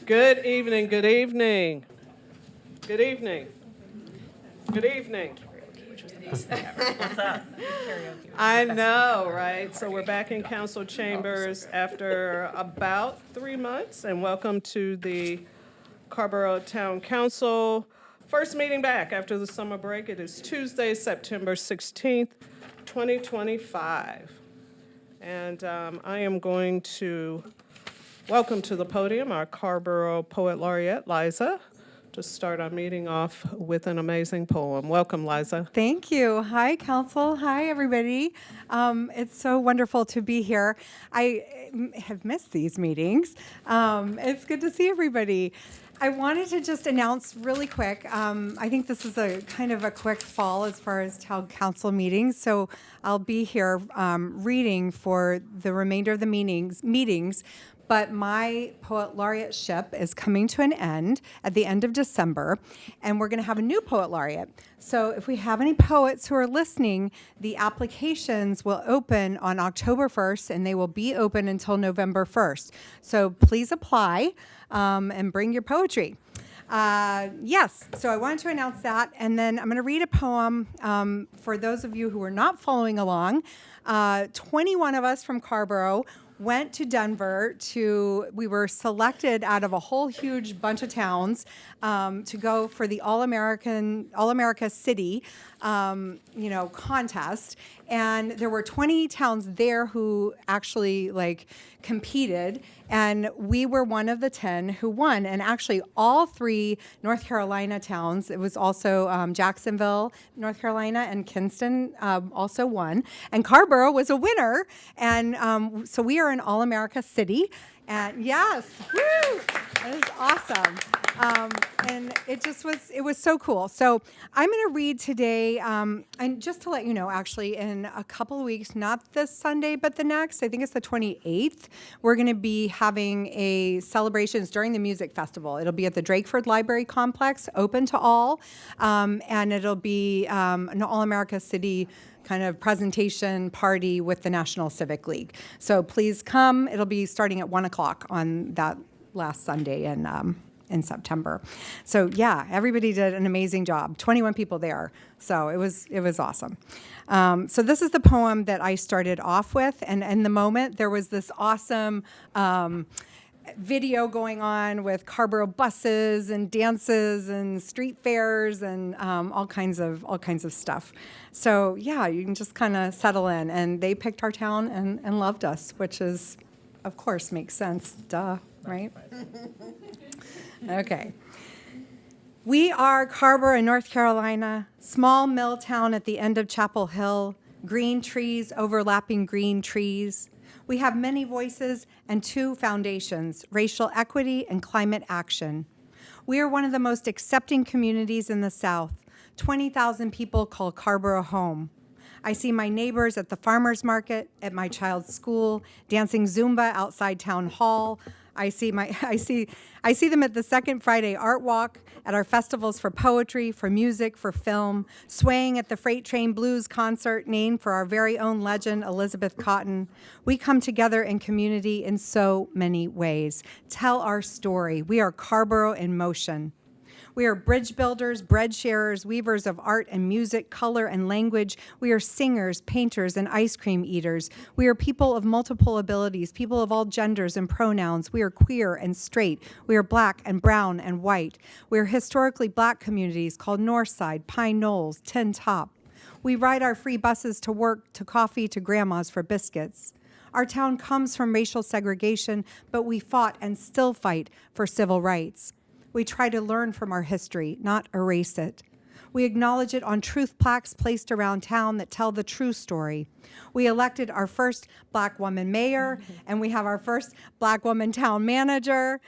Good evening, good evening. Good evening. Good evening. What's up? I know, right? So we're back in council chambers after about 3 months, and welcome to the Carrboro Town Council. First meeting back after the summer break. It is Tuesday, September 16th, 2025. And I am going to welcome to the podium our Carrboro Poet Laureate, Liza, to start our meeting off with an amazing poem. Welcome, Liza. Thank you. Hi, Council. Hi, everybody. It's so wonderful to be here. I have missed these meetings. It's good to see everybody. I wanted to just announce really quick. I think this is a kind of a quick fall as far as town council meetings. So I'll be here reading for the remainder of the meetings. But my poet laureateship is coming to an end at the end of December, and we're going to have a new poet laureate. So if we have any poets who are listening, the applications will open on October 1st, and they will be open until November 1st. So please apply and bring your poetry. Yes, so I wanted to announce that, and then I'm going to read a poem for those of you who are not following along. 21 of us from Carrboro went to Denver we were selected out of a whole huge bunch of towns to go for the All-America City, contest. And there were 20 towns there who actually competed, and we were one of the 10 who won. And actually all 3 North Carolina towns, it was also Jacksonville, North Carolina, and Kinston also won. And Carrboro was a winner. And so we are an All-America City. And yes, woo! That is awesome. And it was so cool. So I'm going to read today, and just to let you know, actually, in a couple of weeks, not this Sunday, but the next, I think it's the 28th, we're going to be having a celebrations during the music festival. It'll be at the Drakeford Library Complex, open to all, and it'll be an All-America City kind of presentation party with the National Civic League. So please come. It'll be starting at 1 o'clock on that last Sunday in September. So yeah, everybody did an amazing job. 21 people there. So it was awesome. So this is the poem that I started off with. And in the moment, there was this awesome video going on with Carrboro buses and dances and street fairs and all kinds of stuff. So yeah, you can just kind of settle in. And they picked our town and loved us, which is, of course, makes sense. Duh, right? Okay. We are Carrboro in North Carolina, small mill town at the end of Chapel Hill, green trees overlapping green trees. We have many voices and 2 foundations, racial equity and climate action. We are one of the most accepting communities in the South. 20,000 people call Carrboro home. I see my neighbors at the farmer's market, at my child's school, dancing Zumba outside town hall. I see them at the Second Friday Art Walk, at our festivals for poetry, for music, for film, swaying at the Freight Train Blues concert named for our very own legend, Elizabeth Cotten. We come together in community in so many ways. Tell our story. We are Carrboro in motion. We are bridge builders, bread sharers, weavers of art and music, color and language. We are singers, painters, and ice cream eaters. We are people of multiple abilities, people of all genders and pronouns. We are queer and straight. We are black and brown and white. We are historically black communities called Northside, Pine Knolls, Tin Top. We ride our free buses to work, to coffee, to grandma's for biscuits. Our town comes from racial segregation, but we fought and still fight for civil rights. We try to learn from our history, not erase it. We acknowledge it on truth plaques placed around town that tell the true story. We elected our first black woman mayor, and we have our first black woman town manager,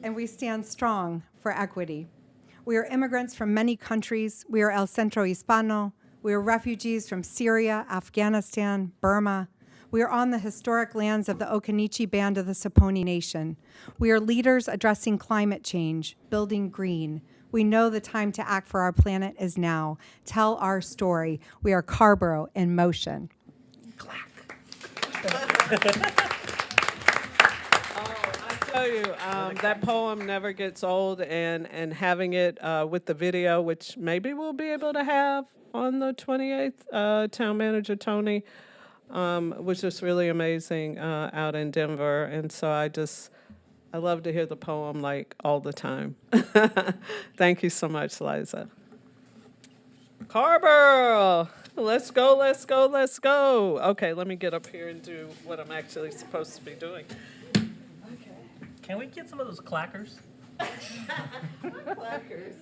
and we stand strong for equity. We are immigrants from many countries. We are El Centro Hispano. We are refugees from Syria, Afghanistan, Burma. We are on the historic lands of the Occaneechi Band of the Saponi Nation. We are leaders addressing climate change, building green. We know the time to act for our planet is now. Tell our story. We are Carrboro in motion. Clack. tell you, that poem never gets old, and having it with the video, which maybe we'll be able to have on the 28th, Town Manager Tony, was just really amazing out in Denver. And so I love to hear the poem like all the time. Thank you so much, Liza. Carrboro, let's go, let's go, let's go. Okay, let me get up here and do what I'm actually supposed to be doing. Can we get some of those clackers? Clackers.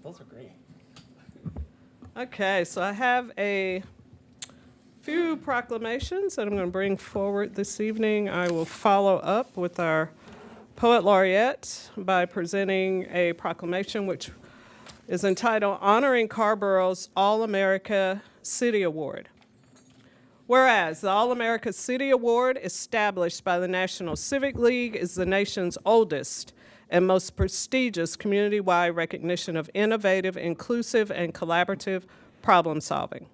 Those are great. Okay, so I have a few proclamations that I'm going to bring forward this evening. I will follow up with our Poet Laureate by presenting a proclamation which is entitled Honoring Carrboro's All-America City Award. Whereas the All-America City Award, established by the National Civic League, is the nation's oldest and most prestigious community-wide recognition of innovative, inclusive, and collaborative problem solving.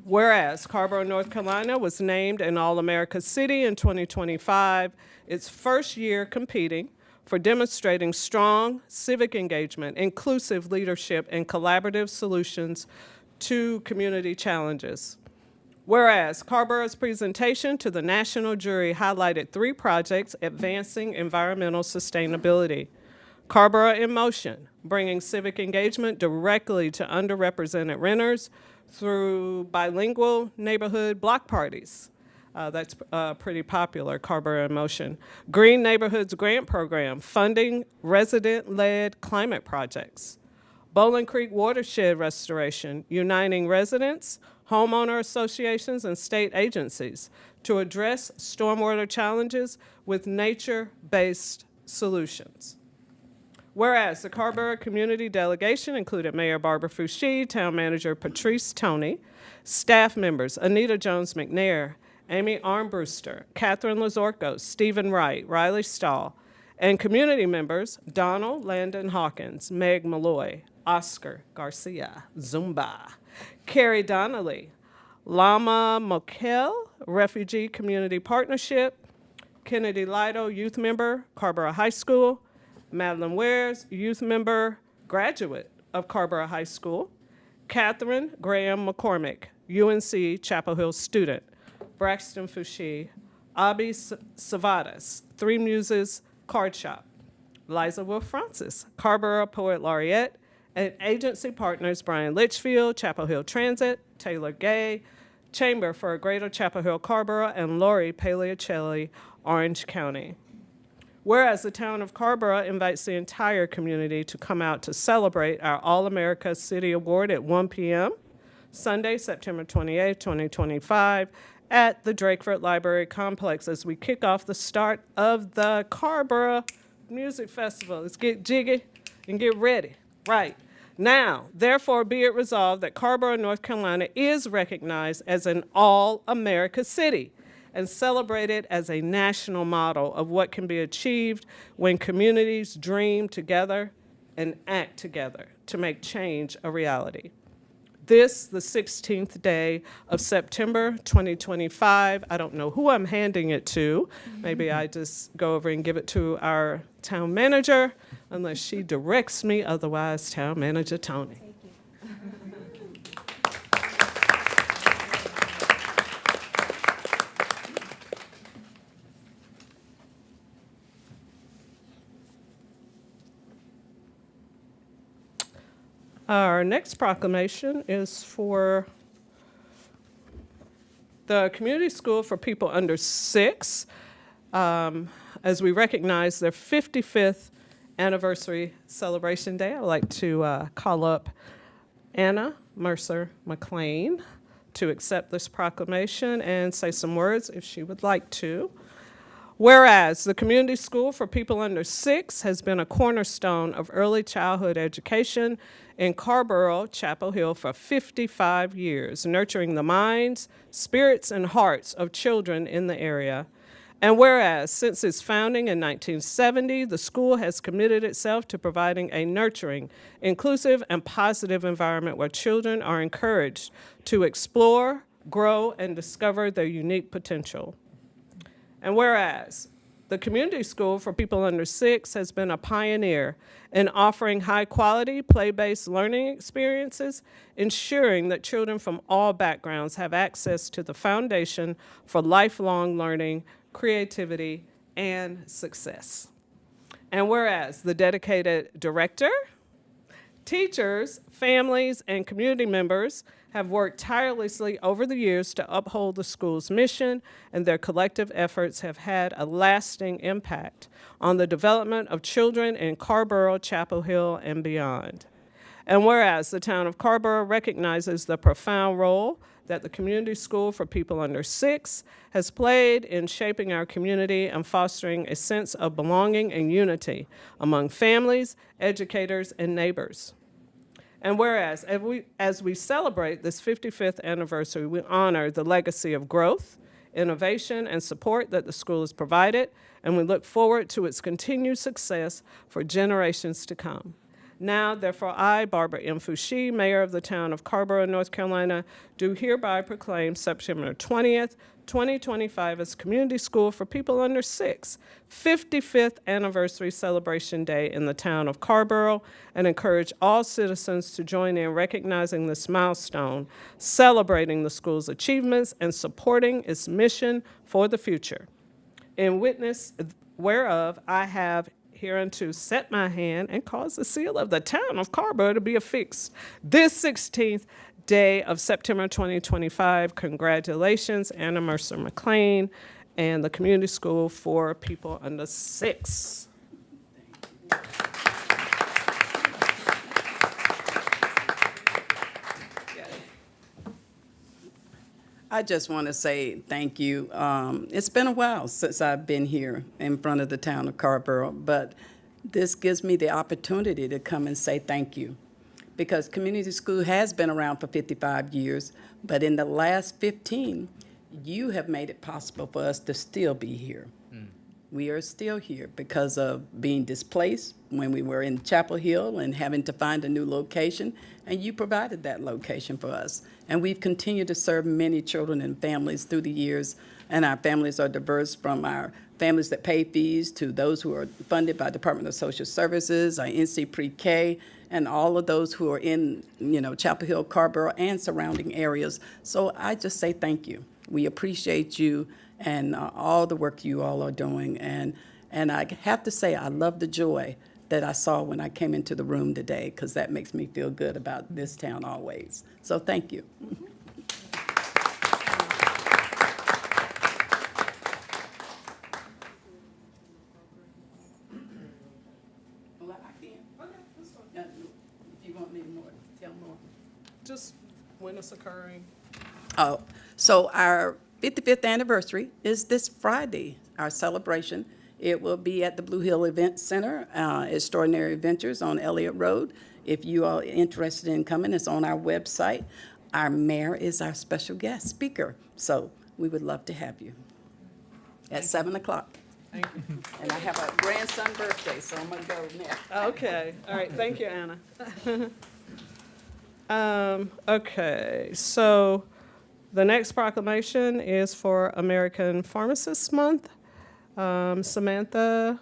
Whereas Carrboro, North Carolina was named an All-America City in 2025, its first year competing for demonstrating strong civic engagement, inclusive leadership, and collaborative solutions to community challenges. Whereas Carrboro's presentation to the national jury highlighted 3 projects advancing environmental sustainability. Carrboro in Motion, bringing civic engagement directly to underrepresented renters through bilingual neighborhood block parties. That's pretty popular, Carrboro in Motion. Green Neighborhoods Grant Program, funding resident-led climate projects. Bowling Creek Watershed Restoration, uniting residents, homeowner associations, and state agencies to address stormwater challenges with nature-based solutions. Whereas the Carrboro Community Delegation included Mayor Barbara Foushee, Town Manager Patrice Toney, staff members Anita Jones-McNair, Amy Armbruster, Catherine Lazorko, Stephen Wright, Riley Stahl, and community members Donald Landon Hawkins, Meg Malloy, Oscar Garcia, Zumba, Carrie Donnelly, Lama Mokel, Refugee Community Partnership, Kennedy Lido, youth member, Carrboro High School, Madeline Wares, youth member, graduate of Carrboro High School, Catherine Graham McCormick, UNC Chapel Hill student, Braxton Foushee, Abi Savadas, Three Muses Card Shop, Liza Wolf Francis, Carrboro Poet Laureate, and agency partners Brian Litchfield, Chapel Hill Transit, Taylor Gay, Chamber for Greater Chapel Hill Carrboro, and Lori Pagliacelli, Orange County. Whereas the town of Carrboro invites the entire community to come out to celebrate our All-America City Award at 1 p.m. Sunday, September 28, 2025, at the Drakeford Library Complex as we kick off the start of the Carrboro Music Festival. Let's get jiggy and get ready. Right. Now, therefore, be it resolved that Carrboro, North Carolina is recognized as an all-America city and celebrated as a national model of what can be achieved when communities dream together and act together to make change a reality. This, the 16th day of September 2025, I don't know who I'm handing it to. Maybe I just go over and give it to our town manager, unless she directs me, otherwise, Town Manager Tony. Our next proclamation is for the Community School for People Under 6, as we recognize their 55th anniversary celebration day. I'd like to call up Anna Mercer McLean to accept this proclamation and say some words if she would like to. Whereas the Community School for People Under 6 has been a cornerstone of early childhood education in Carrboro, Chapel Hill for 55 years, nurturing the minds, spirits, and hearts of children in the area. And whereas since its founding in 1970, the school has committed itself to providing a nurturing, inclusive, and positive environment where children are encouraged to explore, grow, and discover their unique potential. And whereas the community school for people under 6 has been a pioneer in offering high-quality, play-based learning experiences, ensuring that children from all backgrounds have access to the foundation for lifelong learning, creativity, and success. And whereas the dedicated director, teachers, families, and community members have worked tirelessly over the years to uphold the school's mission, and their collective efforts have had a lasting impact on the development of children in Carrboro, Chapel Hill, and beyond. And whereas the town of Carrboro recognizes the profound role that the community school for people under 6 has played in shaping our community and fostering a sense of belonging and unity among families, educators, and neighbors. And whereas as we celebrate this 55th anniversary, we honor the legacy of growth, innovation, and support that the school has provided, and we look forward to its continued success for generations to come. Now, therefore, I, Barbara M. Foushee, Mayor of the town of Carrboro, North Carolina, do hereby proclaim September 20th, 2025 as Community School for People Under 6, 55th Anniversary Celebration Day in the town of Carrboro, and encourage all citizens to join in recognizing this milestone, celebrating the school's achievements, and supporting its mission for the future. In witness whereof, I have hereunto set my hand and caused the seal of the town of Carrboro to be affixed this 16th day of September 2025. Congratulations, Anna Mercer McLean and the Community School for People Under 6. I just want to say thank you. It's been a while since I've been here in front of the town of Carrboro, but this gives me the opportunity to come and say thank you. Because community school has been around for 55 years, but in the last 15, you have made it possible for us to still be here. We are still here because of being displaced when we were in Chapel Hill and having to find a new location, and you provided that location for us. And we've continued to serve many children and families through the years, and our families are diverse from our families that pay fees to those who are funded by Department of Social Services, our NC Pre-K, and all of those who are in, Chapel Hill, Carrboro, and surrounding areas. So I just say thank you. We appreciate you and all the work you all are doing. And I have to say, I love the joy that I saw when I came into the room today, because that makes me feel good about this town always. So thank you. Well, I can. Okay, that's fine. If you want me more, tell more. Just when it's occurring. Oh, so our 55th anniversary is this Friday, our celebration. It will be at the Blue Hill Event Center, Extraordinary Adventures on Elliott Road. If you are interested in coming, it's on our website. Our mayor is our special guest speaker, so we would love to have you at 7 o'clock. Thank you. And I have a grandson birthday, so I'm gonna go now. Okay, all right, thank you, Anna. Okay, so the next proclamation is for American Pharmacists Month. Samantha,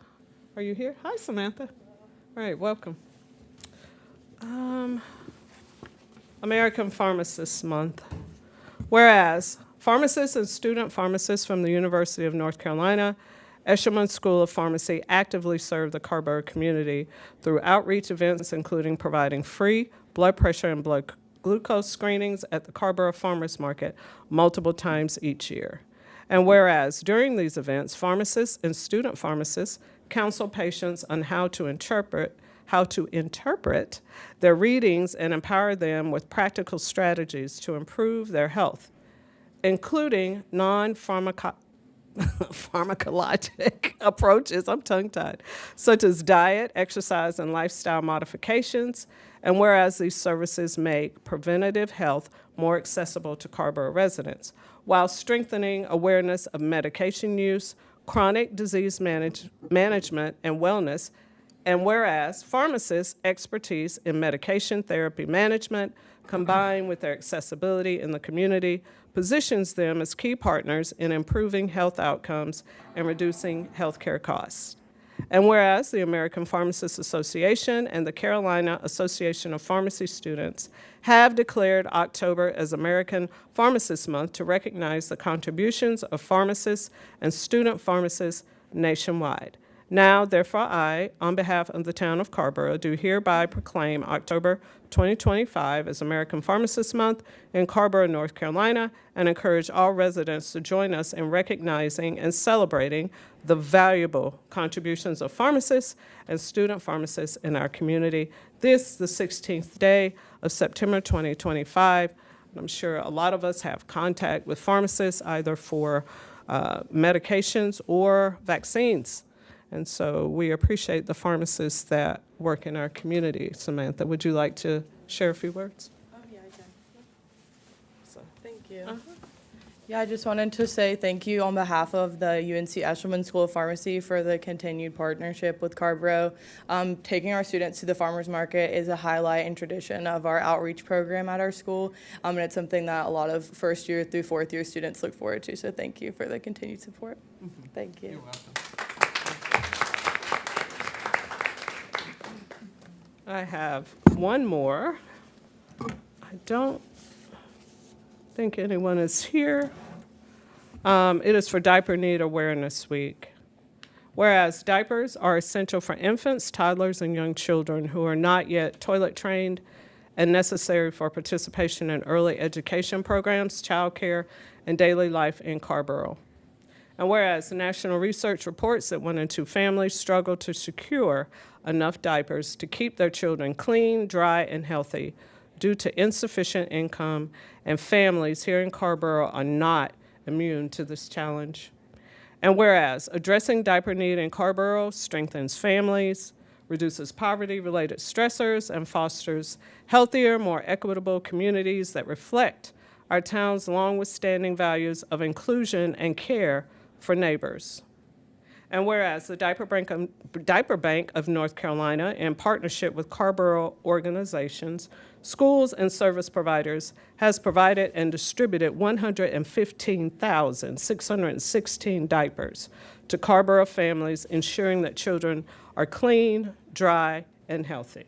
are you here? Hi, Samantha. All right, welcome. American Pharmacists Month. Whereas pharmacists and student pharmacists from the University of North Carolina Eshelman School of Pharmacy actively serve the Carrboro community through outreach events, including providing free blood pressure and blood glucose screenings at the Carrboro Farmers Market multiple times each year. And whereas during these events, pharmacists and student pharmacists counsel patients on how to interpret their readings and empower them with practical strategies to improve their health, including pharmacologic approaches, I'm tongue-tied, such as diet, exercise, and lifestyle modifications. And whereas these services make preventative health more accessible to Carrboro residents, while strengthening awareness of medication use, chronic disease management, and wellness, And whereas pharmacists' expertise in medication therapy management, combined with their accessibility in the community, positions them as key partners in improving health outcomes and reducing healthcare costs. And whereas the American Pharmacists Association and the Carolina Association of Pharmacy Students have declared October as American Pharmacists Month to recognize the contributions of pharmacists and student pharmacists nationwide. Now, therefore, I, on behalf of the town of Carrboro, do hereby proclaim October 2025 as American Pharmacists Month in Carrboro, North Carolina, and encourage all residents to join us in recognizing and celebrating the valuable contributions of pharmacists and student pharmacists in our community. This, the 16th day of September 2025. I'm sure a lot of us have contact with pharmacists either for medications or vaccines. And so we appreciate the pharmacists that work in our community. Samantha, would you like to share a few words? Oh, yeah, I can. So, Thank you. Yeah, I just wanted to say thank you on behalf of the UNC Eshelman School of Pharmacy for the continued partnership with Carrboro. Taking our students to the farmers market is a highlight and tradition of our outreach program at our school, and it's something that a lot of first year through fourth year students look forward to. So thank you for the continued support. Thank you. you're welcome. I have one more. I don't think anyone is here. It is for Diaper Need Awareness Week. Whereas diapers are essential for infants, toddlers, and young children who are not yet toilet trained and necessary for participation in early education programs, childcare, and daily life in Carrboro. And whereas national research reports that 1 in 2 families struggle to secure enough diapers to keep their children clean, dry, and healthy due to insufficient income, and families here in Carrboro are not immune to this challenge. And whereas addressing diaper need in Carrboro strengthens families, reduces poverty-related stressors, and fosters healthier, more equitable communities that reflect our town's long-withstanding values of inclusion and care for neighbors. And whereas the Diaper Bank of North Carolina, in partnership with Carrboro organizations, schools, and service providers, has provided and distributed 115,616 diapers to Carrboro families, ensuring that children are clean, dry, and healthy.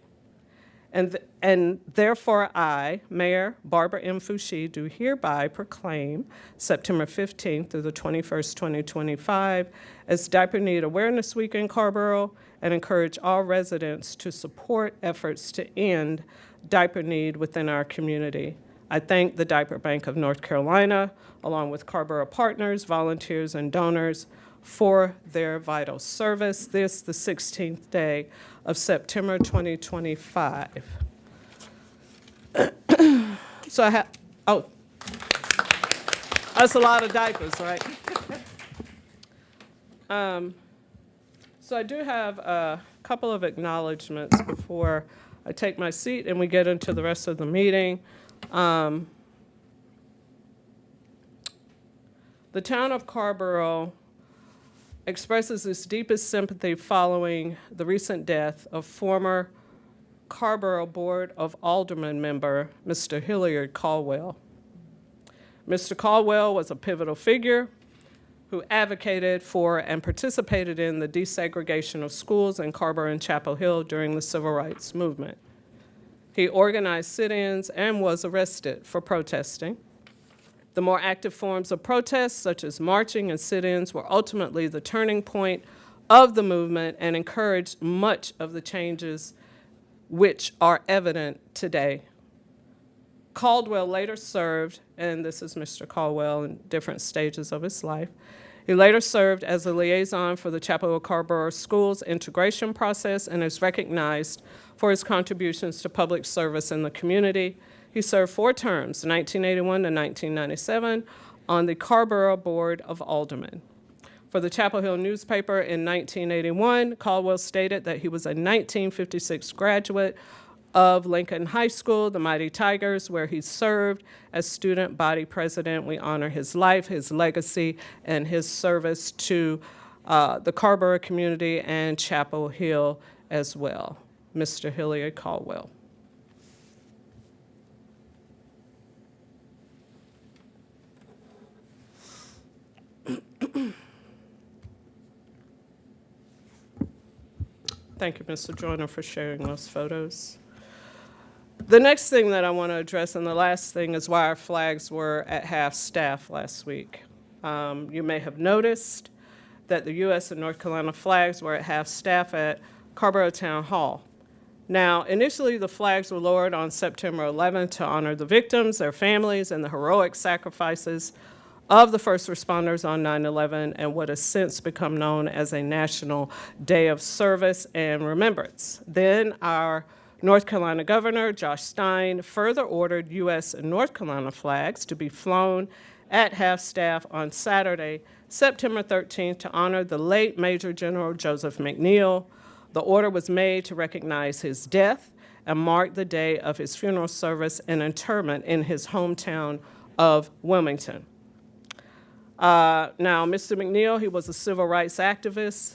And therefore I, Mayor Barbara M. Foushee, do hereby proclaim September 15th through the 21st, 2025 as Diaper Need Awareness Week in Carrboro, and encourage all residents to support efforts to end diaper need within our community. I thank the Diaper Bank of North Carolina, along with Carrboro partners, volunteers, and donors for their vital service. This, the 16th day of September 2025. So I have, oh, that's a lot of diapers, right? So I do have a couple of acknowledgements before I take my seat and we get into the rest of the meeting. The town of Carrboro expresses its deepest sympathy following the recent death of former Carrboro Board of Aldermen member, Mr. Hilliard Caldwell. Mr. Caldwell was a pivotal figure who advocated for and participated in the desegregation of schools in Carrboro and Chapel Hill during the Civil Rights Movement. He organized sit-ins and was arrested for protesting. The more active forms of protest, such as marching and sit-ins, were ultimately the turning point of the movement and encouraged much of the changes which are evident today. Caldwell later served, and this is Mr. Caldwell in different stages of his life, he later served as a liaison for the Chapel Hill Carrboro Schools integration process and is recognized for his contributions to public service in the community. He served 4 terms, 1981 to 1997, on the Carrboro Board of Aldermen. For the Chapel Hill newspaper in 1981, Caldwell stated that he was a 1956 graduate of Lincoln High School, the Mighty Tigers, where he served as student body president. We honor his life, his legacy, and his service to the Carrboro community and Chapel Hill as well. Mr. Hilliard Caldwell. Thank you, Mr. Joyner, for sharing those photos. The next thing that I want to address, and the last thing, is why our flags were at half-staff last week. You may have noticed that the U.S. and North Carolina flags were at half-staff at Carrboro Town Hall. Now, initially, the flags were lowered on September 11th to honor the victims, their families, and the heroic sacrifices of the first responders on 9/11 and what has since become known as a National Day of Service and Remembrance. Then our North Carolina Governor, Josh Stein, further ordered U.S. and North Carolina flags to be flown at half-staff on Saturday, September 13th, to honor the late Major General Joseph McNeil. The order was made to recognize his death and mark the day of his funeral service and interment in his hometown of Wilmington. Now, Mr. McNeil, he was a civil rights activist.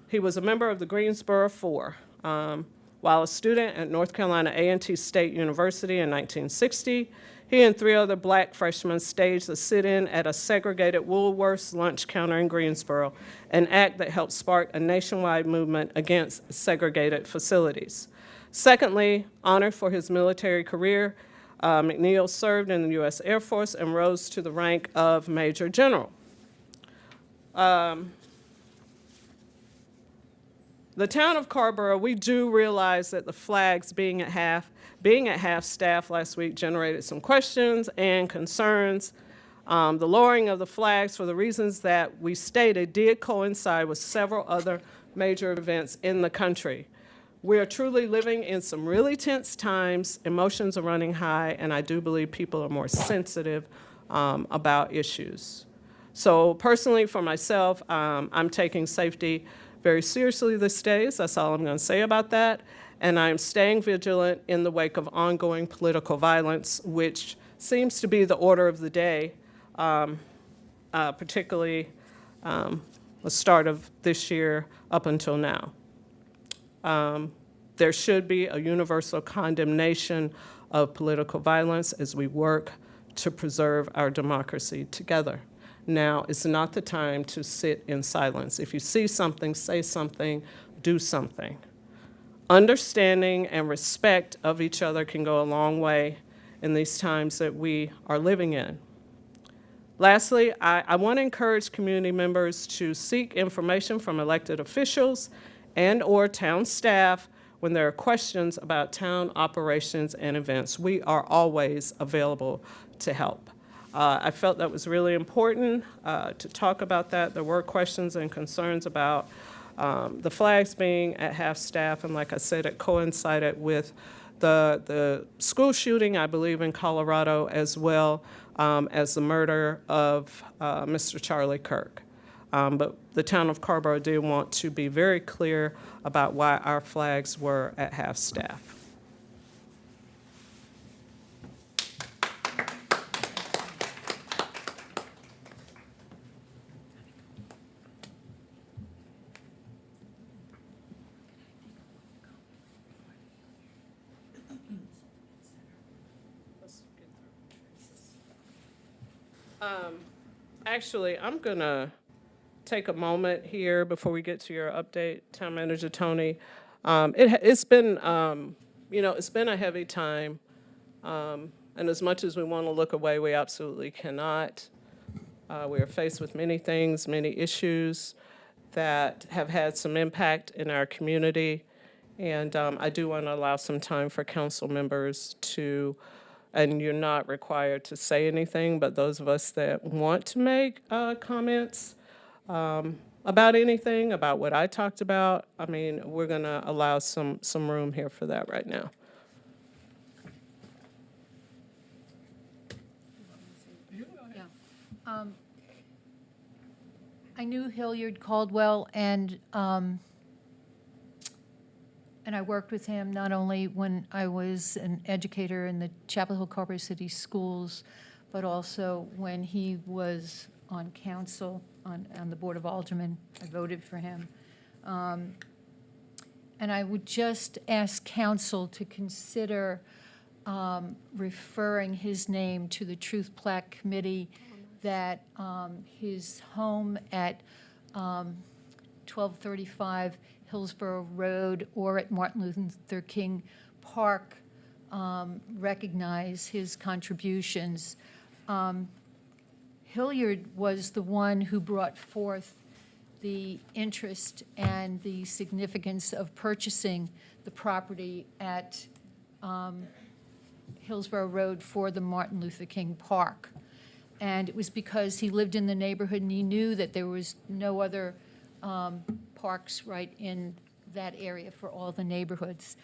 He was a member of the Greensboro Four. While a student at North Carolina A&T State University in 1960, he and 3 other black freshmen staged a sit-in at a segregated Woolworth's lunch counter in Greensboro, an act that helped spark a nationwide movement against segregated facilities. Secondly, honored for his military career, McNeil served in the U.S. Air Force and rose to the rank of Major General. The town of Carrboro, we do realize that the flags being at half staff last week generated some questions and concerns. The lowering of the flags, for the reasons that we stated, did coincide with several other major events in the country. We are truly living in some really tense times. Emotions are running high, and I do believe people are more sensitive about issues. So personally, for myself, I'm taking safety very seriously these days. That's all I'm going to say about that. And I'm staying vigilant in the wake of ongoing political violence, which seems to be the order of the day, particularly the start of this year up until now. There should be a universal condemnation of political violence as we work to preserve our democracy together. Now is not the time to sit in silence. If you see something, say something, do something. Understanding and respect of each other can go a long way in these times that we are living in. Lastly, I want to encourage community members to seek information from elected officials and/or town staff when there are questions about town operations and events. We are always available to help. I felt that was really important to talk about that. There were questions and concerns about the flags being at half-staff, and like I said, it coincided with the school shooting, I believe, in Colorado, as well as the murder of Mr. Charlie Kirk. But the town of Carrboro did want to be very clear about why our flags were at half-staff. Actually, I'm going to take a moment here before we get to your update, Town Manager Tony. It's been, it's been a heavy time, and as much as we want to look away, we absolutely cannot. We are faced with many things, many issues that have had some impact in our community, and I do want to allow some time for council members to, and you're not required to say anything, but those of us that want to make comments about anything, about what I talked about, I mean, we're going to allow some room here for that right now. Yeah. I knew Hilliard Caldwell, and I worked with him not only when I was an educator in the Chapel Hill Carrboro City Schools, but also when he was on council on the Board of Aldermen. I voted for him. And And I would just ask council to consider referring his name to the Truth Plaque Committee, that his home at 1235 Hillsborough Road or at Martin Luther King Park recognize his contributions. Hilliard was the one who brought forth the interest and the significance of purchasing the property at Hillsborough Road for the Martin Luther King Park. And it was because he lived in the neighborhood and he knew that there was no other parks right in that area for all the neighborhoods.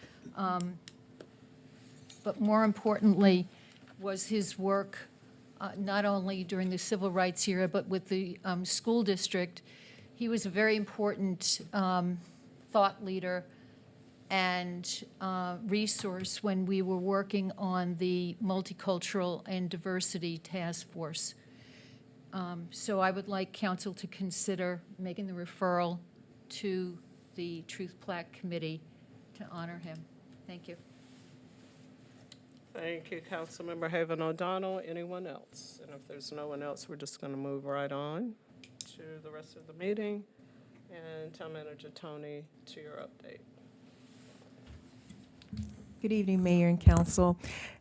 But more importantly was his work not only during the civil rights era, but with the school district. He was a very important thought leader and resource when we were working on the Multicultural and Diversity Task Force. So I would like council to consider making the referral to the Truth Plaque Committee to honor him. Thank you. Thank you, Councilmember Haven O'Donnell. Anyone else? And if there's no one else, we're just going to move right on to the rest of the meeting. And Town Manager Tony, to your update. Good evening, Mayor and Council.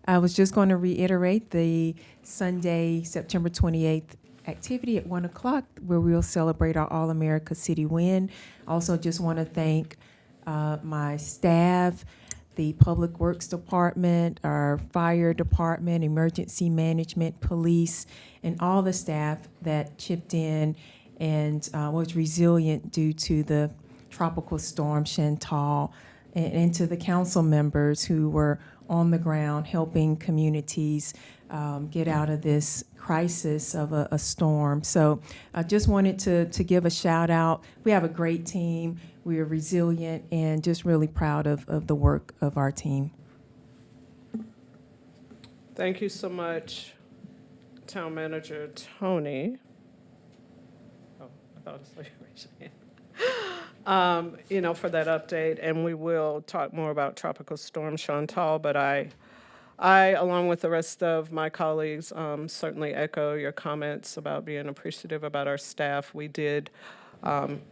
I was just going to reiterate the Sunday, September 28th activity at 1 o'clock where we'll celebrate our All-America City win. Also just want to thank my staff, the Public Works Department, our Fire Department, Emergency Management, Police, and all the staff that chipped in and was resilient due to the tropical storm Chantal, and to the council members who were on the ground helping communities get out of this crisis of a storm. So I just wanted to give a shout out. We have a great team. We are resilient and just really proud of the work of our team. Thank you so much, Town Manager Tony. Oh, I thought I saw you raise your hand. For that update, and we will talk more about Tropical Storm Chantal, but I, along with the rest of my colleagues, certainly echo your comments about being appreciative about our staff. We did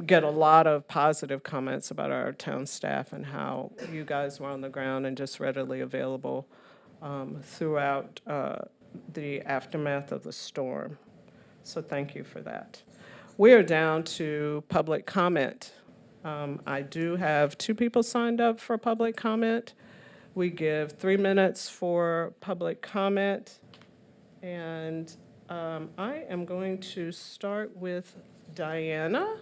get a lot of positive comments about our town staff and how you guys were on the ground and just readily available throughout the aftermath of the storm. So thank you for that. We are down to public comment. I do have 2 people signed up for public comment. We give 3 minutes for public comment. And I am going to start with Diana.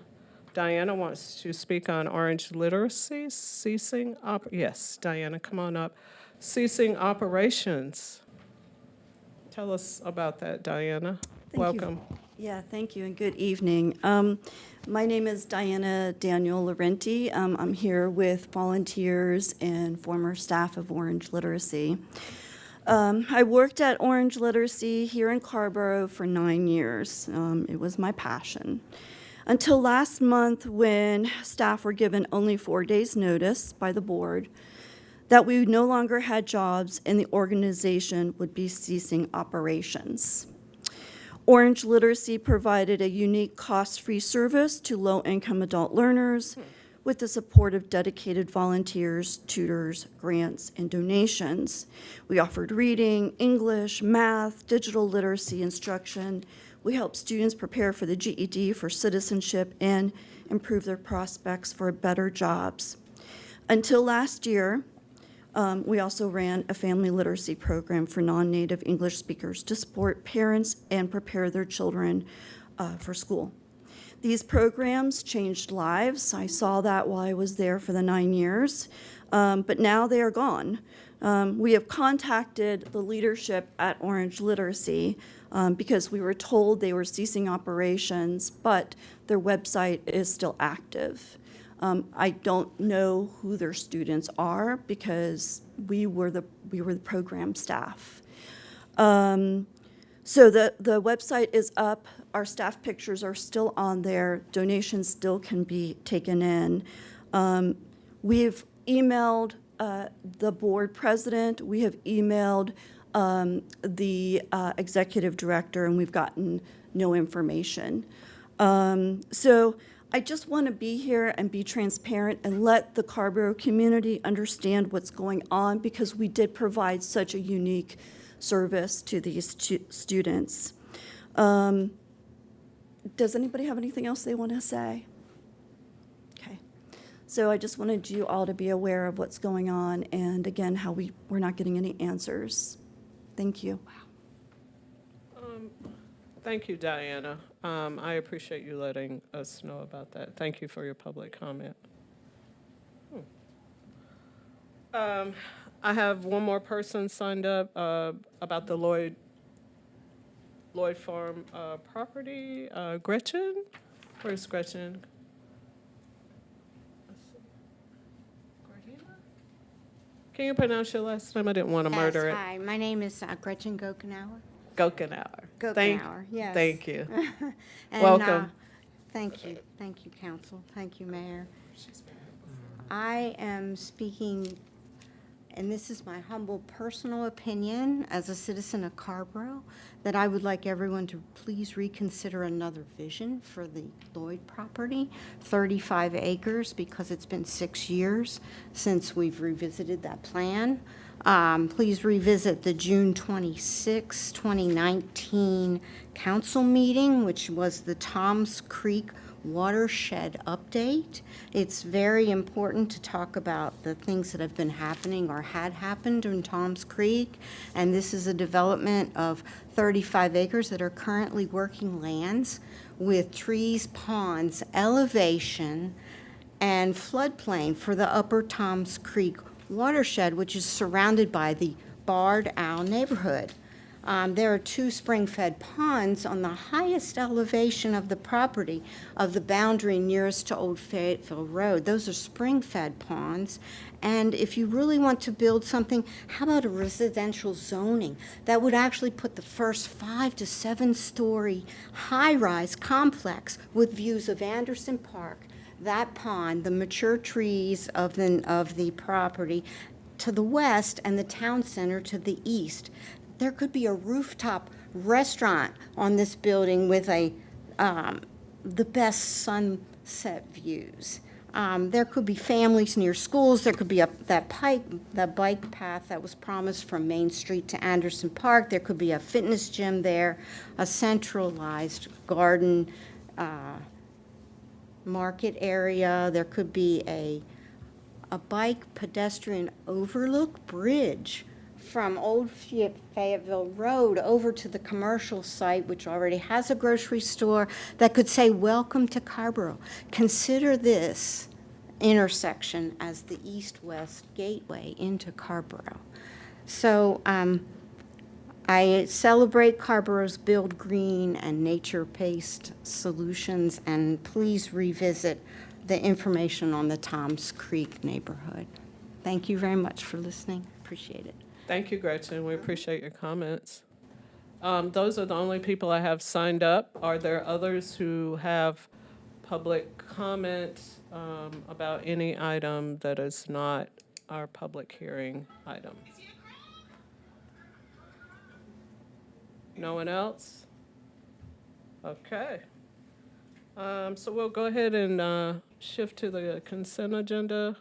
Diana wants to speak on orange literacy, ceasing yes, Diana, come on up. Ceasing operations. Tell us about that, Diana. Welcome. Yeah, thank you and good evening. My name is Diana Daniel Laurenti. I'm here with volunteers and former staff of Orange Literacy. I worked at Orange Literacy here in Carrboro for 9 years. It was my passion. Until last month when staff were given only 4 days' notice by the board that we no longer had jobs and the organization would be ceasing operations. Orange Literacy provided a unique cost-free service to low-income adult learners with the support of dedicated volunteers, tutors, grants, and donations. We offered reading, English, math, digital literacy instruction. We helped students prepare for the GED for citizenship and improve their prospects for better jobs. Until last year, we also ran a family literacy program for non-native English speakers to support parents and prepare their children for school. These programs changed lives. I saw that while I was there for the 9 years, but now they are gone. We have contacted the leadership at Orange Literacy because we were told they were ceasing operations, but their website is still active. I don't know who their students are because we were the program staff. So the website is up. Our staff pictures are still on there. Donations still can be taken in. We've emailed the board president, we have emailed the executive director, and we've gotten no information. So I just want to be here and be transparent and let the Carrboro community understand what's going on, because we did provide such a unique service to these students. Does anybody have anything else they want to say? Okay. So I just wanted you all to be aware of what's going on, and again, how we're not getting any answers. Thank you. Thank you, Diana. I appreciate you letting us know about that. Thank you for your public comment. I have one more person signed up about the Lloyd Farm property. Gretchen? Where's Gretchen? Can you pronounce your last name? I didn't want to murder it. Hi, my name is Gretchen Gokenauer. Gokenauer. Gokenauer, yes. Thank you. And, Welcome. Thank you, Council, thank you, Mayor. I am speaking, and this is my humble personal opinion as a citizen of Carrboro, that I would like everyone to please reconsider another vision for the Lloyd property, 35 acres, because it's been 6 years since we've revisited that plan. Please revisit the June 26, 2019 council meeting, which was the Toms Creek watershed update. It's very important to talk about the things that have been happening or had happened in Toms Creek. And this is a development of 35 acres that are currently working lands with trees, ponds, elevation, and floodplain for the upper Toms Creek watershed, which is surrounded by the Barred Owl neighborhood. There are 2 spring-fed ponds on the highest elevation of the property of the boundary nearest to Old Fayetteville Road. Those are spring-fed ponds. And if you really want to build something, how about a residential zoning that would actually put the first 5 to 7-story high-rise complex with views of Anderson Park, that pond, the mature trees of the property to the west, and the town center to the east. There could be a rooftop restaurant on this building with the best sunset views. There could be families near schools. There could be that bike path that was promised from Main Street to Anderson Park. There could be a fitness gym there, a centralized garden market area. There could be a bike pedestrian overlook bridge from Old Fayetteville Road over to the commercial site, which already has a grocery store, that could say, "Welcome to Carrboro." Consider this intersection as the east-west gateway into Carrboro. So I celebrate Carrboro's Build Green and nature-based solutions, and please revisit the information on the Toms Creek neighborhood. Thank you very much for listening. Appreciate it. Thank you, Gretchen. We appreciate your comments. Those are the only people I have signed up. Are there others who have public comment about any item that is not our public hearing item? No one else? Okay. So we'll go ahead and shift to the consent agenda.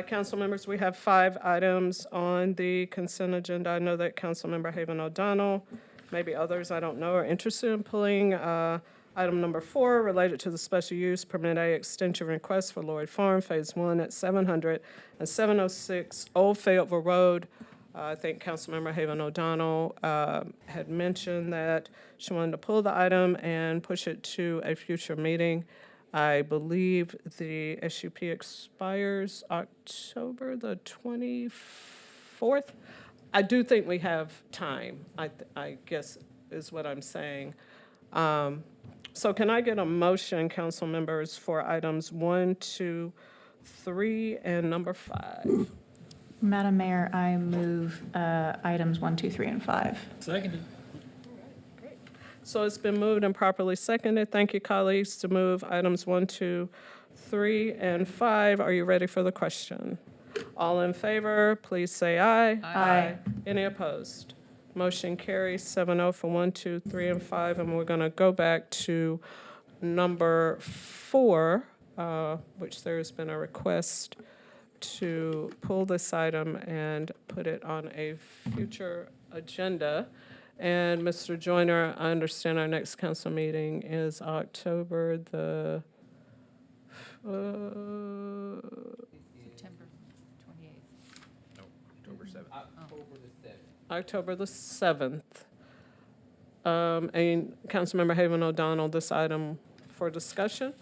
Council members, we have 5 items on the consent agenda. I know that Councilmember Haven O'Donnell, maybe others I don't know, are interested in pulling item number 4 related to the special use permit A extension request for Lloyd Farm Phase 1 at 700 and 706 Old Fayetteville Road. I think Councilmember Haven O'Donnell had mentioned that she wanted to pull the item and push it to a future meeting. I believe the SUP expires October the 24th. I do think we have time, I guess is what I'm saying. So can I get a motion, council members, for items 1, 2, 3, and number 5? Madam Mayor, I move items 1, 2, 3, and 5. Seconded. So it's been moved and properly seconded. Thank you, colleagues, to move items 1, 2, 3, and 5. Are you ready for the question? All in favor, please say aye. Aye. Any opposed? Motion carries 7-0 for 1, 2, 3, and 5. And we're going to go back to number 4, which there's been a request to pull this item and put it on a future agenda. And Mr. Joyner, I understand our next council meeting is October the, September 28th. October the 7th. And Councilmember Haven O'Donnell, this item for discussion?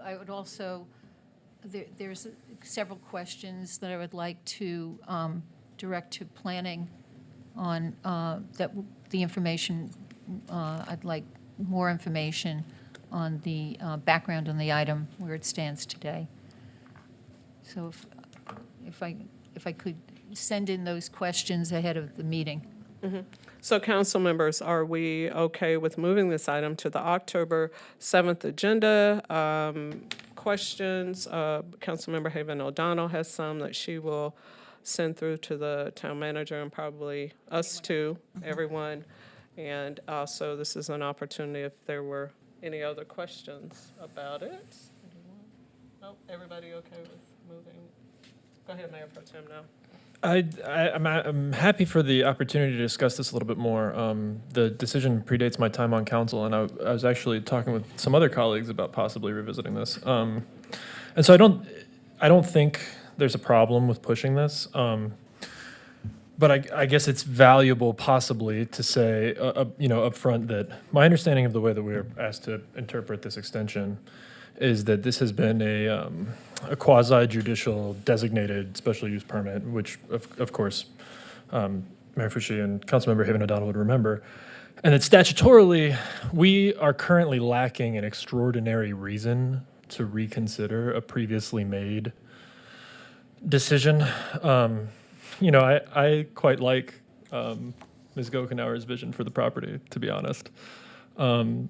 I would also, there's several questions that I would like to direct to planning on, the information, I'd like more information on the background on the item, where it stands today. So if I could send in those questions ahead of the meeting. So council members, are we okay with moving this item to the October 7th agenda? Questions, Councilmember Haven O'Donnell has some that she will send through to the town manager and probably us too, everyone. And also, this is an opportunity if there were any other questions about it. Oh, everybody okay with moving? Go ahead, Mayor Pro Tem now. I'm happy for the opportunity to discuss this a little bit more. The decision predates my time on council, and I was actually talking with some other colleagues about possibly revisiting this. And so I don't think there's a problem with pushing this. But I guess it's valuable possibly to say, up front that my understanding of the way that we were asked to interpret this extension is that this has been a quasi-judicial designated special use permit, which of course Mayor Fucci and Councilmember Haven O'Donnell would remember, and that statutorily we are currently lacking an extraordinary reason to reconsider a previously made decision. I quite like Ms. Gokenauer's vision for the property, to be honest, and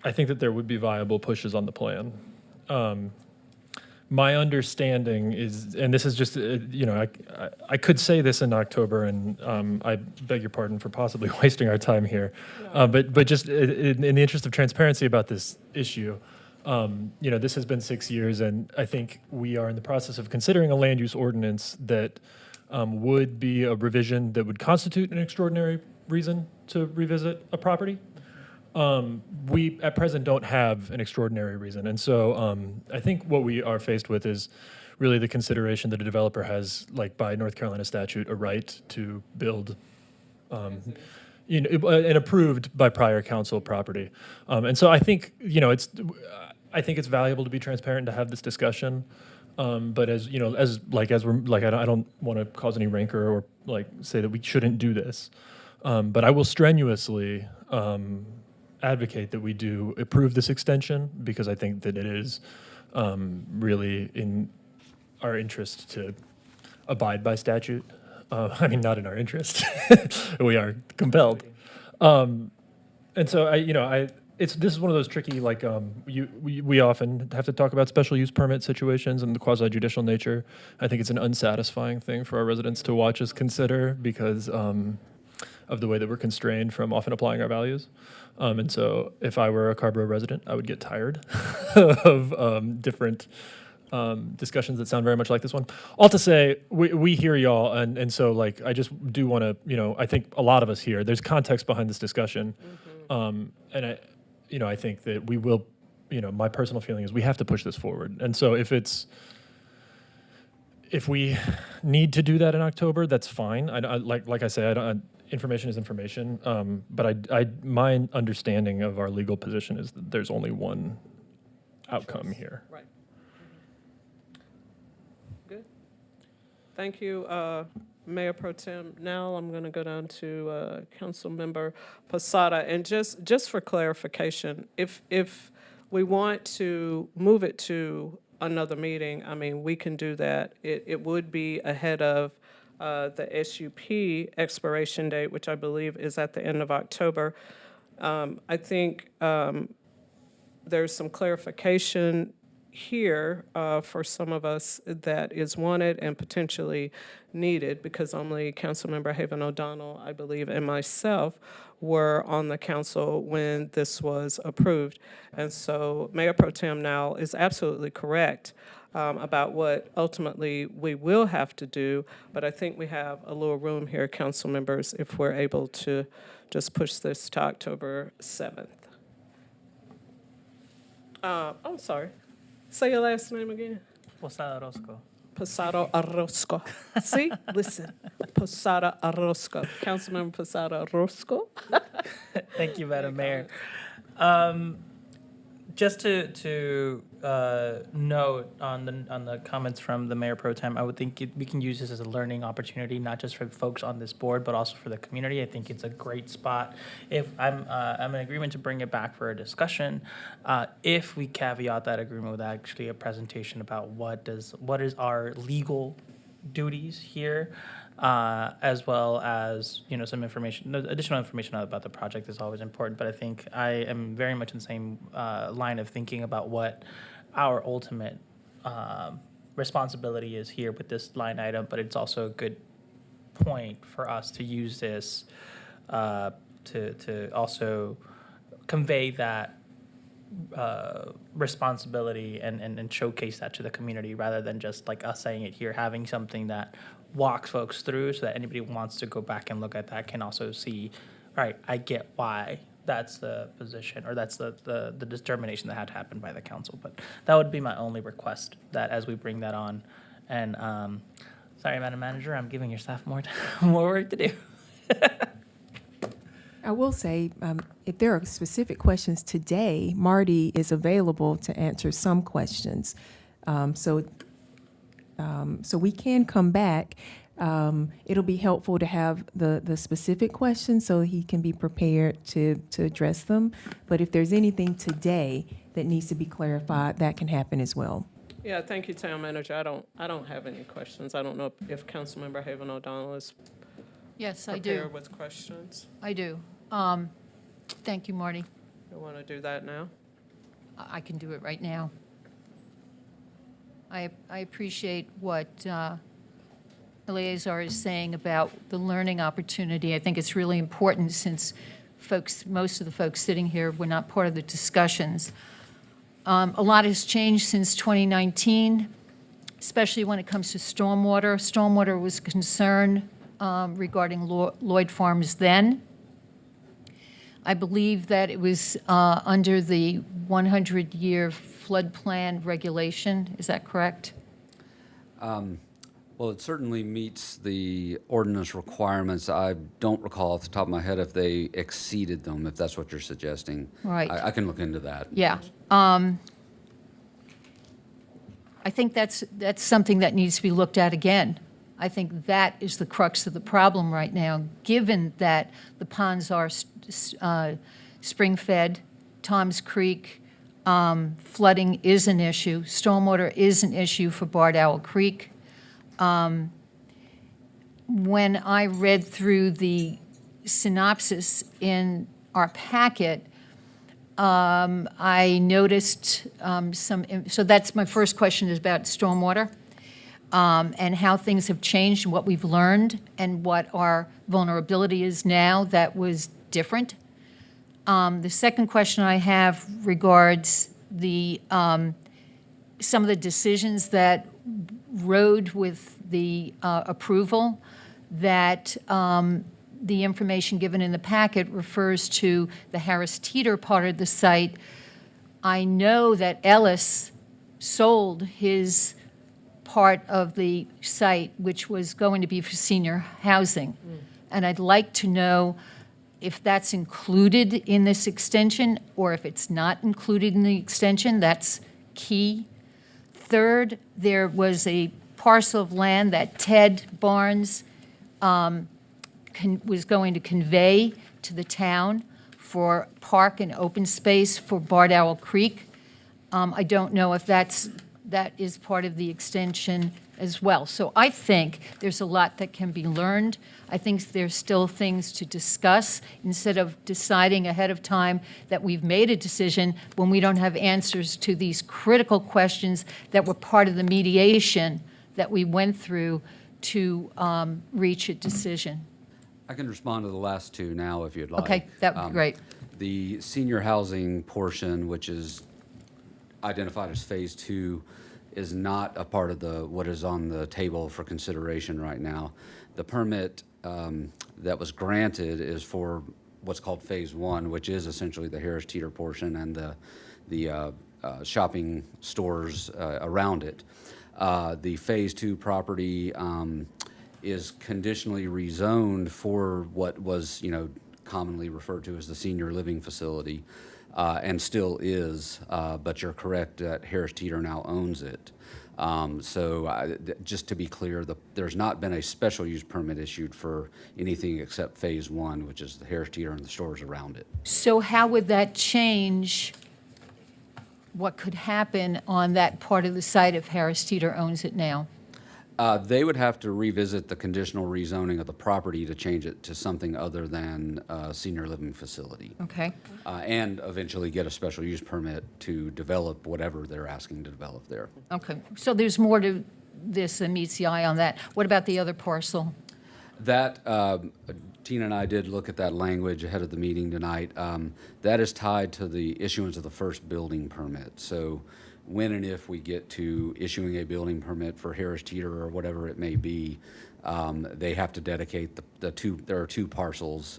I think that there would be viable pushes on the plan. My understanding is, and this is just, I could say this in October, and I beg your pardon for possibly wasting our time here, but just in the interest of transparency about this issue, this has been 6 years, and I think we are in the process of considering a land use ordinance that would be a revision that would constitute an extraordinary reason to revisit a property. We at present don't have an extraordinary reason. And so I think what we are faced with is really the consideration that a developer has, like by North Carolina statute, a right to build an approved by prior council property. And so I think, I think it's valuable to be transparent and to have this discussion. But I don't want to cause any rancor or say that we shouldn't do this. But I will strenuously advocate that we do approve this extension, because I think that it is really in our interest to abide by statute. Not in our interest. We are compelled. And so this is one of those tricky, we often have to talk about special use permit situations and the quasi-judicial nature. I think it's an unsatisfying thing for our residents to watch us consider because of the way that we're constrained from often applying our values. And so if I were a Carrboro resident, I would get tired of different discussions that sound very much like this one. All to say, we hear y'all, and so I just do want to, I think a lot of us here, there's context behind this discussion. And I think that we will, my personal feeling is we have to push this forward. And so if we need to do that in October, that's fine. Like I say, information is information. But my understanding of our legal position is that there's only one outcome here. Right. Good. Thank you, Mayor Pro Tem. Now I'm going to go down to Councilmember Posada. And just for clarification, if we want to move it to another meeting, I mean, we can do that. It would be ahead of the SUP expiration date, which I believe is at the end of October. I think there's some clarification here for some of us that is wanted and potentially needed, because only Councilmember Haven O'Donnell, I believe, and myself were on the council when this was approved. And so Mayor Pro Tem now is absolutely correct about what ultimately we will have to do, but I think we have a little room here, council members, if we're able to just push this to October 7th. I'm sorry. Say your last name again. Posada Orozco. Posada Orozco. See? Listen. Posada Orozco. Councilmember Posada Orozco. Thank you, Madam Mayor. Just to note on the comments from the Mayor Pro Tem, I would think we can use this as a learning opportunity, not just for folks on this board, but also for the community. I think it's a great spot. If I'm in agreement to bring it back for a discussion, if we caveat that agreement with actually a presentation about what is our legal duties here, as well as, you know, some information, additional information about the project is always important. But I think I am very much in the same line of thinking about what our ultimate responsibility is here with this line item. But it's also a good point for us to use this to also convey that responsibility and showcase that to the community, rather than just like us saying it here, having something that walks folks through so that anybody who wants to go back and look at that can also see, all right, I get why that's the position, or that's the determination that had to happen by the council. But that would be my only request, that as we bring that on. And sorry, Madam Manager, I'm giving your staff more work to do. I will say, if there are specific questions today, Marty is available to answer some questions. So we can come back. It'll be helpful to have the specific questions so he can be prepared to address them. But if there's anything today that needs to be clarified, that can happen as well. Yeah, thank you, Town Manager. I don't have any questions. I don't know if Councilmember Haven O'Donnell is Yes, I do. prepared with questions. I do. Thank you, Marty. You want to do that now? I can do it right now. I appreciate what Eleazar is saying about the learning opportunity. I think it's really important, since most of the folks sitting here were not part of the discussions. A lot has changed since 2019, especially when it comes to stormwater. Stormwater was a concern regarding Lloyd Farms then. I believe that it was under the 100-year flood plan regulation. Is that correct? Well, it certainly meets the ordinance requirements. I don't recall off the top of my head if they exceeded them, if that's what you're suggesting. Right. I can look into that. Yeah. I think that's something that needs to be looked at again. I think that is the crux of the problem right now, given that the ponds are spring-fed, Tom's Creek, flooding is an issue, stormwater is an issue for Bard Owl Creek. When I read through the synopsis in our packet, I noticed so that's my first question, is about stormwater. And how things have changed and what we've learned and what our vulnerability is now that was different. The second question I have regards some of the decisions that rode with the approval, that the information given in the packet refers to the Harris Teeter part of the site. I know that Ellis sold his part of the site, which was going to be for senior housing. And I'd like to know if that's included in this extension, or if it's not included in the extension. That's key. Third, there was a parcel of land that Ted Barnes was going to convey to the town for park and open space for Bard Owl Creek. I don't know if that is part of the extension as well. So I think there's a lot that can be learned. I think there's still things to discuss instead of deciding ahead of time that we've made a decision when we don't have answers to these critical questions that were part of the mediation that we went through to reach a decision. I can respond to the last two now if you'd like. Okay, that would be great. The senior housing portion, which is identified as Phase 2, is not a part of what is on the table for consideration right now. The permit that was granted is for what's called Phase 1, which is essentially the Harris Teeter portion and the shopping stores around it. The Phase 2 property is conditionally rezoned for what was, commonly referred to as the senior living facility, and still is, but you're correct that Harris Teeter now owns it. Just to be clear, there's not been a special use permit issued for anything except Phase 1, which is the Harris Teeter and the stores around it. So how would that change what could happen on that part of the site if Harris Teeter owns it now? They would have to revisit the conditional rezoning of the property to change it to something other than a senior living facility. Okay. And eventually get a special use permit to develop whatever they're asking to develop there. Okay. So there's more to this than meets the eye on that. What about the other parcel? That, Tina and I did look at that language ahead of the meeting tonight. That is tied to the issuance of the first building permit. So when and if we get to issuing a building permit for Harris Teeter or whatever it may be, they have to dedicate there are two parcels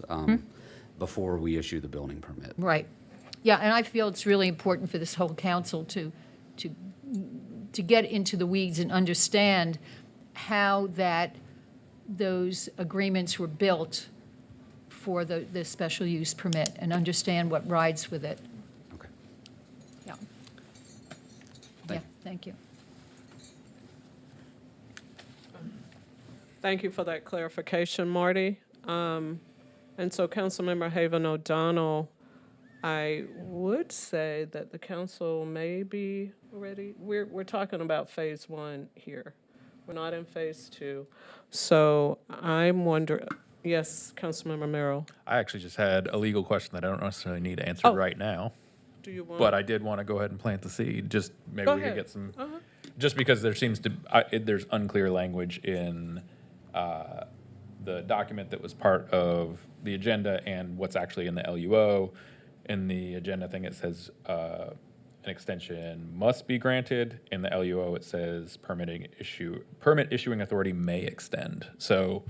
before we issue the building permit. Right. Yeah, and I feel it's really important for this whole council to get into the weeds and understand how those agreements were built for the special use permit and understand what rides with it. Okay. Yeah. Yeah, thank you. Thank you for that clarification, Marty. And so Councilmember Haven O'Donnell, I would say that the council may be ready. We're talking about Phase 1 here. We're not in Phase 2. So I'm wondering, yes, Councilmember Merrill. I actually just had a legal question that I don't necessarily need answered right now. Do you want? But I did want to go ahead and plant the seed. Just maybe Go we could ahead. get some. Just because there seems to there's unclear language in the document that was part of the agenda and what's actually in the LUO. In the agenda thing, it says an extension must be granted. In the LUO, it says permit issuing authority may extend. So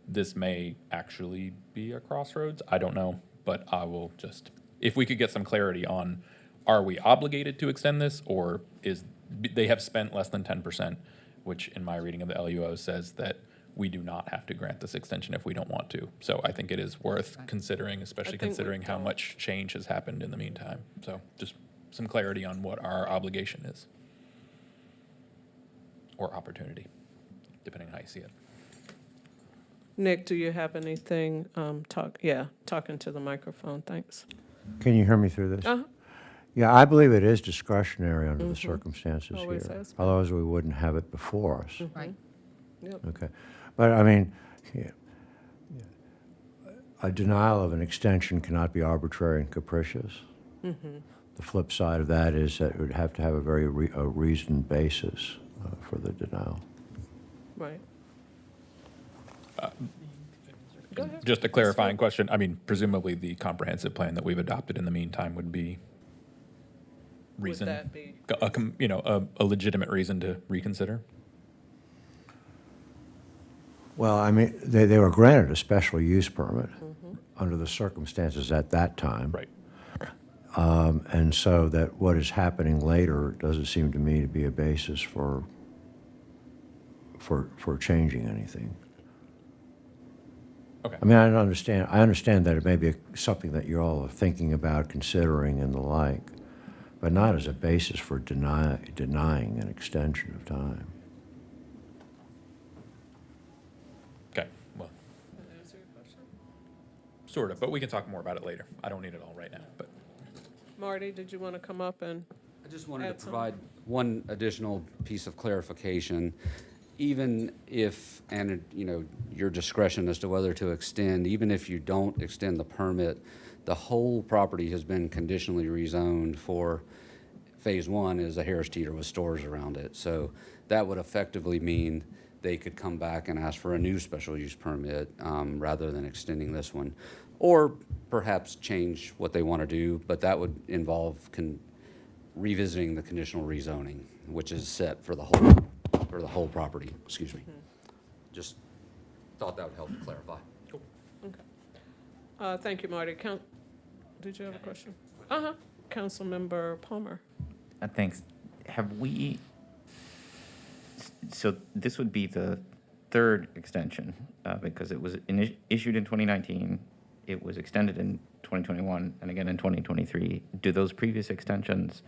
this may actually be a crossroads. I don't know, but I will just. If we could get some clarity on, are we obligated to extend this, or they have spent less than 10%, which in my reading of the LUO says that we do not have to grant this extension if we don't want to. So I think it is worth considering, especially considering how much change has happened in the meantime. So just some clarity on what our obligation is, or opportunity, depending on how you see it. Nick, do you have anything? Talking to the microphone, thanks. Can you hear me through this? Uh-huh. Yeah, I believe it is discretionary under the circumstances Always here. has been. Otherwise, we wouldn't have it before us. Right. Yep. Okay. But I mean, a denial of an extension cannot be arbitrary and capricious. The flip side of that is that it would have to have a very reasoned basis for the denial. Right. Just a clarifying question. I mean, presumably the comprehensive plan that we've adopted in the meantime would be reason, that be? a legitimate reason to reconsider? Well, I mean, they were granted a special use permit under the circumstances at that time. Right. And so that what is happening later doesn't seem to me to be a basis for changing anything. Okay. I mean, I understand that it may be something that you all are thinking about, considering and the like, but not as a basis for denying an extension of time. Okay, well, sort of, but we can talk more about it later. I don't need it all right now, but. Marty, did you want to come up and? I just wanted to add something? provide one additional piece of clarification. Even if, and your discretion as to whether to extend, even if you don't extend the permit, the whole property has been conditionally rezoned for Phase 1 is a Harris Teeter with stores around it. So that would effectively mean they could come back and ask for a new special use permit rather than extending this one. Or perhaps change what they want to do, but that would involve revisiting the conditional rezoning, which is set for the whole property, excuse me. Just thought that would help clarify. Thank you, Marty. Did you have a question? Councilmember Palmer. Thanks. So this would be the third extension because it was issued in 2019, it was extended in 2021, and again in 2023. Do those previous extensions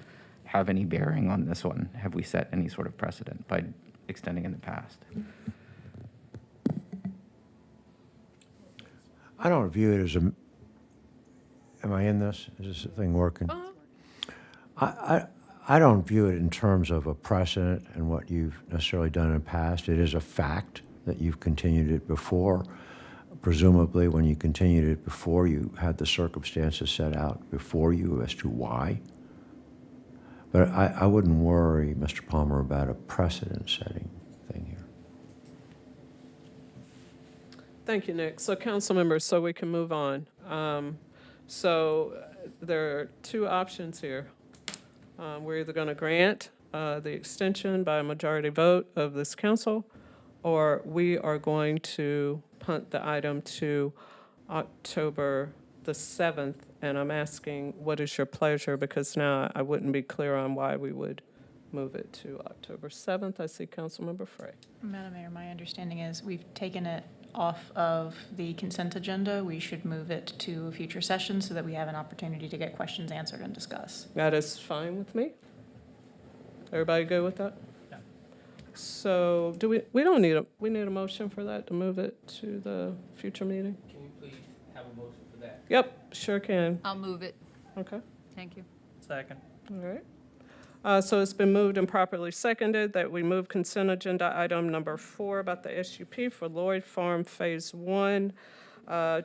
have any bearing on this one? Have we set any sort of precedent by extending in the past? I don't view it as am I in this? Is this thing working? I don't view it in terms of a precedent and what you've necessarily done in the past. It is a fact that you've continued it before. Presumably, when you continued it before, you had the circumstances set out before you as to why. But I wouldn't worry, Mr. Palmer, about a precedent-setting thing here. Thank you, Nick. So council members, so we can move on. So there are two options here. We're either going to grant the extension by a majority vote of this council, or we are going to punt the item to October the 7th. And I'm asking, what is your pleasure? Because now I wouldn't be clear on why we would move it to October 7th. I see Councilmember Frey. Madam Mayor, my understanding is we've taken it off of the consent agenda. We should move it to a future session so that we have an opportunity to get questions answered and discuss. That is fine with me. Everybody good with that? Yeah. So do we don't need we need a motion for that to move it to the future meeting? Can we please have a motion for that? Yep, sure can. I'll move it. Okay, Thank you. Second. all right. So it's been moved and properly seconded that we move consent agenda item number 4 about the SUP for Lloyd Farm Phase 1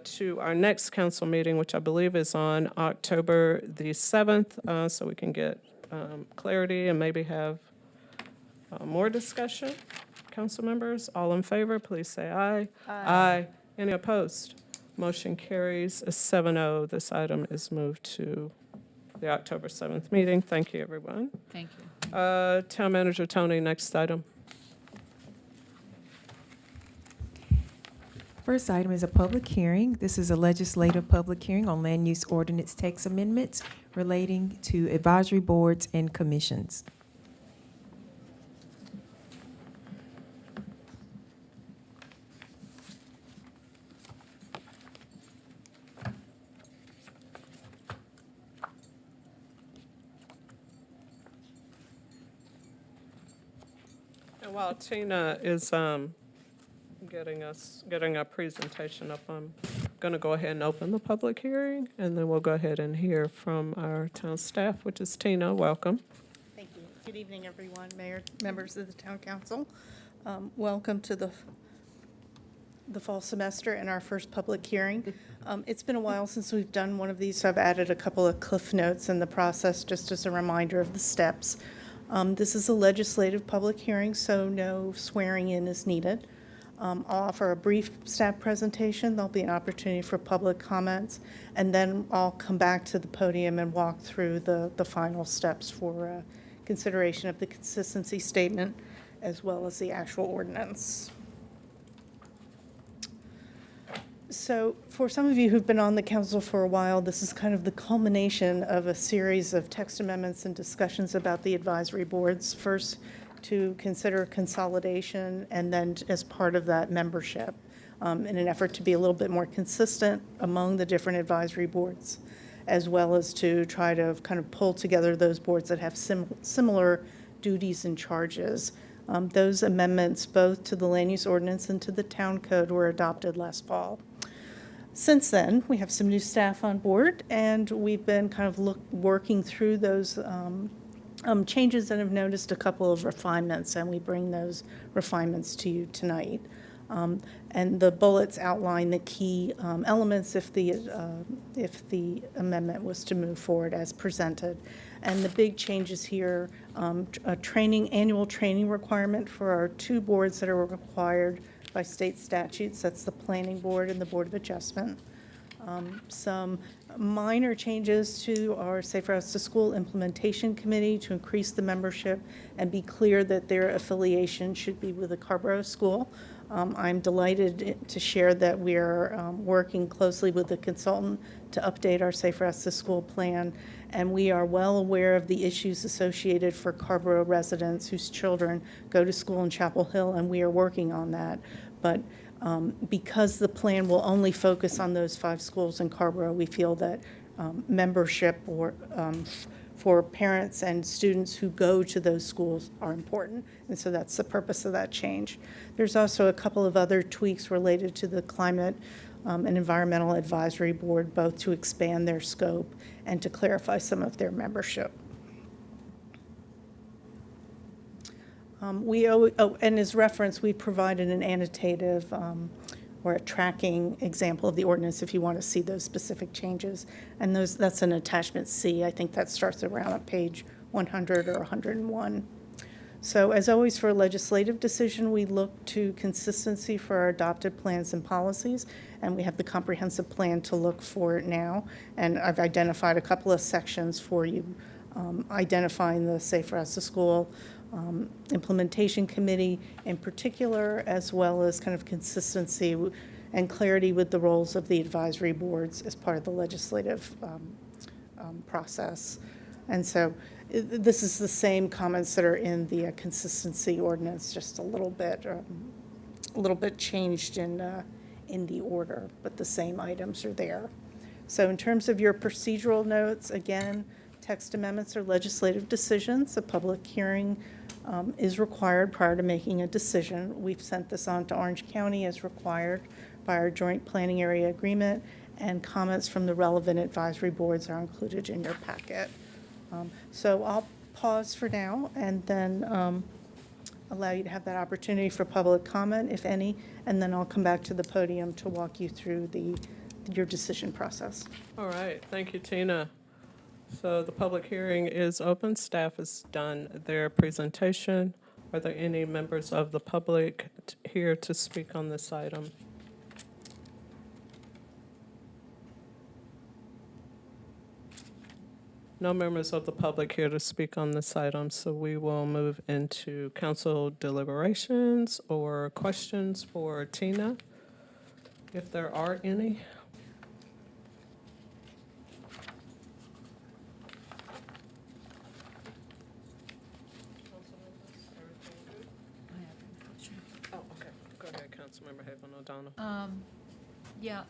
to our next council meeting, which I believe is on October the 7th, so we can get clarity and maybe have more discussion. Council members, all in favor, please say aye. Aye. Any opposed? Motion carries 7-0. This item is moved to the October 7th meeting. Thank you, everyone. Thank you. Town Manager Tony, next item. First item is a public hearing. This is a legislative public hearing on land use ordinance text amendments relating to advisory boards and commissions. And while Tina is getting our presentation up, I'm going to go ahead and open the public hearing, and then we'll go ahead and hear from our town staff, which is Tina. Welcome. Thank you. Good evening, everyone, Mayor, members of the Town Council. Welcome to the fall semester and our first public hearing. It's been a while since we've done one of these, so I've added a couple of cliff notes in the process just as a reminder of the steps. This is a legislative public hearing, so no swearing in is needed. I'll offer a brief staff presentation. There'll be an opportunity for public comments, and then I'll come back to the podium and walk through the final steps for consideration of the consistency statement as well as the actual ordinance. So for some of you who've been on the council for a while, this is kind of the culmination of a series of text amendments and discussions about the advisory boards. First, to consider consolidation, and then as part of that membership, in an effort to be a little bit more consistent among the different advisory boards, as well as to try to kind of pull together those boards that have similar duties and charges. Those amendments, both to the land use ordinance and to the town code, were adopted last fall. Since then, we have some new staff on board, and we've been kind of working through those changes and have noticed a couple of refinements, and we bring those refinements to you tonight. And the bullets outline the key elements if the amendment was to move forward as presented. And the big changes here, a annual training requirement for our two boards that are required by state statutes. That's the Planning Board and the Board of Adjustment. Some minor changes to our Safer Routes to School Implementation Committee to increase the membership and be clear that their affiliation should be with the Carrboro School. I'm delighted to share that we are working closely with the consultant to update our Safer Routes to School plan, and we are well aware of the issues associated for Carrboro residents whose children go to school in Chapel Hill, and we are working on that. But because the plan will only focus on those 5 schools in Carrboro, we feel that membership for parents and students who go to those schools are important, and so that's the purpose of that change. There's also a couple of other tweaks related to the Climate and Environmental Advisory Board, both to expand their scope and to clarify some of their membership. And as reference, we provided an annotative or a tracking example of the ordinance if you want to see those specific changes. And that's an attachment C. I think that starts around at page 100 or 101. So as always for a legislative decision, we look to consistency for our adopted plans and policies, and we have the comprehensive plan to look for it now. And I've identified a couple of sections for you, identifying the Safe Routes to School Implementation Committee in particular, as well as kind of consistency and clarity with the roles of the advisory boards as part of the legislative process. And so this is the same comments that are in the consistency ordinance, just a little bit changed in the order, but the same items are there. So in terms of your procedural notes, again, text amendments are legislative decisions. A public hearing is required prior to making a decision. We've sent this on to Orange County as required by our joint planning area agreement, and comments from the relevant advisory boards are included in your packet. So I'll pause for now and then allow you to have that opportunity for public comment, if any, and then I'll come back to the podium to walk you through your decision process. All right, thank you, Tina. So the public hearing is open. Staff has done their presentation. Are there any members of the public here to speak on this item? No members of the public here to speak on this item, so we will move into council deliberations or questions for Tina, if there are any. Oh, okay. Go ahead, Councilmember Haven O'Donnell. Yeah,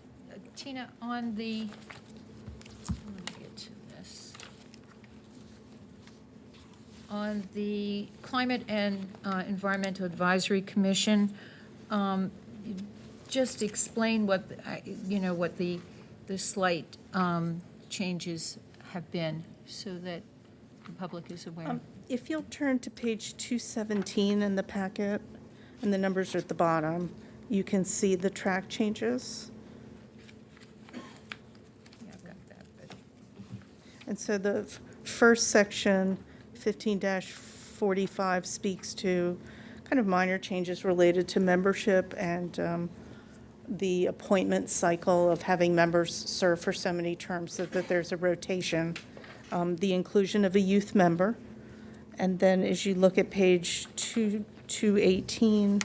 Tina, on the, let me get to this. On the Climate and Environmental Advisory Commission, just explain what, what the slight changes have been so that the public is aware. If you'll turn to page 217 in the packet, and the numbers are at the bottom, you can see the track changes. Yeah, I've got that, but And so the first section, 15-45, speaks to kind of minor changes related to membership and the appointment cycle of having members serve for so many terms so that there's a rotation. The inclusion of a youth member. And then as you look at page 218,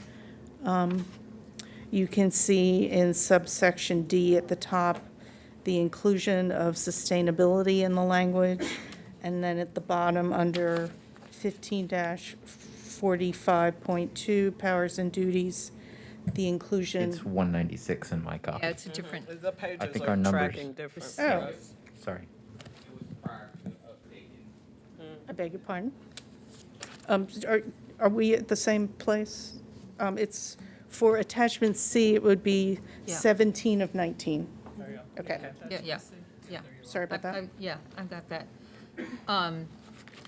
you can see in subsection D at the top, the inclusion of sustainability in the language. And then at the bottom, under 15-45.2, powers and duties, the inclusion. It's 196 in my copy. yeah, it's a different, The pages think are our numbers- tracking different. Oh. Sorry. I beg your pardon? Are we at the same place? It's, for attachment C, it would be Yeah. 17 of 19. Okay, yeah. sorry about that. Yeah, I've got that. Sorry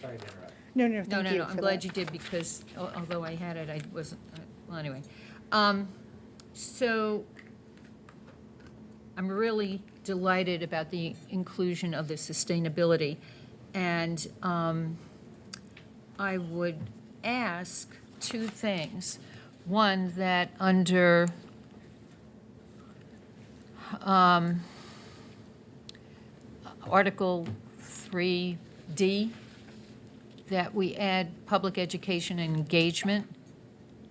to interrupt. No, no, No, thank no, you no, I'm for glad that. you did because although I had it, I wasn't, well, anyway. So I'm really delighted about the inclusion of the sustainability. And I would ask two things. One, that under Article 3D, that we add public education and engagement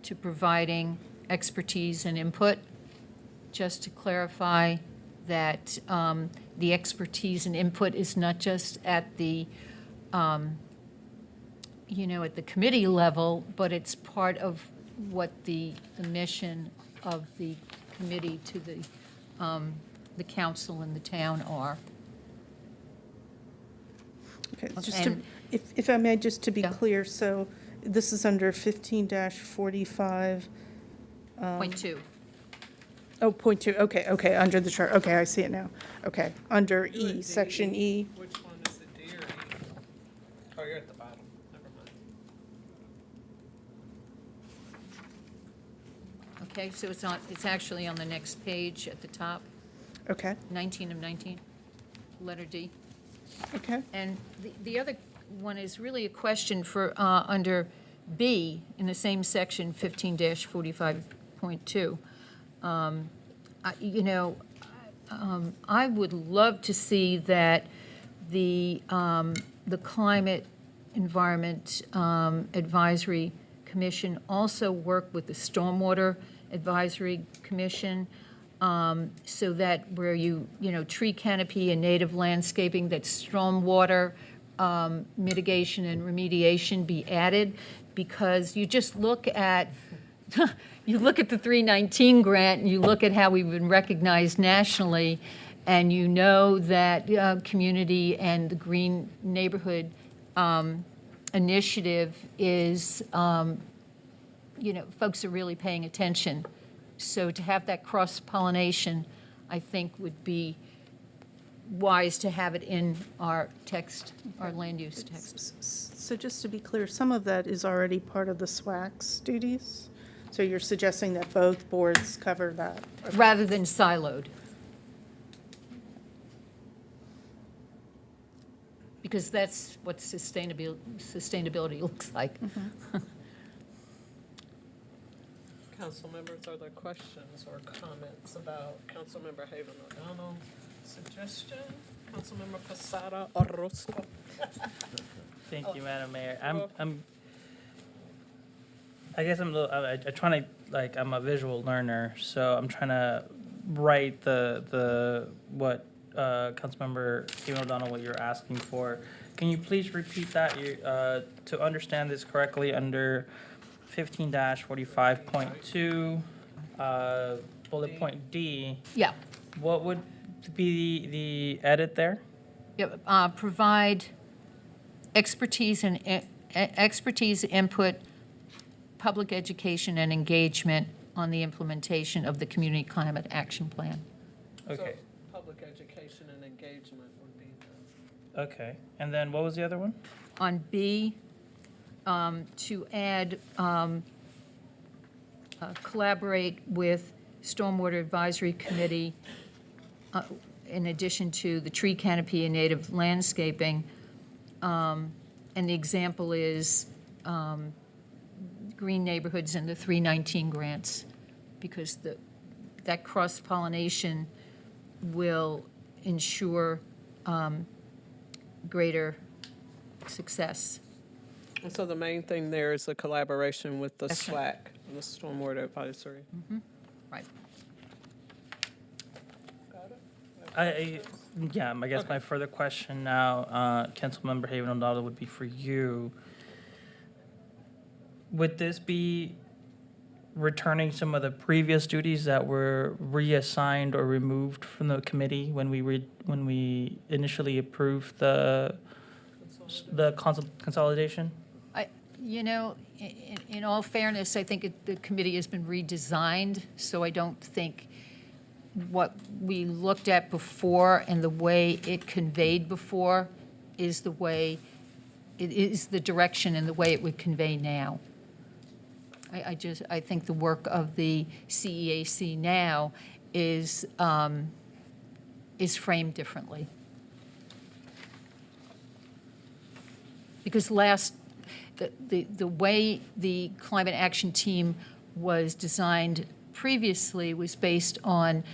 to providing expertise and input, just to clarify that the expertise and input is not just at the, at the committee level, but it's part of what the mission of the committee to the council and the town are. Okay, just to, And- if I may, just to be Yeah. clear, so this is under 15-45. Point two. Oh, point two, okay, under the chart, okay, I see it now. Okay, under E, section E. Which one is it, D or E? Oh, you're at the bottom, never mind. Okay, so it's actually on the next page at the top, Okay, 19 of 19, letter D. okay, And the other one is really a question for, under B, in the same section, 15-45.2. I would love to see that the Climate Environment Advisory Commission also work with the Stormwater Advisory Commission, so that where tree canopy and native landscaping, that stormwater mitigation and remediation be added, because you just look at, you look at the 319 grant, and you look at how we've been recognized nationally, and you know that community and the Green Neighborhood Initiative is, folks are really paying attention. So to have that cross-pollination, I think would be wise to have it in our text, our land use text. so just to be clear, some of that is already part of the SWAC's duties? So you're suggesting that both boards cover that? Rather than siloed. Because that's what sustainability looks like. Council members, are there questions or comments about Councilmember Haven O'Donnell's suggestion? Councilmember Posada Orozco? Thank you, Madam Mayor. I guess I'm trying to, like, I'm a visual learner, so I'm trying to write what Councilmember Haven O'Donnell, what you're asking for. Can you please repeat that? To understand this correctly, under 15-45.2, bullet point D, Yeah. what would be the edit there? Yeah, provide expertise and expertise, input, public education, and engagement on the implementation of the Community Climate Action Plan. Okay, So, public education and engagement would be okay. And then what was the other one? On B, to add, collaborate with Stormwater Advisory Committee, in addition to the tree canopy and native landscaping. And the example is green neighborhoods and the 319 grants, because that cross-pollination will ensure greater success. And so the main thing there is the collaboration with the That's SWAC, right. the Stormwater Advisory. Right. Got it? I guess my further question now, Councilmember Haven O'Donnell, would be for you. Would this be returning some of the previous duties that were reassigned or removed from the committee when we initially approved the consolidation? In all fairness, I think the committee has been redesigned, so I don't think what we looked at before and the way it conveyed before is the way it is the direction and the way it would convey now. I think the work of the CEAC now is framed differently. Because the way the climate action team was designed previously was based on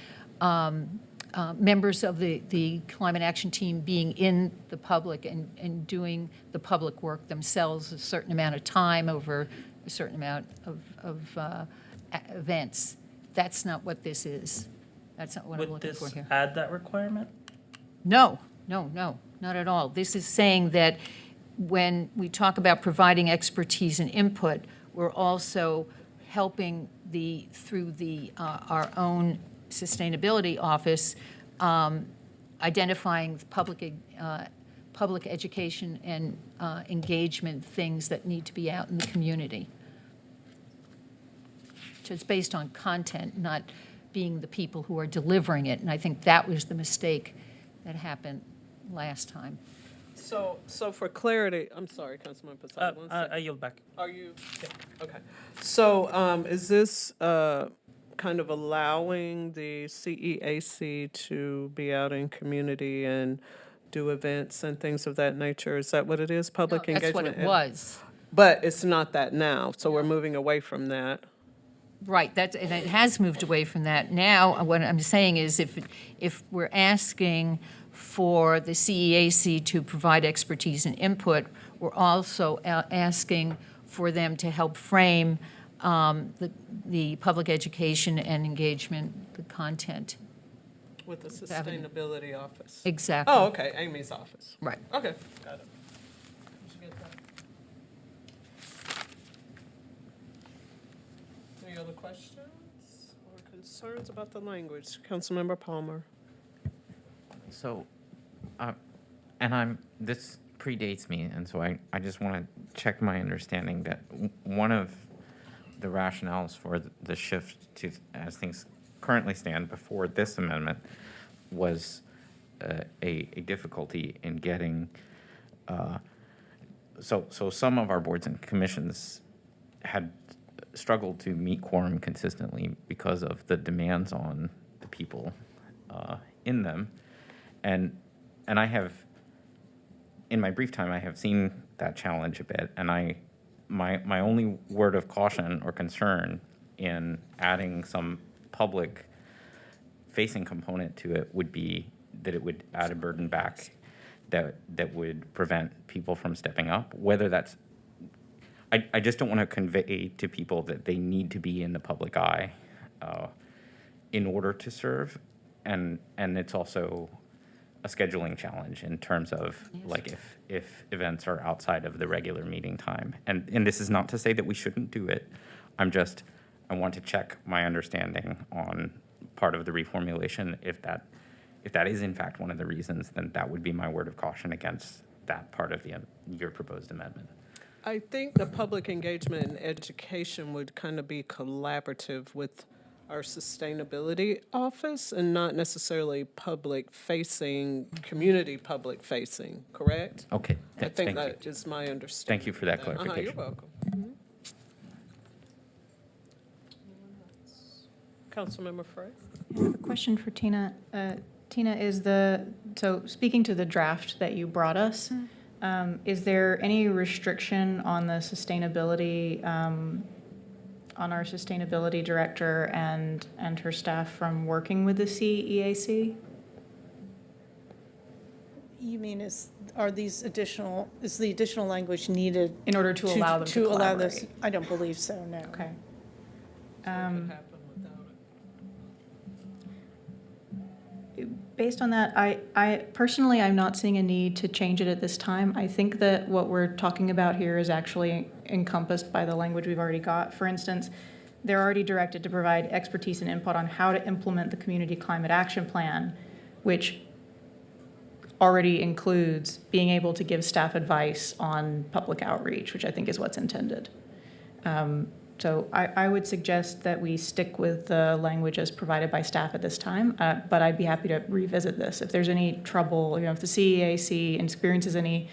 members of the climate action team being in the public and doing the public work themselves a certain amount of time over a certain amount of events. That's not what this is. That's not what I'm Would looking for this here. add that requirement? No, not at all. This is saying that when we talk about providing expertise and input, we're also helping through our own sustainability office, identifying public education and engagement things that need to be out in the community. So it's based on content, not being the people who are delivering it. And I think that was the mistake that happened last time. So for clarity, I'm sorry, Councilman Posada, one second. I yield back. Are you? Okay. So is this kind of allowing the CEAC to be out in community and do events and things of that nature? Is that what it is, public engagement? That's what it was. But it's not that now, so we're moving away from that. Right, and it has moved away from that. Now, what I'm saying is if we're asking for the CEAC to provide expertise and input, we're also asking for them to help frame the public education and engagement, the content. With the sustainability office. Exactly. Oh, okay, Amy's office. Right. Okay, got it. Any other questions or concerns about the language? Councilmember Palmer. So, this predates me, and so I just want to check my understanding that one of the rationales for the shift to, as things currently stand before this amendment, was a difficulty in getting, so some of our boards and commissions had struggled to meet quorum consistently because of the demands on the people in them. And I have, in my brief time, I have seen that challenge a bit, and my only word of caution or concern in adding some public-facing component to it would be that it would add a burden back that would prevent people from stepping up, whether that's, I just don't want to convey to people that they need to be in the public eye in order to serve, and it's also a scheduling challenge in terms of like if events are outside of the regular meeting time. And this is not to say that we shouldn't do it. I want to check my understanding on part of the reformulation. If that is in fact one of the reasons, then that would be my word of caution against that part of your proposed amendment. I think the public engagement and education would kind of be collaborative with our sustainability office and not necessarily public-facing, community public-facing, correct? Okay, I think thank you. that is my understanding. Thank you for that You're clarification. welcome. Councilmember Frey? I have a question for Tina. Tina, so speaking to the draft that you brought us, is there any restriction on the sustainability, on our sustainability director and her staff from working with the CEAC? You mean is the additional language needed? In order to allow them to allow this? collaborate? I don't believe so, no. Okay. Based on that, I personally, I'm not seeing a need to change it at this time. I think that what we're talking about here is actually encompassed by the language we've already got. For instance, they're already directed to provide expertise and input on how to implement the Community Climate Action Plan, which already includes being able to give staff advice on public outreach, which I think is what's intended. So I would suggest that we stick with the language as provided by staff at this time, but I'd be happy to revisit this. If there's any trouble, if the CEAC experiences any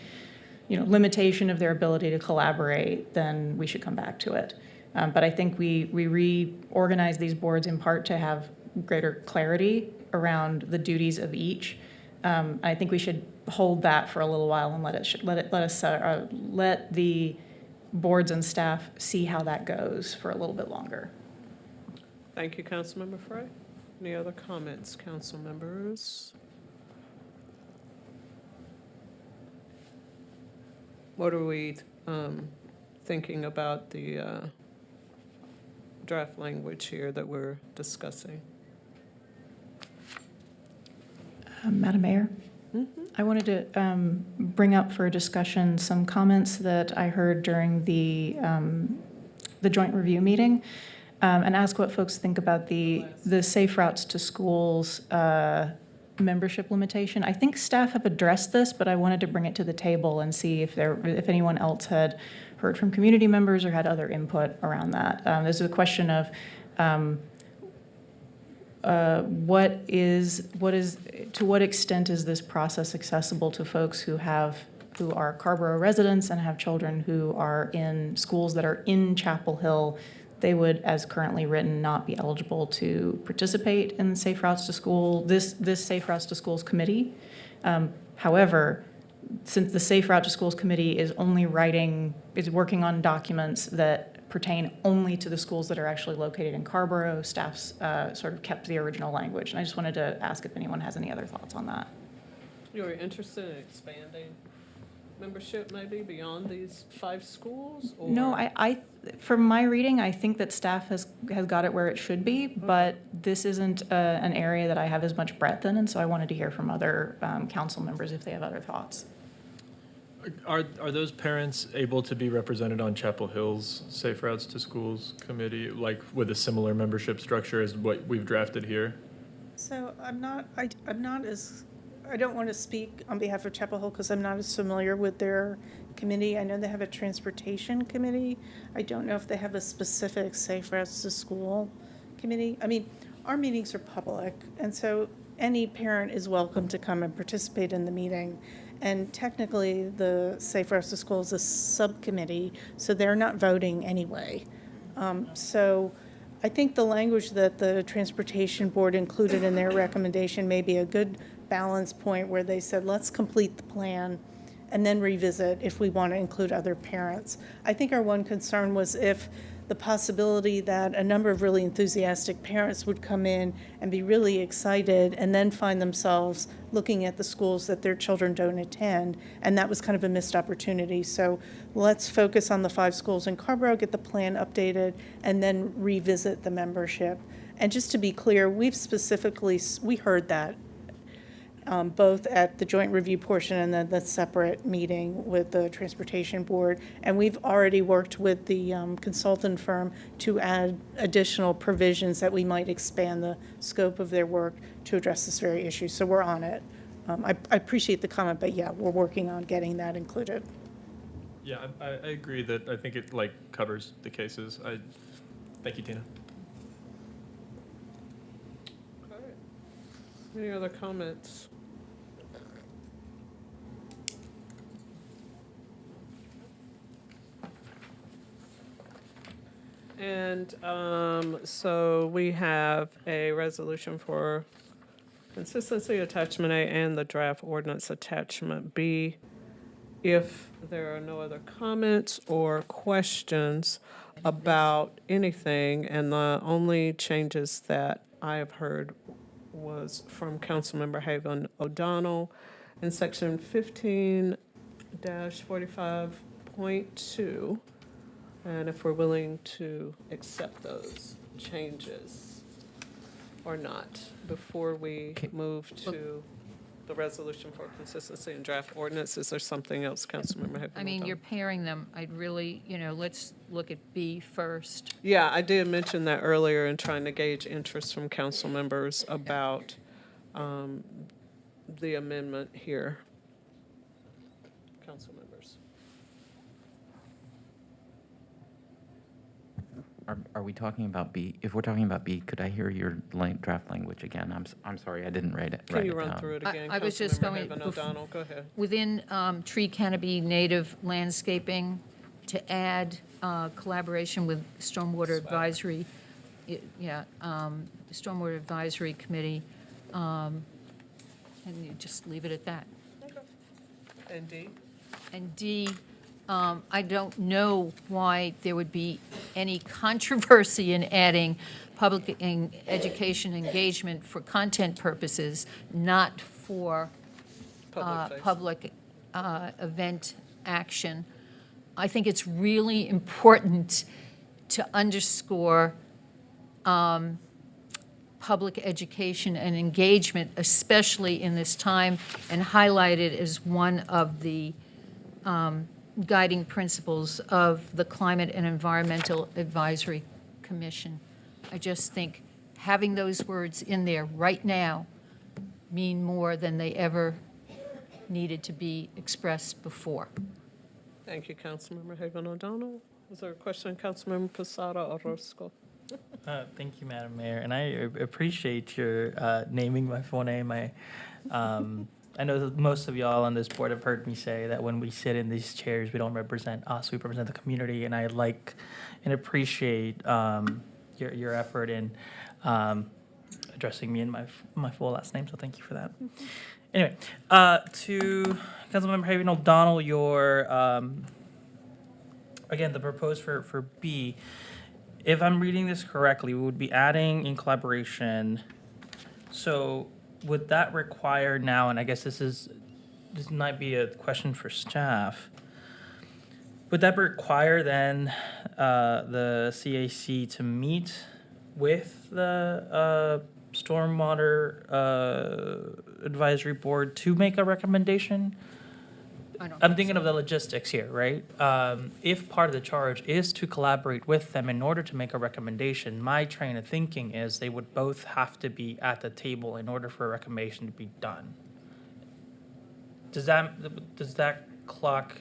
limitation of their ability to collaborate, then we should come back to it. But I think we reorganize these boards in part to have greater clarity around the duties of each. I think we should hold that for a little while and let the boards and staff see how that goes for a little bit longer. Thank you, Councilmember Frey. Any other comments, council members? What are we thinking about the draft language here that we're discussing? Madam Mayor? I wanted to bring up for discussion some comments that I heard during the joint review meeting, and ask what folks think about the Safe Routes to Schools membership limitation. I think staff have addressed this, but I wanted to bring it to the table and see if anyone else had heard from community members or had other input around that. This is a question of to what extent is this process accessible to folks who are Carrboro residents and have children who are in schools that are in Chapel Hill. They would, as currently written, not be eligible to participate in Safe Routes to School, this Safe Routes to Schools committee. However, since the Safe Route to Schools committee is working on documents that pertain only to the schools that are actually located in Carrboro, staff's sort of kept the original language. And I just wanted to ask if anyone has any other thoughts on that. You were interested in expanding membership maybe beyond these 5 schools? Or? No, I from my reading, I think that staff has got it where it should be, but this isn't an area that I have as much breadth in, and so I wanted to hear from other council members if they have other thoughts. Are those parents able to be represented on Chapel Hill's Safe Routes to Schools committee, like with a similar membership structure as what we've drafted here? So I don't want to speak on behalf of Chapel Hill because I'm not as familiar with their committee. I know they have a transportation committee. I don't know if they have a specific Safe Routes to School committee. I mean, our meetings are public, and so any parent is welcome to come and participate in the meeting. And technically, the Safe Routes to School is a subcommittee, so they're not voting anyway. So I think the language that the Transportation Board included in their recommendation may be a good balance point where they said, let's complete the plan and then revisit if we want to include other parents. I think our one concern was if the possibility that a number of really enthusiastic parents would come in and be really excited and then find themselves looking at the schools that their children don't attend, and that was kind of a missed opportunity. So let's focus on the 5 schools in Carrboro, get the plan updated, and then revisit the membership. And just to be clear, we heard that both at the joint review portion and then the separate meeting with the Transportation Board. And we've already worked with the consultant firm to add additional provisions that we might expand the scope of their work to address this very issue. So we're on it. I appreciate the comment, but yeah, we're working on getting that included. Yeah, I agree that I think it covers the cases. Thank you, Tina. Okay. Any other comments? And so we have a resolution for consistency attachment A and the draft ordinance attachment B. If there are no other comments or questions about anything, and the only changes that I have heard was from Councilmember Haven O'Donnell in section 15-45.2. And if we're willing to accept those changes or not before we move to the resolution for consistency and draft ordinance. Is there something else, Councilmember Haven? I mean, you're pairing them. I'd really, let's look at B first. Yeah, I did mention that earlier in trying to gauge interest from council members about the amendment here. Council members. Are we talking about B? If we're talking about B, could I hear your draft language again? I'm sorry, I didn't write it. Can you run through it again? I was just Councilmember going, Haven O'Donnell, go ahead. within tree canopy native landscaping, to add collaboration with Stormwater Advisory, Stormwater Advisory Committee, and you just leave it at that. And D? And D, I don't know why there would be any controversy in adding public education engagement for content purposes, not for public event action. I think it's really important to underscore public education and engagement, especially in this time, and highlight it as one of the guiding principles of the Climate and Environmental Advisory Commission. I just think having those words in there right now mean more than they ever needed to be expressed before. Thank you, Councilmember Haven O'Donnell. Was there a question, Councilmember Posada Orozco? Thank you, Madam Mayor, and I appreciate your naming my full name. I know that most of y'all on this board have heard me say that when we sit in these chairs, we don't represent us, we represent the community, and I like and appreciate your effort in addressing me in my full last name, so thank you for that. Anyway, to Councilmember Haven O'Donnell, your, again, the proposed for B, if I'm reading this correctly, we would be adding in collaboration, so would that require now, and I guess this might be a question for staff, would that require then the CAC to meet with the Stormwater Advisory Board to make a recommendation? I'm thinking of the logistics here, right? If part of the charge is to collaborate with them in order to make a recommendation, my train of thinking is they would both have to be at the table in order for a recommendation to be done. Does that clock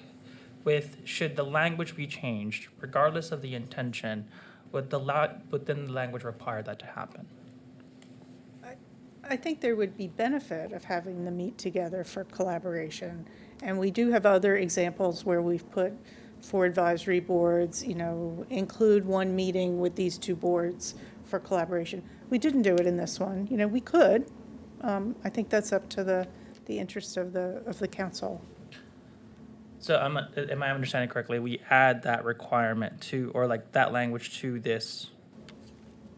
with, should the language be changed, regardless of the intention, would then the language require that to happen? I think there would be benefit of having them meet together for collaboration. And we do have other examples where we've put for advisory boards, include one meeting with these two boards for collaboration. We didn't do it in this one. We could. I think that's up to the interest of the council. So am I understanding correctly? We add that requirement to, or like that language to this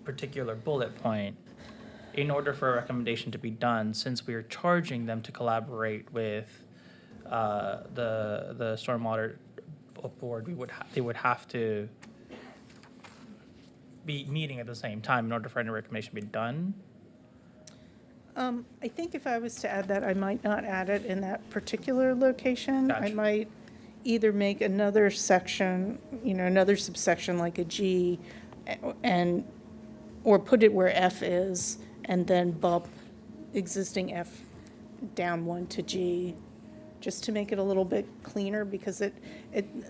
particular bullet point in order for a recommendation to be done, since we are charging them to collaborate with the Stormwater Board, they would have to be meeting at the same time in order for any recommendation to be done? I think if I was to add that, I might not add it in that particular location. I Gotcha. might either make another section, another subsection like a G, or put it where F is, and then bump existing F down one to G, just to make it a little bit cleaner, because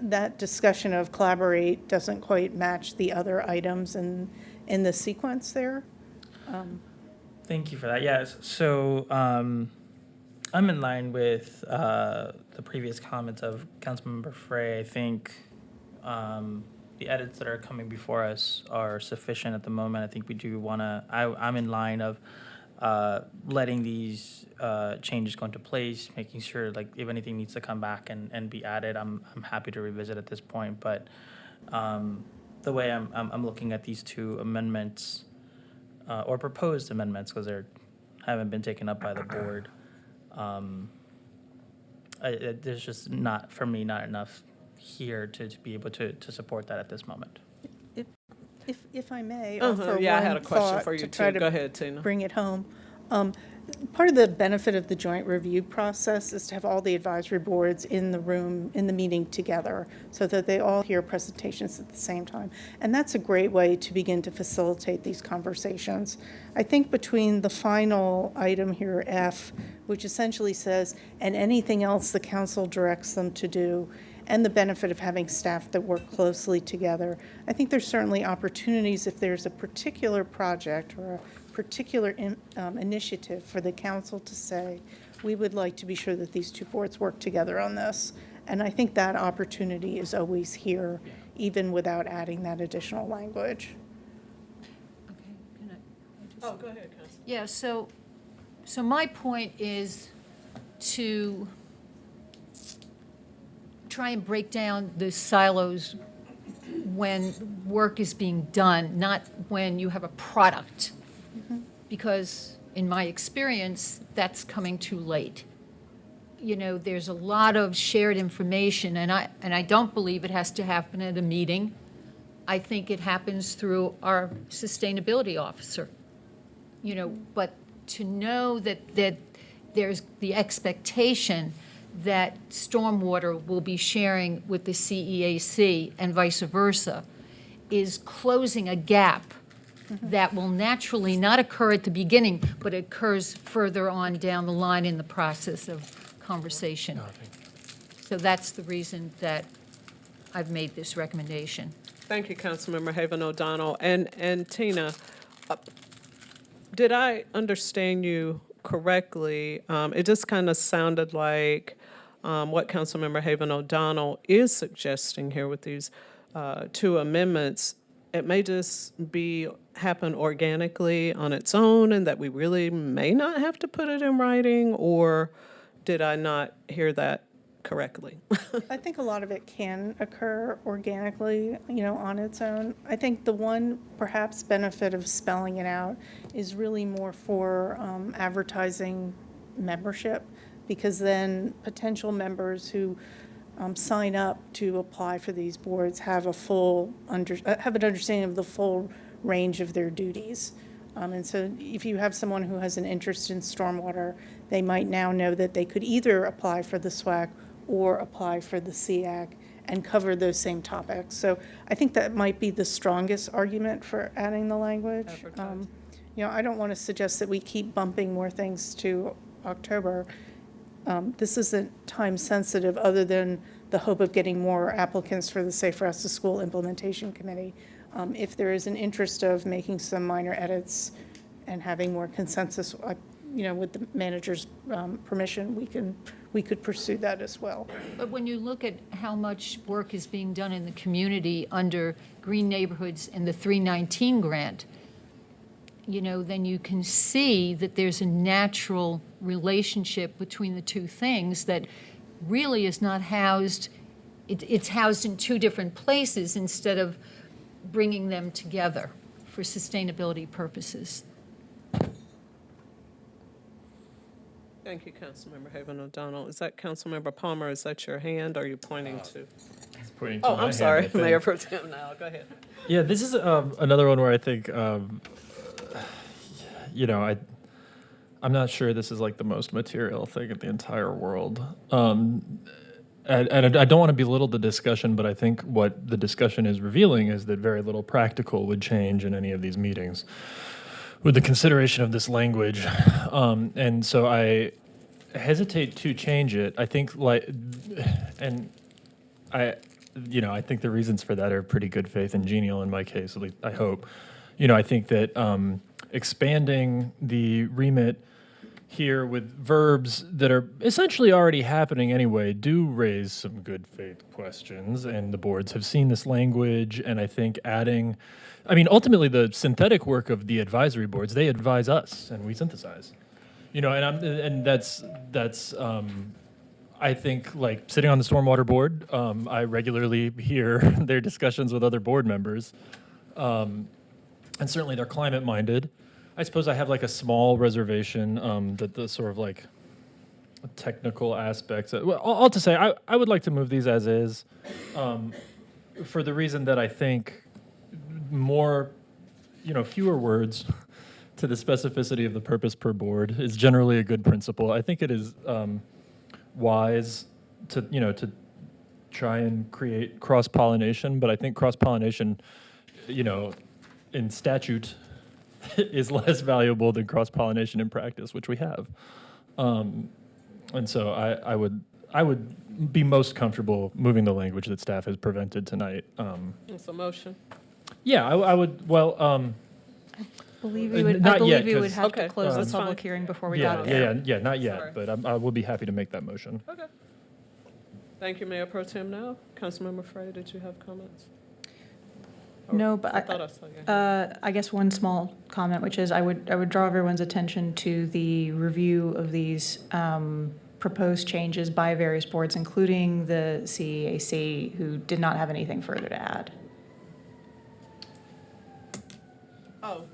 that discussion of collaborate doesn't quite match the other items in the sequence there. Thank you for that. Yes. So I'm in line with the previous comments of Councilmember Frey. I think the edits that are coming before us are sufficient at the moment. I think we do want to, I'm in line of letting these changes go into place, making sure like if anything needs to come back and be added, I'm happy to revisit at this point. But the way I'm looking at these two amendments, or proposed amendments, because they haven't been taken up by the board, there's just not, for me, not enough here to be able to support that at this moment. If I may, I offer had a one question thought for you to try too. Go ahead, Tina. bring it home. part of the benefit of the joint review process is to have all the advisory boards in the room, in the meeting together, so that they all hear presentations at the same time. And that's a great way to begin to facilitate these conversations. I think between the final item here, F, which essentially says, and anything else the council directs them to do, and the benefit of having staff that work closely together, I think there's certainly opportunities if there's a particular project or a particular initiative for the council to say, we would like to be sure that these two boards work together on this. And I think that opportunity is always here, even without adding that additional language. Okay, can I just- Oh, go ahead, Council. Yeah, so my point is to try and break down the silos when work is being done, not when you have a product. Because in my experience, that's coming too late. You know, there's a lot of shared information, and I don't believe it has to happen at a meeting. I think it happens through our sustainability officer. You know, but to know that there's the expectation that stormwater will be sharing with the CEAC and vice versa is closing a gap that will naturally not occur at the beginning, but occurs further on down the line in the process of conversation. So that's the reason that I've made this recommendation. Thank you, Councilmember Haven O'Donnell. And Tina, did I understand you correctly? It just kind of sounded like what Councilmember Haven O'Donnell is suggesting here with these two amendments. It may just happen organically on its own, and that we really may not have to put it in writing, or did I not hear that correctly? I think a lot of it can occur organically, you know, on its own. I think the one perhaps benefit of spelling it out is really more for advertising membership, because then potential members who sign up to apply for these boards have have an understanding of the full range of their duties. And so if you have someone who has an interest in stormwater, they might now know that they could either apply for the SWAC or apply for the SEAC and cover those same topics. So I think that might be the strongest argument for adding the language. You know, I don't want to suggest that we keep bumping more things to October. This isn't time sensitive, other than the hope of getting more applicants for the Safe Routes to School Implementation Committee. If there is an interest of making some minor edits and having more consensus, you know, with the manager's permission, we could pursue that as well. But when you look at how much work is being done in the community under Green Neighborhoods and the 319 grant, you know, then you can see that there's a natural relationship between the two things that really is not housed, it's housed in two different places instead of bringing them together for sustainability purposes. Thank you, Councilmember Haven O'Donnell. Is that Councilmember Palmer? Is that your hand? Or are you pointing to? Pointing to Oh, my I'm hand, sorry, I think. Mayor Pro Tem now. Go ahead. Yeah, this is another one where I think, you know, I'm not sure this is like the most material thing in the entire world. And I don't want to belittle the discussion, but I think what the discussion is revealing is that very little practical would change in any of these meetings with the consideration of this language. And so I hesitate to change it. I think I think the reasons for that are pretty good faith and genial in my case, at least I hope. You know, I think that expanding the remit here with verbs that are essentially already happening anyway do raise some good faith questions, and the boards have seen this language, and I think ultimately the synthetic work of the advisory boards, they advise us and we synthesize. You know, and that's I think, like, sitting on the stormwater board, I regularly hear their discussions with other board members, and certainly they're climate-minded. I suppose I have like a small reservation that the sort of like technical aspects. Well, all to say, I would like to move these as is, for the reason that I think fewer words to the specificity of the purpose per board is generally a good principle. I think it is wise to, you know, to try and create cross-pollination, but I think cross-pollination, you know, in statute is less valuable than cross-pollination in practice, which we have. And so I would be most comfortable moving the language that staff has prevented tonight. It's a motion. Yeah, I would, well, I believe we would, not I believe yet, we would 'cause- have Okay, to close that's the public fine. hearing before we yeah, got yeah, there. yeah, not yet, Sorry. but I will be happy to make that motion. Okay. Thank you, Mayor Pro Tem now. Councilmember Frey, did you have comments? No, but I thought I saw your hand. I guess one small comment, which is I would draw everyone's attention to the review of these proposed changes by various boards, including the CEAC, who did not have anything further to add. Oh,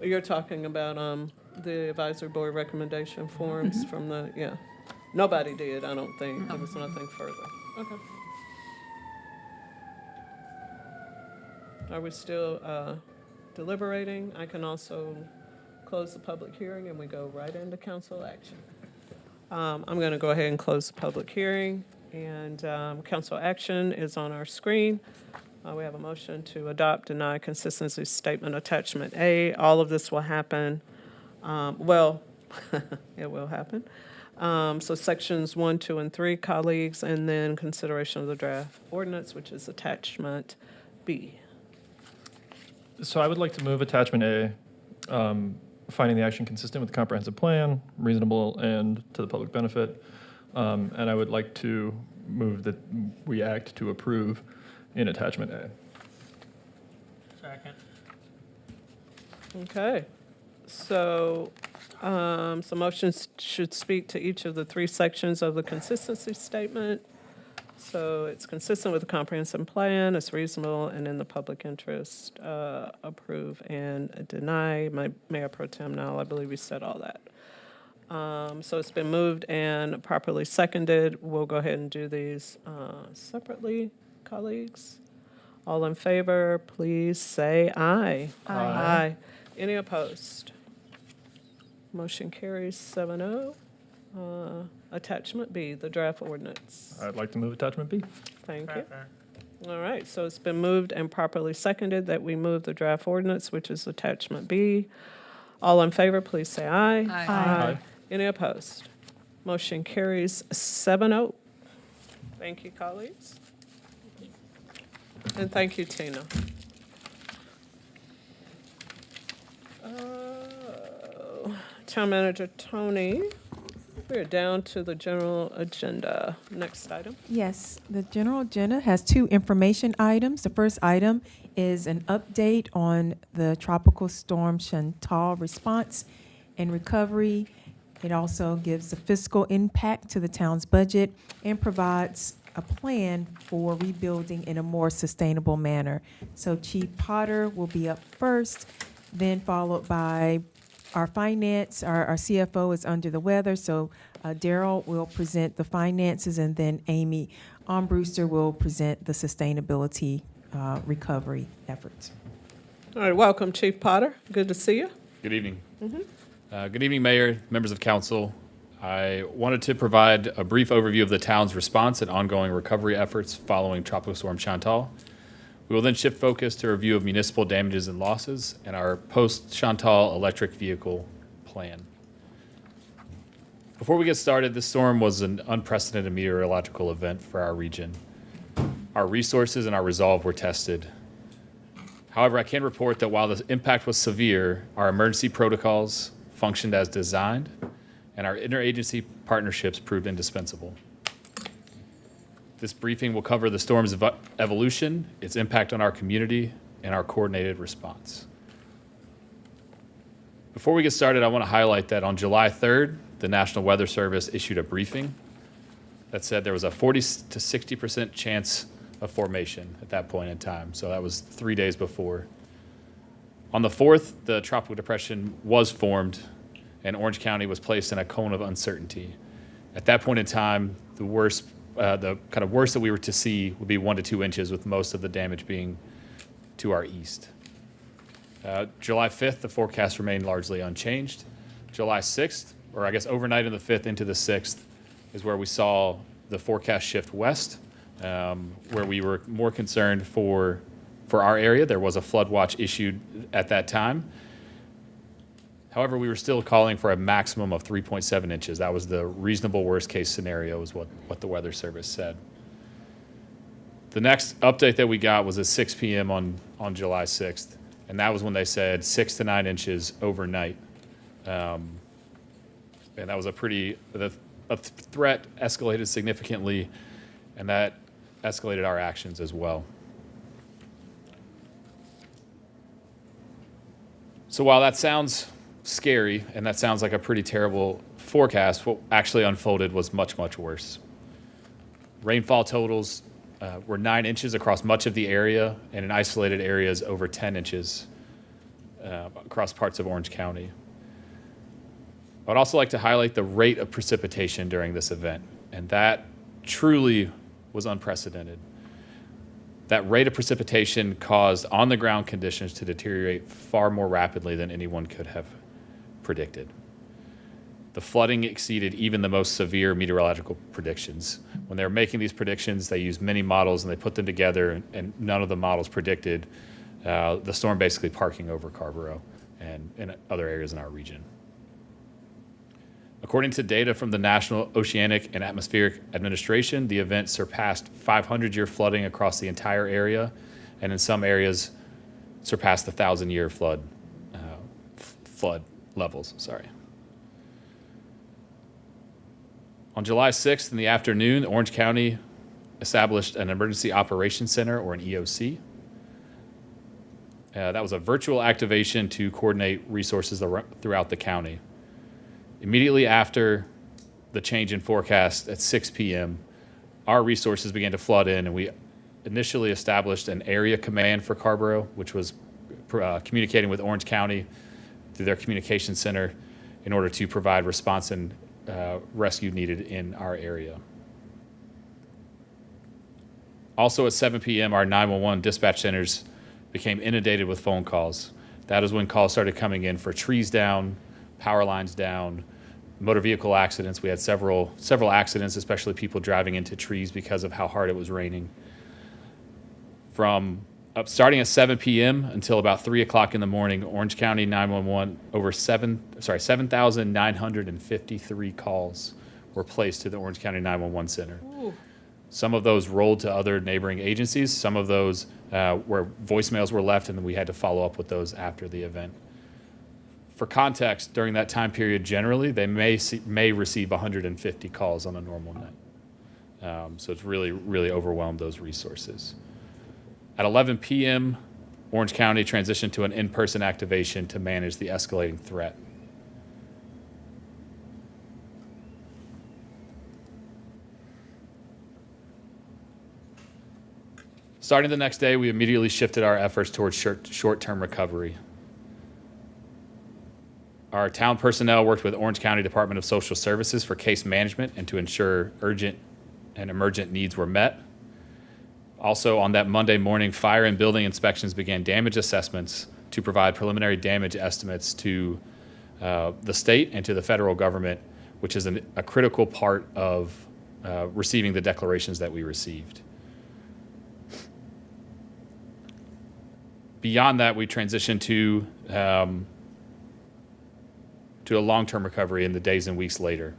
you're talking about the advisory board recommendation forms from the, yeah. Nobody did, I don't think. There was nothing further. Okay. Are we still deliberating? I can also close the public hearing and we go right into council action. I'm going to go ahead and close the public hearing, and council action is on our screen. We have a motion to adopt, deny consistency statement attachment A. All of this will happen, well, it will happen. So sections 1, 2, and 3, colleagues, and then consideration of the draft ordinance, which is attachment B. So I would like to move attachment A, finding the action consistent with the comprehensive plan, reasonable, and to the public benefit. And I would like to move that we act to approve in attachment A. Second. Okay, so motions should speak to each of the 3 sections of the consistency statement. So it's consistent with the comprehensive plan, it's reasonable, and in the public interest, approve and deny. My Mayor Pro Tem now, I believe we said all that. So it's been moved and properly seconded. We'll go ahead and do these separately, colleagues. All in favor, please say aye. Aye. Any opposed? Motion carries 7-0. Attachment B, the draft ordinance. I'd like to move attachment B. Thank you. All right, so it's been moved and properly seconded that we move the draft ordinance, which is attachment B. All in favor, please say aye. Aye. Aye. Any opposed? Motion carries 7-0. Thank you, colleagues. And thank you, Tina. Town Manager Tony, we're down to the general agenda. Next item. Yes, the general agenda has 2 information items. The first item is an update on the Tropical Storm Chantal response and recovery. It also gives the fiscal impact to the town's budget and provides a plan for rebuilding in a more sustainable manner. So Chief Potter will be up first, then followed by our finance. Our CFO is under the weather, so Daryl will present the finances, and then Amy Brewster will present the sustainability recovery efforts. All right, welcome, Chief Potter. Good to see you. Good evening. Good evening, Mayor, members of council. I wanted to provide a brief overview of the town's response and ongoing recovery efforts following Tropical Storm Chantal. We will then shift focus to a review of municipal damages and losses and our post-Chantal electric vehicle plan. Before we get started, this storm was an unprecedented meteorological event for our region. Our resources and our resolve were tested. However, I can report that while the impact was severe, our emergency protocols functioned as designed, and our interagency partnerships proved indispensable. This briefing will cover the storm's evolution, its impact on our community, and our coordinated response. Before we get started, I want to highlight that on July 3rd, the National Weather Service issued a briefing that said there was a 40 to 60% chance of formation at that point in time. So that was 3 days before. On the 4th, the tropical depression was formed and Orange County was placed in a cone of uncertainty. At that point in time, the kind of worst that we were to see would be 1 to 2 inches, with most of the damage being to our east. July 5th, the forecast remained largely unchanged. July 6th, or I guess overnight of the 5th into the 6th, is where we saw the forecast shift west, where we were more concerned for our area. There was a flood watch issued at that time. However, we were still calling for a maximum of 3.7 inches. That was the reasonable worst-case scenario, is what the Weather Service said. The next update that we got was at 6 p.m. on July 6th, and that was when they said 6 to 9 inches overnight. And that was a threat escalated significantly, and that escalated our actions as well. So while that sounds scary and that sounds like a pretty terrible forecast, what actually unfolded was much, much worse. Rainfall totals were 9 inches across much of the area, and in isolated areas over 10 inches across parts of Orange County. I'd also like to highlight the rate of precipitation during this event, and that truly was unprecedented. That rate of precipitation caused on-the-ground conditions to deteriorate far more rapidly than anyone could have predicted. The flooding exceeded even the most severe meteorological predictions. When they were making these predictions, they used many models and they put them together, and none of the models predicted the storm basically parking over Carrboro and in other areas in our region. According to data from the National Oceanic and Atmospheric Administration, the event surpassed 500-year flooding across the entire area, and in some areas surpassed the 1,000-year flood levels. On July 6th in the afternoon, Orange County established an Emergency Operations Center, or an EOC. That was a virtual activation to coordinate resources throughout the county. Immediately after the change in forecast at 6 p.m., our resources began to flood in, and we initially established an area command for Carrboro, which was communicating with Orange County through their communication center in order to provide response and rescue needed in our area. Also at 7 p.m., our 911 dispatch centers became inundated with phone calls. That is when calls started coming in for trees down, power lines down, motor vehicle accidents. We had several accidents, especially people driving into trees because of how hard it was raining. Starting at 7 p.m. until about 3 o'clock in the morning, Orange County 911, over 7,953 calls were placed to the Orange County 911 Center. Ooh. Some of those rolled to other neighboring agencies. Some of those where voicemails were left, and then we had to follow up with those after the event. For context, during that time period, generally, they may receive 150 calls on a normal night. So it's really, really overwhelmed those resources. At 11 p.m., Orange County transitioned to an in-person activation to manage the escalating threat. Starting the next day, we immediately shifted our efforts towards short-term recovery. Our town personnel worked with Orange County Department of Social Services for case management and to ensure urgent and emergent needs were met. Also, on that Monday morning, fire and building inspections began damage assessments to provide preliminary damage estimates to the state and to the federal government, which is a critical part of receiving the declarations that we received. Beyond that, we transitioned to a long-term recovery in the days and weeks later.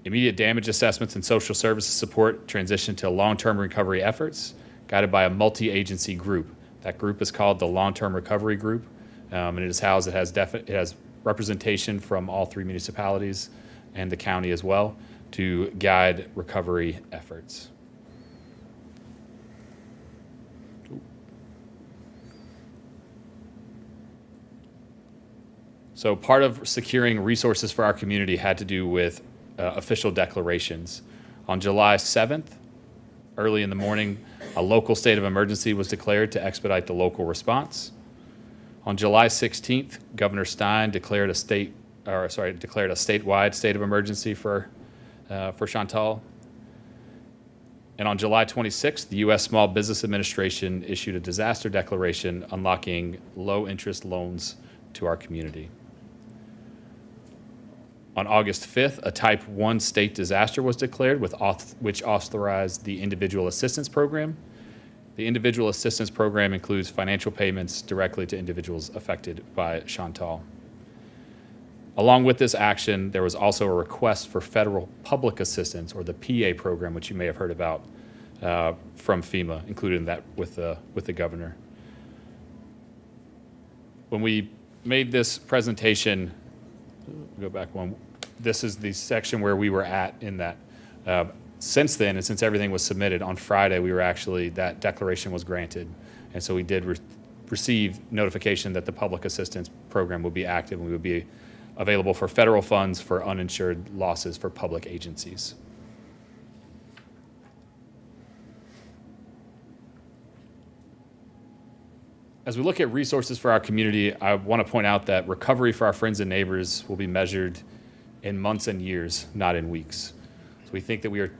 Immediate damage assessments and social services support transitioned to long-term recovery efforts guided by a multi-agency group. That group is called the Long-Term Recovery Group, and it is housed, it has representation from all 3 municipalities and the county as well to guide recovery efforts. So part of securing resources for our community had to do with official declarations. On July 7th, early in the morning, a local state of emergency was declared to expedite the local response. On July 16th, Governor Stein declared a statewide state of emergency for Chantal. And on July 26th, the U.S. Small Business Administration issued a disaster declaration unlocking low-interest loans to our community. On August 5th, a Type 1 state disaster was declared, which authorized the Individual Assistance Program. The Individual Assistance Program includes financial payments directly to individuals affected by Chantal. Along with this action, there was also a request for federal public assistance, or the PA program, which you may have heard about from FEMA, including that with the governor. When we made this presentation, go back one, this is the section where we were at in that. Since then, and since everything was submitted on Friday, that declaration was granted. And so we did receive notification that the public assistance program would be active and we would be available for federal funds for uninsured losses for public agencies. As we look at resources for our community, I want to point out that recovery for our friends and neighbors will be measured in months and years, not in weeks. So we think that we are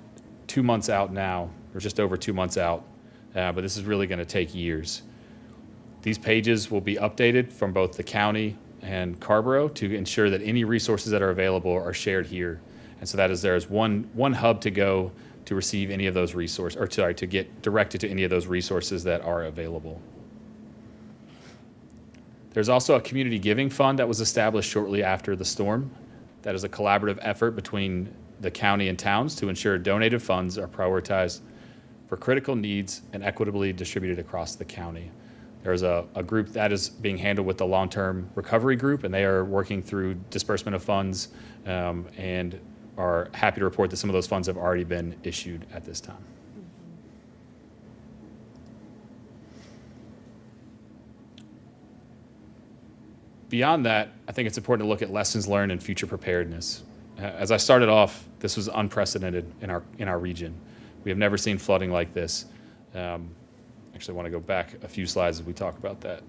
2 months out now, or just over 2 months out, but this is really going to take years. These pages will be updated from both the county and Carrboro to ensure that any resources that are available are shared here. And so there's one hub to go to receive any of those resources, or to get directed to any of those resources that are available. There's also a community giving fund that was established shortly after the storm. That is a collaborative effort between the county and towns to ensure donated funds are prioritized for critical needs and equitably distributed across the county. There's a group that is being handled with the long-term recovery group, and they are working through disbursement of funds and are happy to report that some of those funds have already been issued at this time. Beyond that, I think it's important to look at lessons learned and future preparedness. As I started off, this was unprecedented in our region. We have never seen flooding like this. Actually, I want to go back a few slides as we talk about that.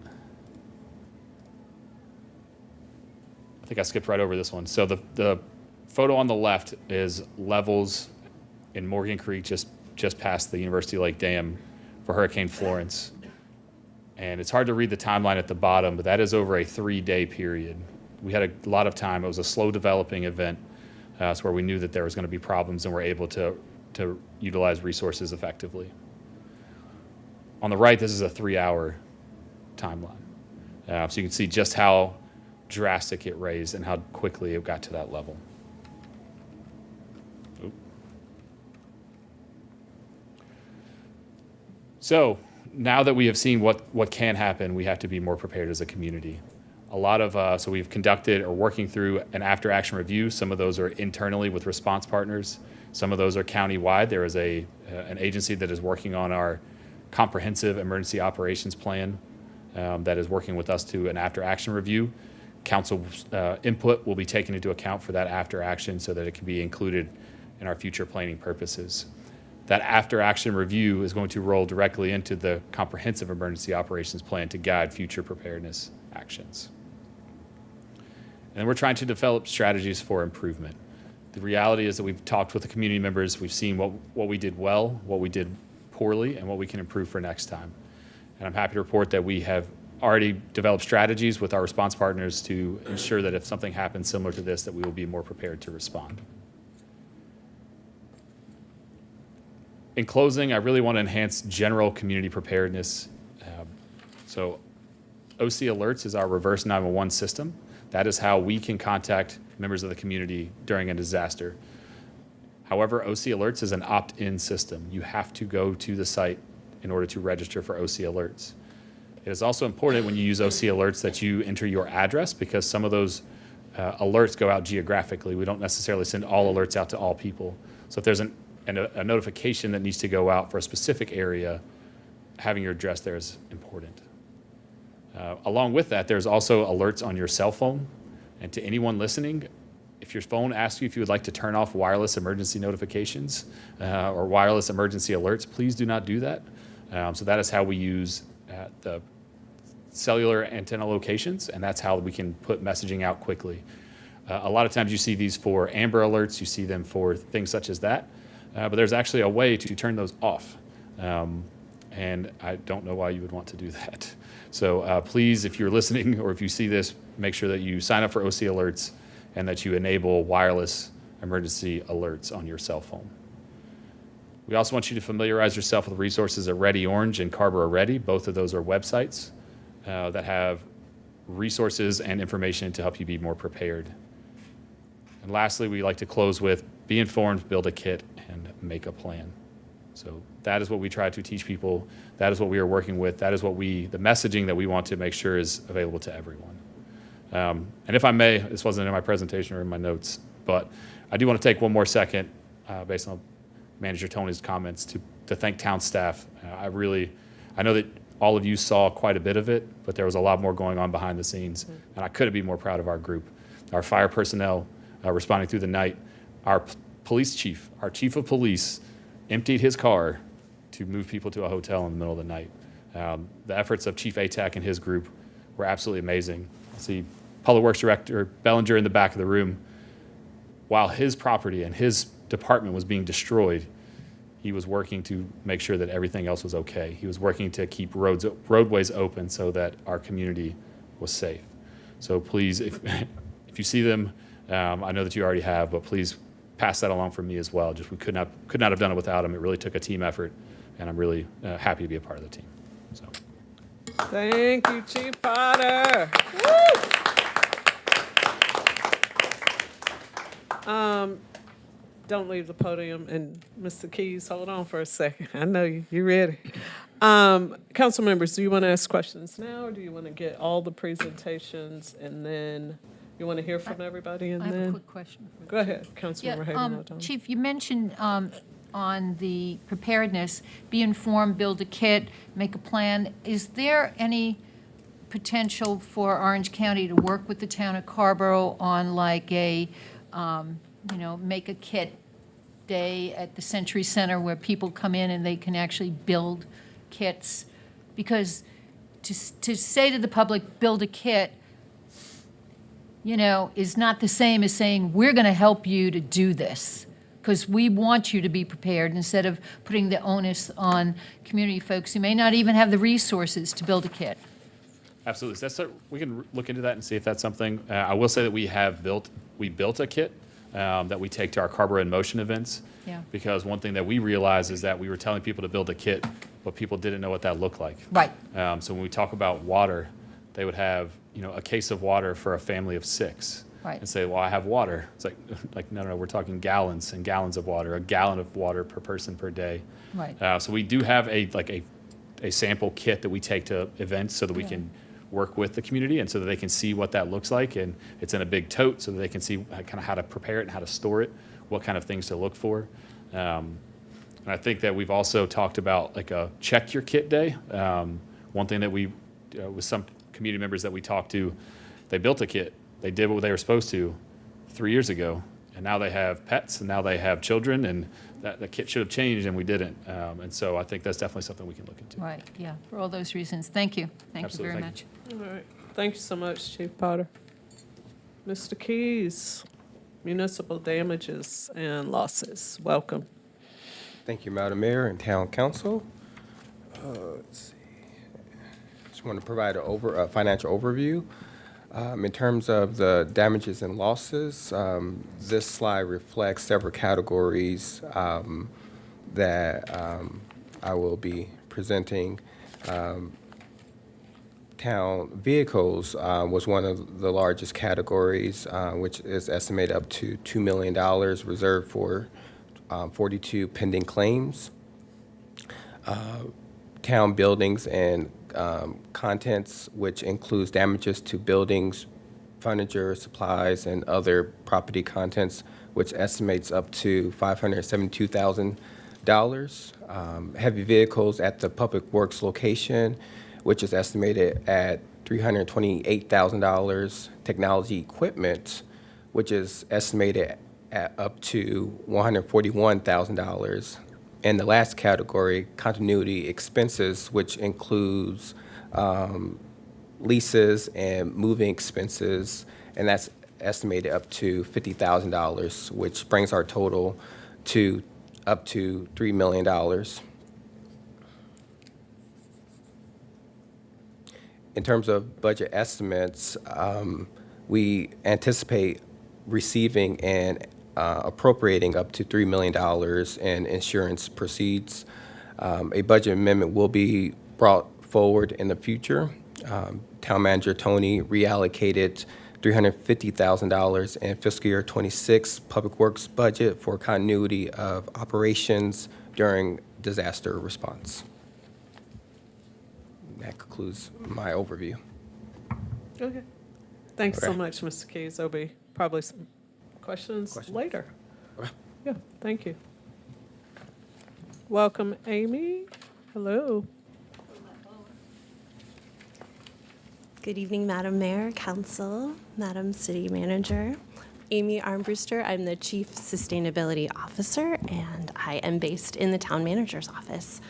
I think I skipped right over this one. So the photo on the left is levels in Morgan Creek, just past the University Lake Dam for Hurricane Florence. And it's hard to read the timeline at the bottom, but that is over a 3-day period. We had a lot of time. It was a slow developing event. It's where we knew that there was going to be problems and we're able to utilize resources effectively. On the right, this is a 3-hour timeline. So you can see just how drastic it raised and how quickly it got to that level. Oop. So now that we have seen what can happen, we have to be more prepared as a community. So we've conducted or working through an after-action review. Some of those are internally with response partners. Some of those are county-wide. There is an agency that is working on our comprehensive emergency operations plan that is working with us to an after-action review. Council input will be taken into account for that after-action so that it can be included in our future planning purposes. That after-action review is going to roll directly into the comprehensive emergency operations plan to guide future preparedness actions. And we're trying to develop strategies for improvement. The reality is that we've talked with the community members, we've seen what we did well, what we did poorly, and what we can improve for next time. And I'm happy to report that we have already developed strategies with our response partners to ensure that if something happens similar to this, that we will be more prepared to respond. In closing, I really want to enhance general community preparedness. So OC Alerts is our reverse 911 system. That is how we can contact members of the community during a disaster. However, OC Alerts is an opt-in system. You have to go to the site in order to register for OC Alerts. It is also important when you use OC Alerts that you enter your address, because some of those alerts go out geographically. We don't necessarily send all alerts out to all people. So if there's a notification that needs to go out for a specific area, having your address there is important. Along with that, there's also alerts on your cell phone. And to anyone listening, if your phone asks you if you would like to turn off wireless emergency notifications or wireless emergency alerts, please do not do that. So that is how we use the cellular antenna locations, and that's how we can put messaging out quickly. A lot of times you see these for Amber Alerts, you see them for things such as that. but there's actually a way to turn those off. And I don't know why you would want to do that. So please, if you're listening or if you see this, make sure that you sign up for OC Alerts and that you enable wireless emergency alerts on your cell phone. We also want you to familiarize yourself with resources at Ready Orange and Carrboro Ready. Both of those are websites that have resources and information to help you be more prepared. And lastly, we like to close with be informed, build a kit, and make a plan. So that is what we try to teach people. That is what we are working with. That is what the messaging that we want to make sure is available to everyone. And if I may, this wasn't in my presentation or in my notes, but I do want to take one more second based on Manager Tony's comments to thank town staff. I know that all of you saw quite a bit of it, but there was a lot more going on behind the scenes, and I couldn't be more proud of our group. Our fire personnel responding through the night, our police chief, our chief of police, emptied his car to move people to a hotel in the middle of the night. The efforts of Chief ATAC and his group were absolutely amazing. I see Public Works Director Bellinger in the back of the room. While his property and his department was being destroyed, he was working to make sure that everything else was okay. He was working to keep roadways open so that our community was safe. So please, if you see them, I know that you already have, but please pass that along from me as well. Just we could not have done it without him. It really took a team effort, and I'm really happy to be a part of the team. So. Thank you, Chief Potter. Don't leave the podium. And Mr. Keys, hold on for a second. I know you're ready. Council members, do you want to ask questions now, or do you want to get all the presentations and then you want to hear from everybody? And I have then a quick question. Go ahead, Councilmember Hagan. Chief, you mentioned on the preparedness, be informed, build a kit, make a plan. Is there any potential for Orange County to work with the town of Carrboro on like a, make a kit day at the Century Center where people come in and they can actually build kits? Because to say to the public, build a kit, is not the same as saying, we're going to help you to do this, because we want you to be prepared, instead of putting the onus on community folks who may not even have the resources to build a kit. Absolutely. We can look into that and see if that's something. I will say that we built a kit that we take to our Carrboro in Motion events. Yeah. Because one thing that we realized is that we were telling people to build a kit, but people didn't know what that looked like. Right. So when we talk about water, they would have a case of water for a family of 6. Right. And say, well, I have water. It's like no, we're talking gallons and gallons of water, a gallon of water per person per day. Right. So we do have a sample kit that we take to events so that we can work with the community and so that they can see what that looks like. And it's in a big tote so that they can see kind of how to prepare it and how to store it, what kind of things to look for. And I think that we've also talked about like a check your kit day. One thing that we, with some community members that we talked to, they built a kit. They did what they were supposed to 3 years ago, and now they have pets, and now they have children, and that kit should have changed, and we didn't. And so I think that's definitely something we can look into. Right, yeah, for all those reasons. Thank you. Thank Absolutely. you very much. All right. Thank you so much, Chief Potter. Mr. Keys, municipal damages and losses. Welcome. Thank you, Madam Mayor and Town Council. Let's see. Just want to provide a financial overview. In terms of the damages and losses, this slide reflects several categories that I will be presenting. Town vehicles was one of the largest categories, which is estimated up to $2 million, reserved for 42 pending claims. Town buildings and contents, which includes damages to buildings, furniture, supplies, and other property contents, which estimates up to $572,000. Heavy vehicles at the Public Works location, which is estimated at $328,000. Technology equipment, which is estimated at up to $141,000. And the last category, continuity expenses, which includes leases and moving expenses, and that's estimated up to $50,000, which brings our total to up to $3 million. In terms of budget estimates, we anticipate receiving and appropriating up to $3 million in insurance proceeds. A budget amendment will be brought forward in the future. Town Manager Tony reallocated $350,000 in fiscal year '26 Public Works budget for continuity of operations during disaster response. That concludes my overview. Okay. Thanks so Okay. much, Mr. Keys. There'll be probably some questions later. Okay. Yeah, thank you. Welcome, Amy. Hello. Good evening, Madam Mayor, Council, Madam City Manager. Amy Armbruster, I'm the Chief Sustainability Officer, and I am based in the Town Manager's office.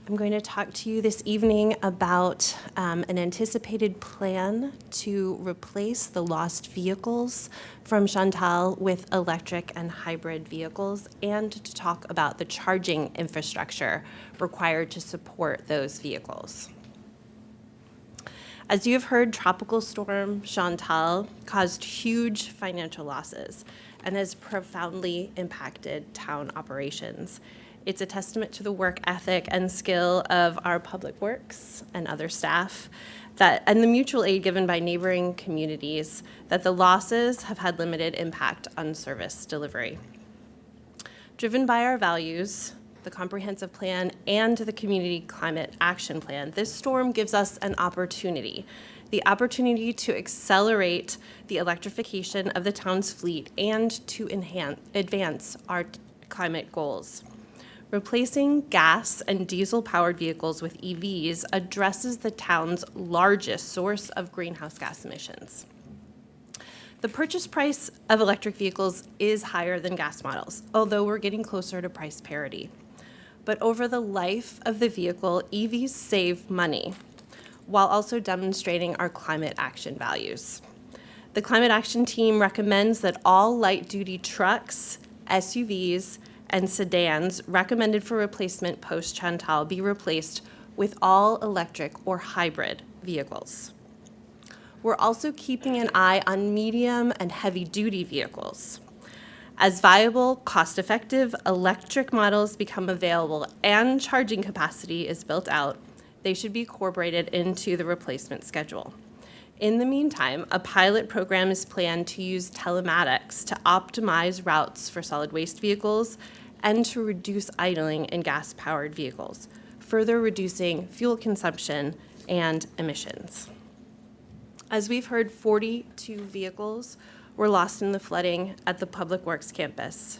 I'm going to talk to you this evening about an anticipated plan to replace the lost vehicles from Chantal with electric and hybrid vehicles, and to talk about the charging infrastructure required to support those vehicles. As you have heard, Tropical Storm Chantal caused huge financial losses and has profoundly impacted town operations. It's a testament to the work ethic and skill of our public works and other staff and the mutual aid given by neighboring communities that the losses have had limited impact on service delivery. Driven by our values, the comprehensive plan, and the community climate action plan, this storm gives us an opportunity. The opportunity to accelerate the electrification of the town's fleet and to advance our climate goals. Replacing gas and diesel-powered vehicles with EVs addresses the town's largest source of greenhouse gas emissions. The purchase price of electric vehicles is higher than gas models, although we're getting closer to price parity. But over the life of the vehicle, EVs save money, while also demonstrating our climate action values. The Climate Action Team recommends that all light-duty trucks, SUVs, and sedans recommended for replacement post-Chantal be replaced with all-electric or hybrid vehicles. We're also keeping an eye on medium and heavy-duty vehicles. As viable, cost-effective electric models become available and charging capacity is built out, they should be incorporated into the replacement schedule. In the meantime, a pilot program is planned to use telematics to optimize routes for solid waste vehicles and to reduce idling in gas-powered vehicles, further reducing fuel consumption and emissions. As we've heard, 42 vehicles were lost in the flooding at the Public Works campus.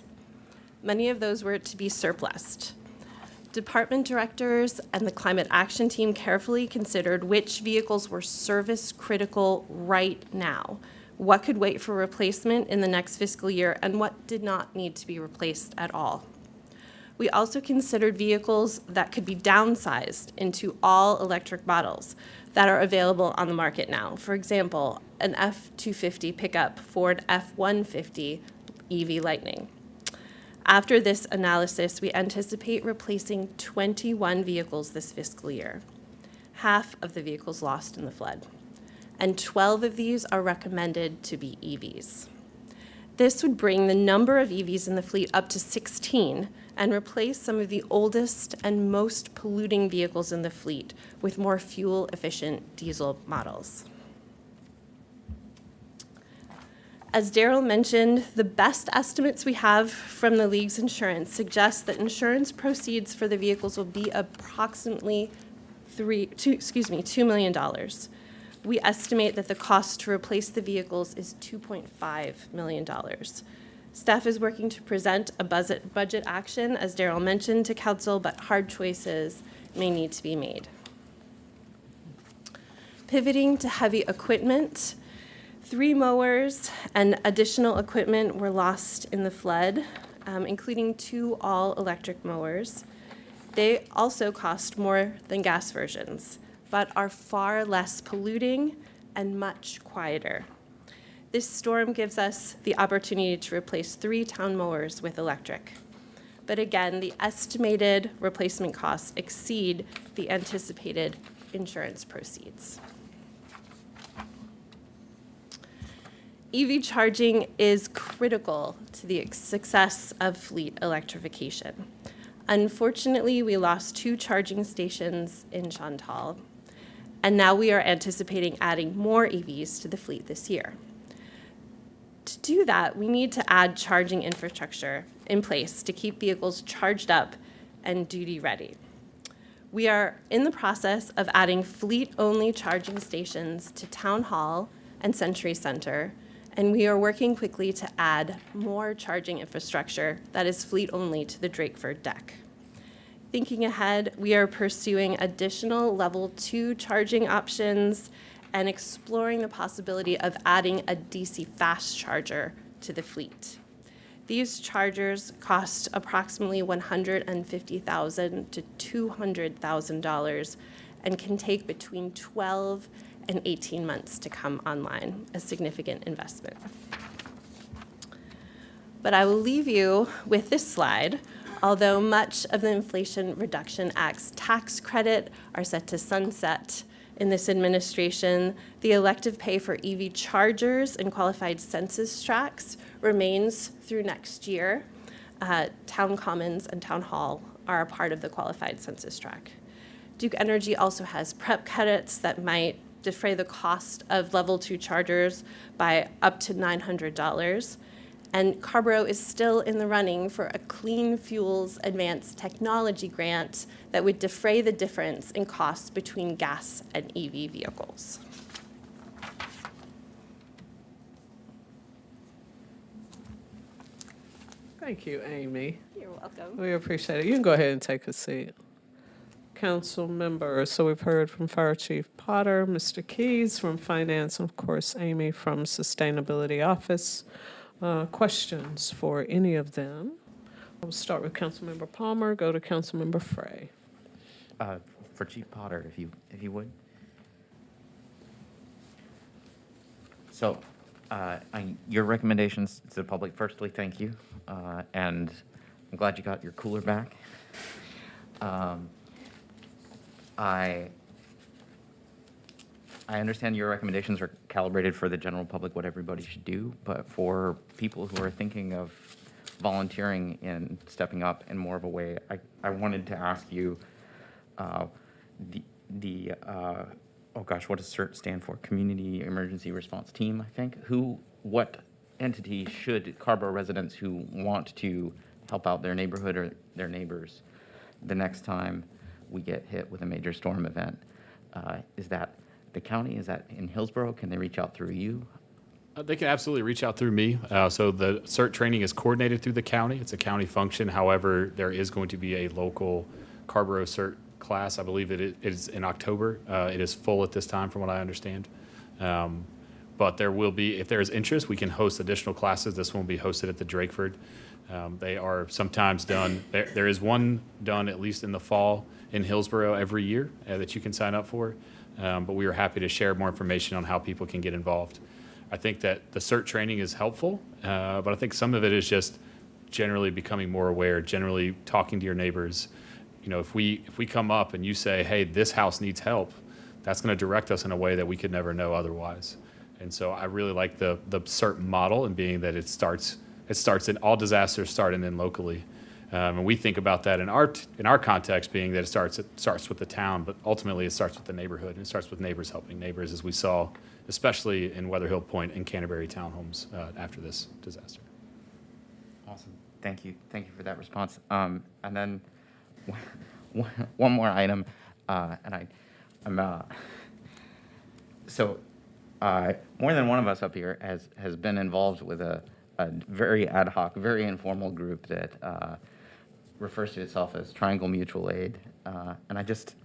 Many of those were to be surplused. Department directors and the Climate Action Team carefully considered which vehicles were service critical right now, what could wait for replacement in the next fiscal year, and what did not need to be replaced at all. We also considered vehicles that could be downsized into all electric models that are available on the market now. For example, an F-250 pickup Ford F-150 EV Lightning. After this analysis, we anticipate replacing 21 vehicles this fiscal year, half of the vehicles lost in the flood, and 12 of these are recommended to be EVs. This would bring the number of EVs in the fleet up to 16 and replace some of the oldest and most polluting vehicles in the fleet with more fuel-efficient diesel models. As Daryl mentioned, the best estimates we have from the League's insurance suggest that insurance proceeds for the vehicles will be approximately $2 million. We estimate that the cost to replace the vehicles is $2.5 million. Staff is working to present a budget action, as Daryl mentioned, to council, but hard choices may need to be made. Pivoting to heavy equipment, 3 mowers and additional equipment were lost in the flood, including 2 all-electric mowers. They also cost more than gas versions, but are far less polluting and much quieter. This storm gives us the opportunity to replace 3 town mowers with electric. But again, the estimated replacement costs exceed the anticipated insurance proceeds. EV charging is critical to the success of fleet electrification. Unfortunately, we lost 2 charging stations in Chantal, and now we are anticipating adding more EVs to the fleet this year. To do that, we need to add charging infrastructure in place to keep vehicles charged up and duty ready. We are in the process of adding fleet-only charging stations to Town Hall and Century Center, and we are working quickly to add more charging infrastructure that is fleet-only to the Drakeford deck. Thinking ahead, we are pursuing additional level 2 charging options and exploring the possibility of adding a DC fast charger to the fleet. These chargers cost approximately $150,000 to $200,000 and can take between 12 and 18 months to come online, a significant investment. But I will leave you with this slide. Although much of the Inflation Reduction Act's tax credit are set to sunset in this administration, the elective pay for EV chargers and qualified census tracts remains through next year. Town Commons and Town Hall are a part of the qualified census tract. Duke Energy also has prep credits that might defray the cost of level 2 chargers by up to $900. And Carrboro is still in the running for a Clean Fuels Advanced Technology grant that would defray the difference in costs between gas and EV vehicles. Thank you, Amy. You're welcome. We appreciate it. You can go ahead and take a seat. Council members, so we've heard from Fire Chief Potter, Mr. Keys from Finance, and of course, Amy from Sustainability Office. Questions for any of them? We'll start with Councilmember Palmer, go to Councilmember Frey. For Chief Potter, if you would. So, your recommendations to the public, firstly, thank you. And I'm glad you got your cooler back. I understand your recommendations are calibrated for the general public, what everybody should do, but for people who are thinking of volunteering and stepping up in more of a way, I wanted to ask you, oh gosh, what does CERT stand for? Community Emergency Response Team, I think. What entity should Carrboro residents who want to help out their neighborhood or their neighbors the next time we get hit with a major storm event? Is that the county? Is that in Hillsborough? Can they reach out through you? They can absolutely reach out through me. So the CERT training is coordinated through the county. It's a county function. However, there is going to be a local Carrboro CERT class. I believe it is in October. It is full at this time, from what I understand. But there will be, if there is interest, we can host additional classes. This one will be hosted at the Drakeford. They are sometimes done. There is one done at least in the fall in Hillsborough every year that you can sign up for. But we are happy to share more information on how people can get involved. I think that the CERT training is helpful, but I think some of it is just generally becoming more aware, generally talking to your neighbors. You know, if we come up and you say, hey, this house needs help, that's going to direct us in a way that we could never know otherwise. And so I really like the CERT model, and being that it starts in all disasters start and then locally. And we think about that in our context, being that it starts with the town, but ultimately it starts with the neighborhood, and it starts with neighbors helping neighbors, as we saw, especially in Weatherhill Point and Canterbury townhomes after this disaster. Awesome. Thank you. Thank you for that response. And then one more item, and more than one of us up here has been involved with a very ad hoc, very informal group that refers to itself as Triangle Mutual Aid. And I just,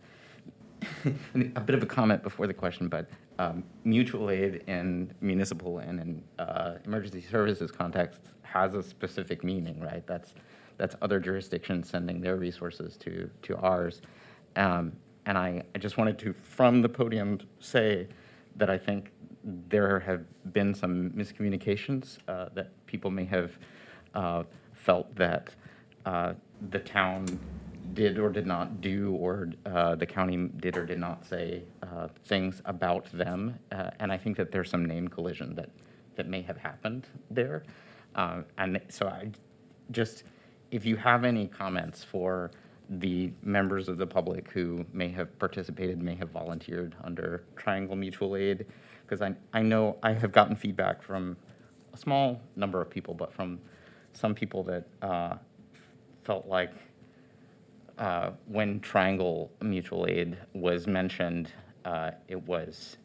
a bit of a comment before the question, but mutual aid in municipal and in emergency services contexts has a specific meaning, right? That's other jurisdictions sending their resources to ours. And I just wanted to, from the podium, say that I think there have been some miscommunications, that people may have felt that the town did or did not do, or the county did or did not say things about them. And I think that there's some name collision that may have happened there. And so I just, if you have any comments for the members of the public who may have participated, may have volunteered under Triangle Mutual Aid, because I know I have gotten feedback from a small number of people, but from some people that felt like when Triangle Mutual Aid was mentioned, it was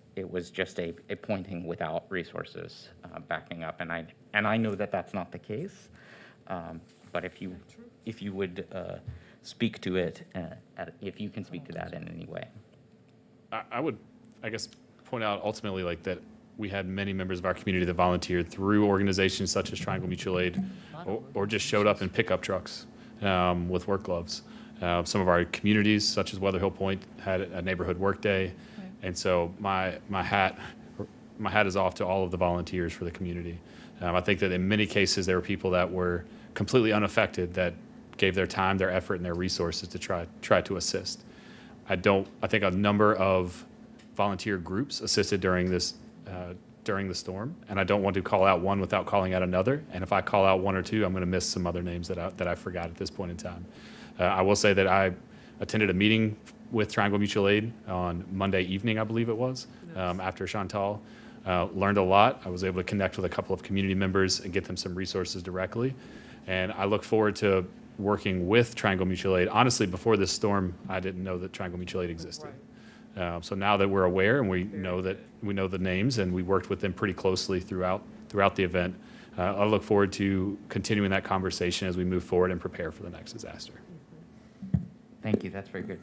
just a pointing without resources backing up, and I know that that's not the case. But if you would speak to it, if you can speak to that in any way. I would, I guess, point out ultimately like that we had many members of our community that volunteered through organizations such as Triangle Mutual Aid, or just showed up in pickup trucks with work gloves. Some of our communities, such as Weather Hill Point, had a neighborhood work day, and so my hat is off to all of the volunteers for the community. I think that in many cases there were people that were completely unaffected that gave their time, their effort, and their resources to try to assist. I think a number of volunteer groups assisted during the storm, and I don't want to call out one without calling out another. And if I call out one or two, I'm going to miss some other names that I forgot at this point in time. I will say that I attended a meeting with Triangle Mutual Aid on Monday evening, I believe it was, after Chantal. Learned a lot. I was able to connect with a couple of community members and get them some resources directly. And I look forward to working with Triangle Mutual Aid. Honestly, before this storm, I didn't know that Triangle Mutual Aid existed. So now that we're aware and we know the names, and we worked with them pretty closely throughout the event, I look forward to continuing that conversation as we move forward and prepare for the next disaster. Thank you. That's very good.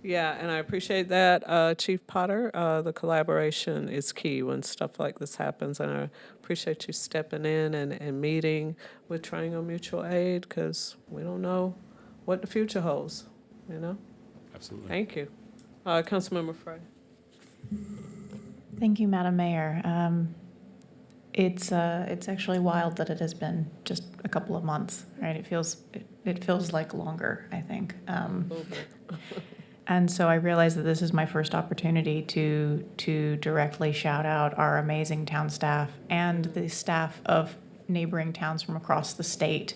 Yeah, and I appreciate that, Chief Potter. The collaboration is key when stuff like this happens, and I appreciate you stepping in and meeting with Triangle Mutual Aid, because we don't know what the future holds, you know? Absolutely. Thank you. Councilmember Frey. Thank you, Madam Mayor. It's actually wild that it has been just a couple of months, right? It feels like longer, I think. And so I realize that this is my first opportunity to directly shout out our amazing town staff and the staff of neighboring towns from across the state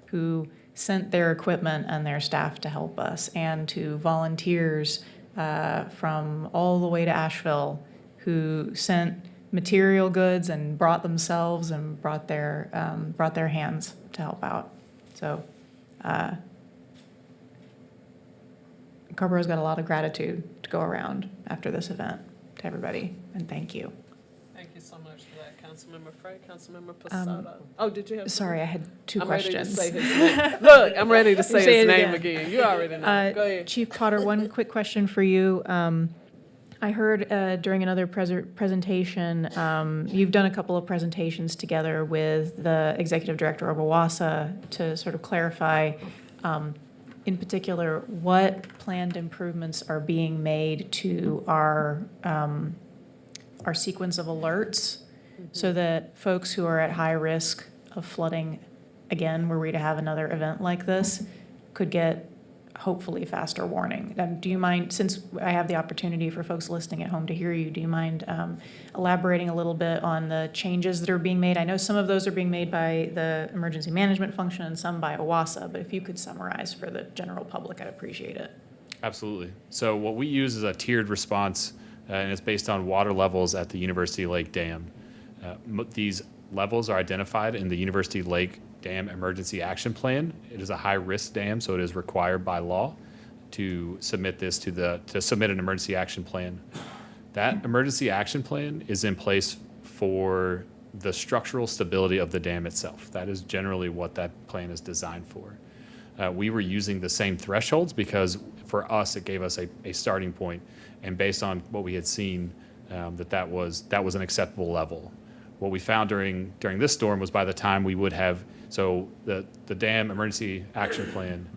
who sent their equipment and their staff to help us, and to volunteers from all the way to Asheville who sent material goods and brought themselves and brought their hands to help out. So Carrboro's got a lot of gratitude to go around after this event to everybody, and thank you. Thank you so much for that, Councilmember Frey. Councilmember Posada. Did you have? Sorry, I had two I'm questions. Ready to say his name. Look, I'm ready to say his name again. You already know. Go ahead. Chief Potter, one quick question for you. I heard during another presentation, you've done a couple of presentations together with the executive director of OWASA to sort of clarify, in particular, what planned improvements are being made to our sequence of alerts, so that folks who are at high risk of flooding, again, were we to have another event like this, could get hopefully faster warning. Do you mind, since I have the opportunity for folks listening at home to hear you, do you mind elaborating a little bit on the changes that are being made? I know some of those are being made by the emergency management function and some by OWASA, but if you could summarize for the general public, I'd appreciate it. Absolutely. So what we use is a tiered response, and it's based on water levels at the University Lake Dam. These levels are identified in the University Lake Dam Emergency Action Plan. It is a high-risk dam, so it is required by law to submit this to submit an emergency action plan. That emergency action plan is in place for the structural stability of the dam itself. That is generally what that plan is designed for. We were using the same thresholds because for us it gave us a starting point, and based on what we had seen, that was an acceptable level. What we found during this storm was by the time we would have, so the dam emergency action plan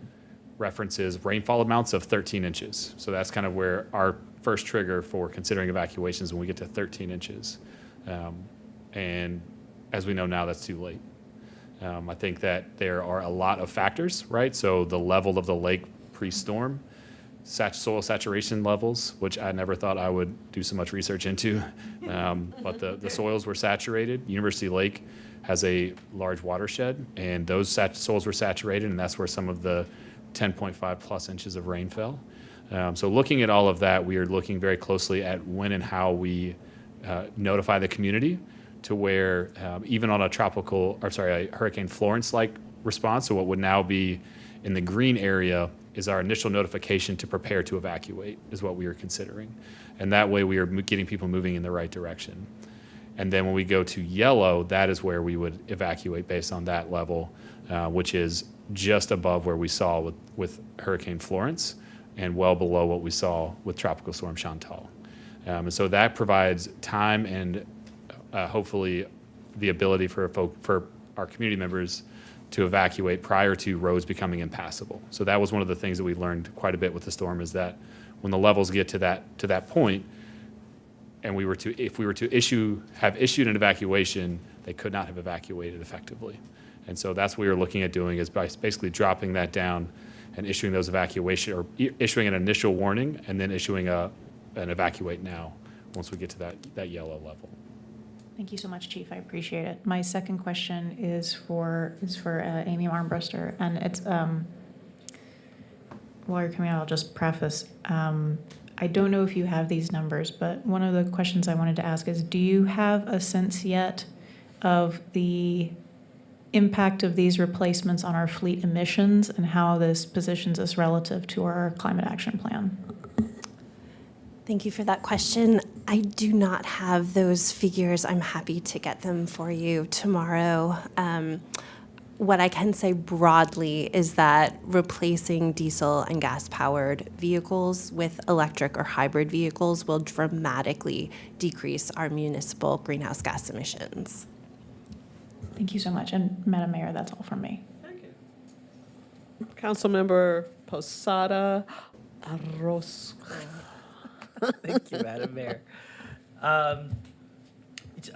references rainfall amounts of 13 inches. So that's kind of where our first trigger for considering evacuations when we get to 13 inches. And as we know now, that's too late. I think that there are a lot of factors, right? So the level of the lake pre-storm, soil saturation levels, which I never thought I would do so much research into, but the soils were saturated. University Lake has a large watershed, and those soils were saturated, and that's where some of the 10.5 plus inches of rain fell. So looking at all of that, we are looking very closely at when and how we notify the community to where even on a Hurricane Florence-like response, so what would now be in the green area is our initial notification to prepare to evacuate is what we are considering. And that way we are getting people moving in the right direction. And then when we go to yellow, that is where we would evacuate based on that level, which is just above where we saw with Hurricane Florence and well below what we saw with Tropical Storm Chantal. And so that provides time and hopefully the ability for our community members to evacuate prior to roads becoming impassable. So that was one of the things that we learned quite a bit with the storm, is that when the levels get to that point, and if we were to have issued an evacuation, they could not have evacuated effectively. And so that's what we were looking at doing, is by basically dropping that down and issuing those issuing an initial warning and then issuing an evacuate now once we get to that yellow level. Thank you so much, Chief. I appreciate it. My second question is for Amy Armbruster, and it's while you're coming out, I'll just preface. I don't know if you have these numbers, but one of the questions I wanted to ask is, do you have a sense yet of the impact of these replacements on our fleet emissions and how this positions us relative to our climate action plan? Thank you for that question. I do not have those figures. I'm happy to get them for you tomorrow. What I can say broadly is that replacing diesel and gas-powered vehicles with electric or hybrid vehicles will dramatically decrease our municipal greenhouse gas emissions. Thank you so much. And Madam Mayor, that's all from me. Councilmember Posada Arroz. Thank you, Madam Mayor.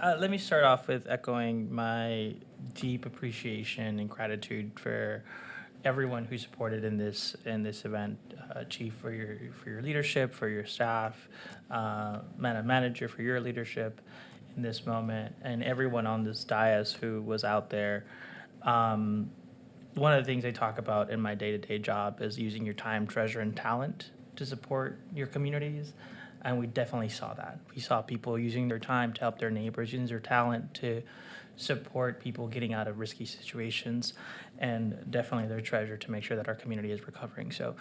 Let me start off with echoing my deep appreciation and gratitude for everyone who supported in this event. Chief, for your leadership, for your staff, Madam Manager, for your leadership in this moment, and everyone on this dais who was out there. One of the things I talk about in my day-to-day job is using your time, treasure, and talent to support your communities. And we definitely saw that. We saw people using their time to help their neighbors, using their talent to support people getting out of risky situations, and definitely their treasure to make sure that our community is recovering. So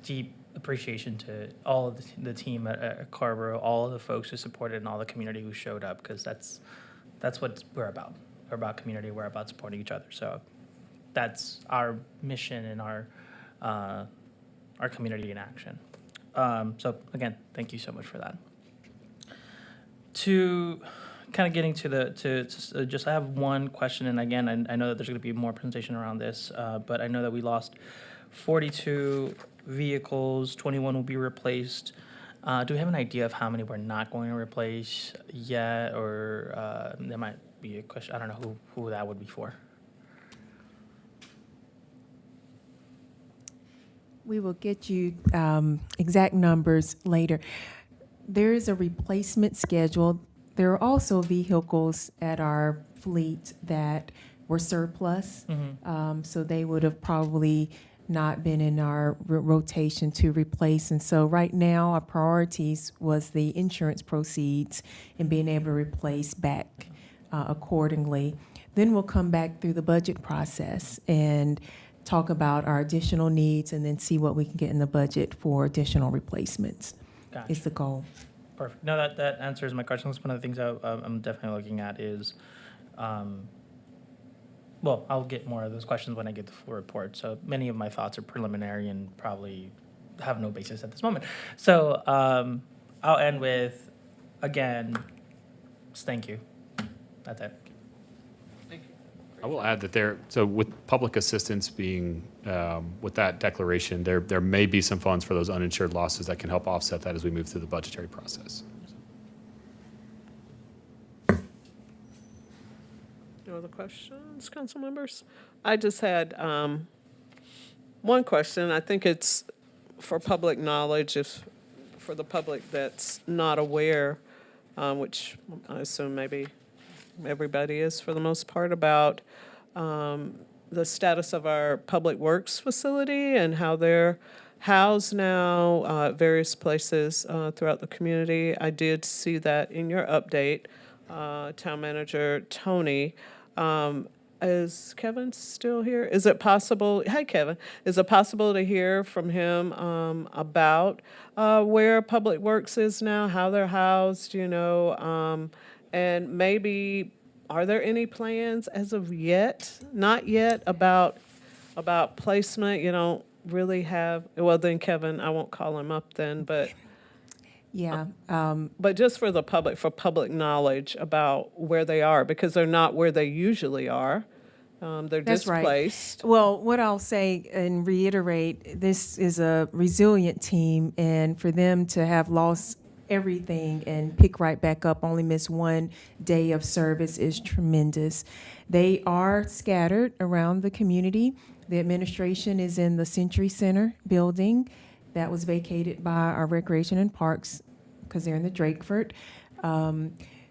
deep appreciation to all of the team at Carrboro, all of the folks who supported, and all the community who showed up, because that's what we're about. We're about community. We're about supporting each other. So that's our mission and our community in action. So again, thank you so much for that. To kind of getting to just I have one question, and again, I know that there's going to be more presentation around this, but I know that we lost 42 vehicles, 21 will be replaced. Do we have an idea of how many we're not going to replace yet, or there might be a question? I don't know who that would be for. We will get you exact numbers later. There is a replacement schedule. There are also vehicles at our fleet that were surplus, so they would have probably not been in our rotation to replace. And so right now, our priorities was the insurance proceeds and being able to replace back accordingly. Then we'll come back through the budget process and talk about our additional needs, and then see what we can get in the budget for additional replacements. Gotcha. Is the goal. Perfect. No, that answers my question. One of the things I'm definitely looking at is, well, I'll get more of those questions when I get the full report. So many of my thoughts are preliminary and probably have no basis at this moment. So I'll end with, again, just thank you. That's it. I will add that so with public assistance being, with that declaration, there may be some funds for those uninsured losses that can help offset that as we move through the budgetary process. You other questions, council members? I just had one question. I think it's for public knowledge, if for the public that's not aware, which I assume maybe everybody is for the most part, about the status of our public works facility and how they're housed now at various places throughout the community. I did see that in your update, Town Manager Tony. Is Kevin still here? Is it possible, hi Kevin, is it possible to hear from him about where Public Works is now, how they're housed, and maybe are there any plans as of yet, not yet, about placement? You don't really have, well then Kevin, I won't call him up then, but Yeah. but just for the public, for public knowledge about where they are, because they're not where they usually are. They're That's right. displaced. Well, what I'll say and reiterate, this is a resilient team, and for them to have lost everything and pick right back up, only miss one day of service is tremendous. They are scattered around the community. The administration is in the Century Center building that was vacated by our Recreation and Parks because they're in the Drakeford.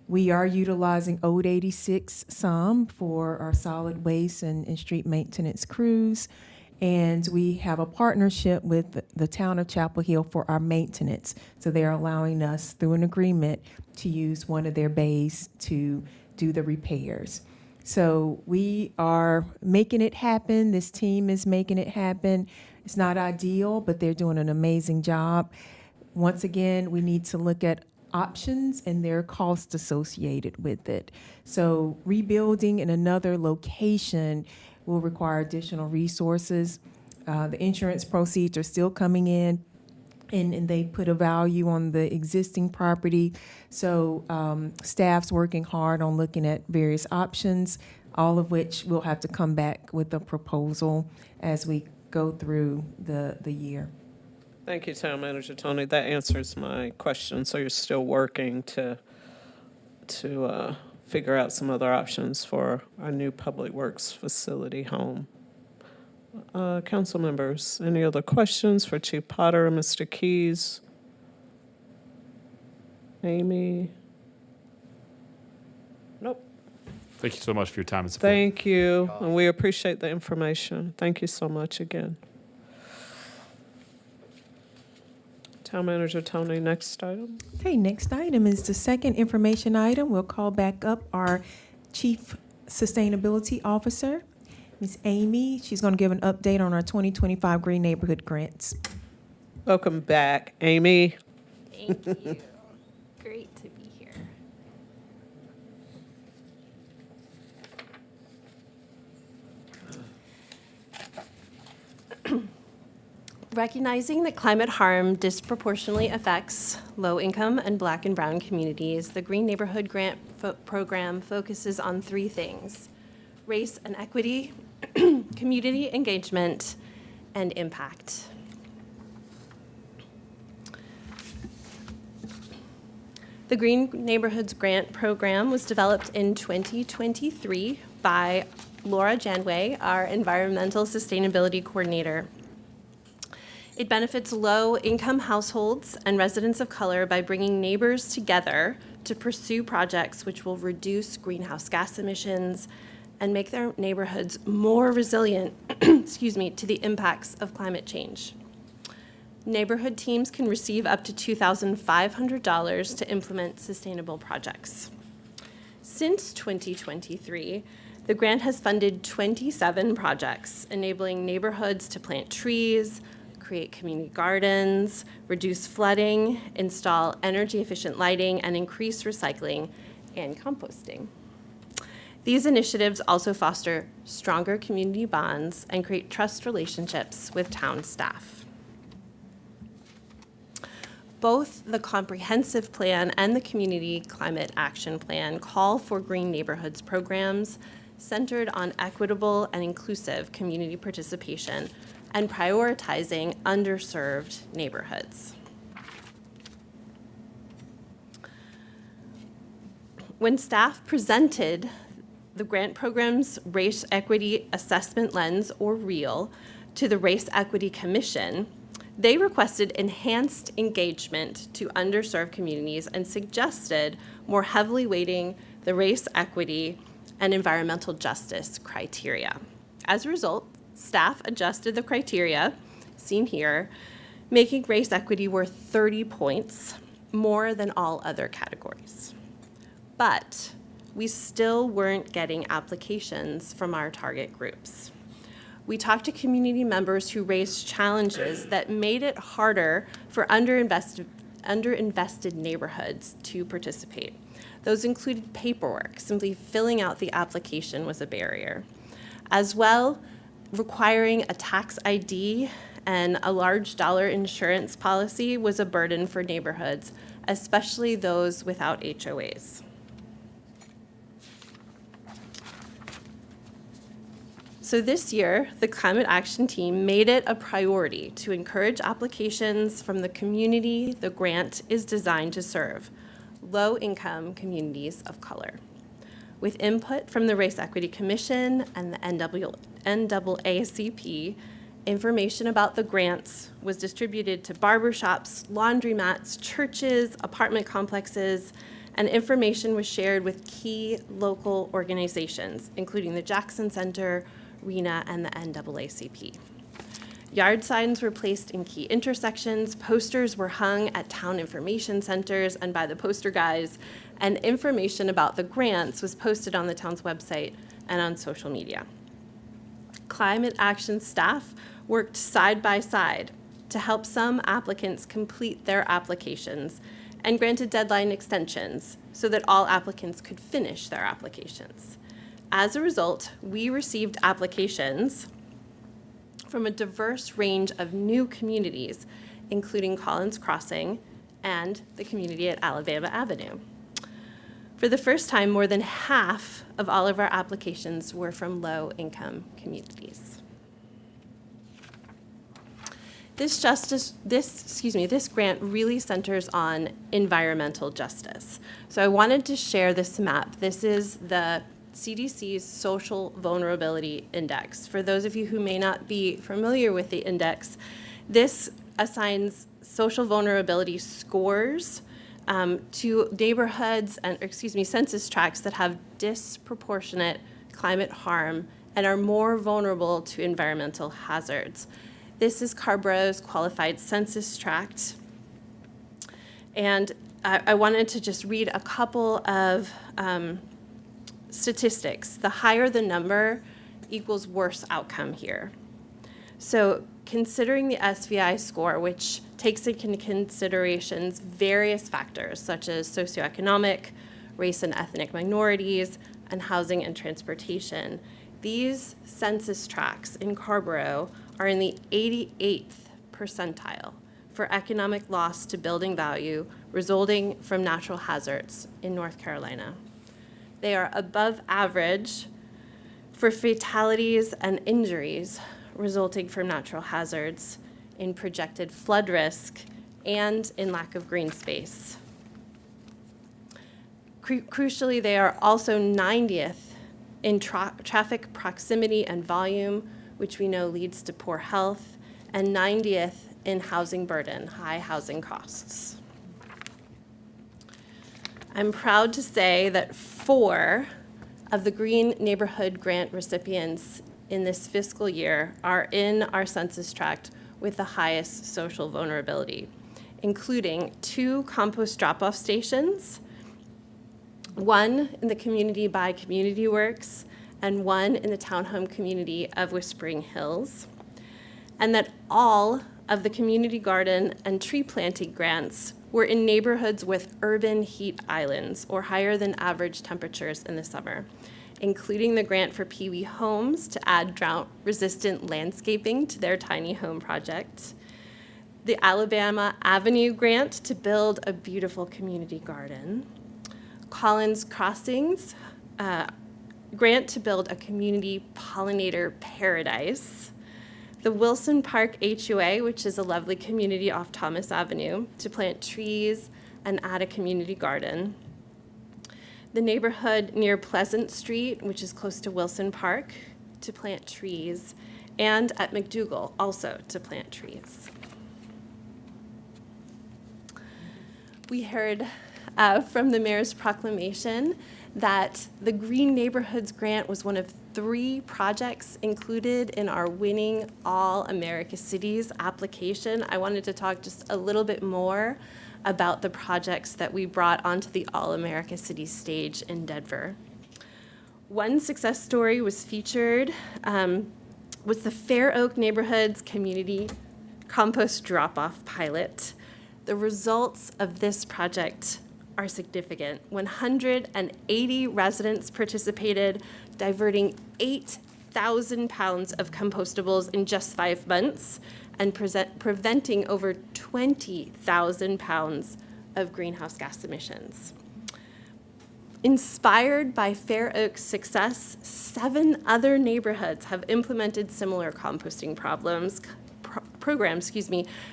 We are utilizing Ode 86 some for our solid waste and street maintenance crews. And we have a partnership with the town of Chapel Hill for our maintenance. So they're allowing us, through an agreement, to use one of their bays to do the repairs. So we are making it happen. This team is making it happen. It's not ideal, but they're doing an amazing job. Once again, we need to look at options and their costs associated with it. So rebuilding in another location will require additional resources. The insurance proceeds are still coming in, and they put a value on the existing property. So staff's working hard on looking at various options, all of which we'll have to come back with a proposal as we go through the year. Thank you, Town Manager Tony. That answers my question. So you're still working to figure out some other options for our new Public Works facility home. Council members, any other questions for Chief Potter, Mr. Keys? Amy? Nope. Thank you so much for your time and support. Thank you, and we appreciate the information. Thank you so much again. Town Manager Tony, next item. Okay, next item is the second information item. We'll call back up our Chief Sustainability Officer, Ms. Amy. She's going to give an update on our 2025 Green Neighborhood Grants. Welcome back, Amy. Thank you. Great to be here. Recognizing that climate harm disproportionately affects low-income and Black and Brown communities, the Green Neighborhood Grant Program focuses on three things: race and equity, community engagement, and impact. The Green Neighborhoods Grant Program was developed in 2023 by Laura Janway, our Environmental Sustainability Coordinator. It benefits low-income households and residents of color by bringing neighbors together to pursue projects which will reduce greenhouse gas emissions and make their neighborhoods more resilient, to the impacts of climate change. Neighborhood teams can receive up to $2,500 to implement sustainable projects. Since 2023, the grant has funded 27 projects, enabling neighborhoods to plant trees, create community gardens, reduce flooding, install energy-efficient lighting, and increase recycling and composting. These initiatives also foster stronger community bonds and create trust relationships with town staff. Both the comprehensive plan and the community climate action plan call for green neighborhoods programs centered on equitable and inclusive community participation and prioritizing underserved neighborhoods. When staff presented the grant program's Race Equity Assessment Lens, or REAL, to the Race Equity Commission, they requested enhanced engagement to underserved communities and suggested more heavily weighting the race equity and environmental justice criteria. As a result, staff adjusted the criteria, seen here, making race equity worth 30 points, more than all other categories. But we still weren't getting applications from our target groups. We talked to community members who raised challenges that made it harder for underinvested neighborhoods to participate. Those included paperwork. Simply filling out the application was a barrier. As well, requiring a tax ID and a large dollar insurance policy was a burden for neighborhoods, especially those without HOAs. So this year, the Climate Action Team made it a priority to encourage applications from the community the grant is designed to serve, low-income communities of color. With input from the Race Equity Commission and the NAACP, information about the grants was distributed to barbershops, laundromats, churches, apartment complexes, and information was shared with key local organizations, including the Jackson Center, RENA, and the NAACP. Yard signs were placed in key intersections, posters were hung at town information centers and by the poster guys, and information about the grants was posted on the town's website and on social media. Climate Action staff worked side by side to help some applicants complete their applications and granted deadline extensions so that all applicants could finish their applications. As a result, we received applications from a diverse range of new communities, including Collins Crossing and the community at Alabama Avenue. For the first time, more than half of all of our applications were from low-income communities. This grant really centers on environmental justice. So I wanted to share this map. This is the CDC's Social Vulnerability Index. For those of you who may not be familiar with the index, this assigns social vulnerability scores to neighborhoods and, census tracts that have disproportionate climate harm and are more vulnerable to environmental hazards. This is Carrboro's qualified census tract. And I wanted to just read a couple of statistics. The higher the number equals worse outcome here. So considering the SVI score, which takes into considerations various factors such as socioeconomic, race and ethnic minorities, and housing and transportation, these census tracts in Carrboro are in the 88th percentile for economic loss to building value resulting from natural hazards in North Carolina. They are above average for fatalities and injuries resulting from natural hazards, in projected flood risk, and in lack of green space. Crucially, they are also 90th in traffic proximity and volume, which we know leads to poor health, and 90th in housing burden, high housing costs. I'm proud to say that 4 of the Green Neighborhood Grant recipients in this fiscal year are in our census tract with the highest social vulnerability, including 2 compost drop-off stations, 1 in the community by Community Works, and 1 in the townhome community of Whispering Hills, and that all of the community garden and tree planting grants were in neighborhoods with urban heat islands or higher than average temperatures in the summer, including the grant for Pee Wee Homes to add drought-resistant landscaping to their tiny home project, the Alabama Avenue grant to build a beautiful community garden, Collins Crossings grant to build a community pollinator paradise, the Wilson Park HOA, which is a lovely community off Thomas Avenue, to plant trees and add a community garden, the neighborhood near Pleasant Street, which is close to Wilson Park, to plant trees, and at McDougal also to plant trees. We heard from the mayor's proclamation that the Green Neighborhoods Grant was one of 3 projects included in our winning All America Cities application. I wanted to talk just a little bit more about the projects that we brought onto the All America Cities stage in Denver. One success story was featured with the Fair Oak Neighborhoods Community Compost Drop-Off Pilot. The results of this project are significant. 180 residents participated, diverting 8,000 pounds of compostables in just 5 months and preventing over 20,000 pounds of greenhouse gas emissions. Inspired by Fair Oak's success, 7 other neighborhoods have implemented similar composting programs,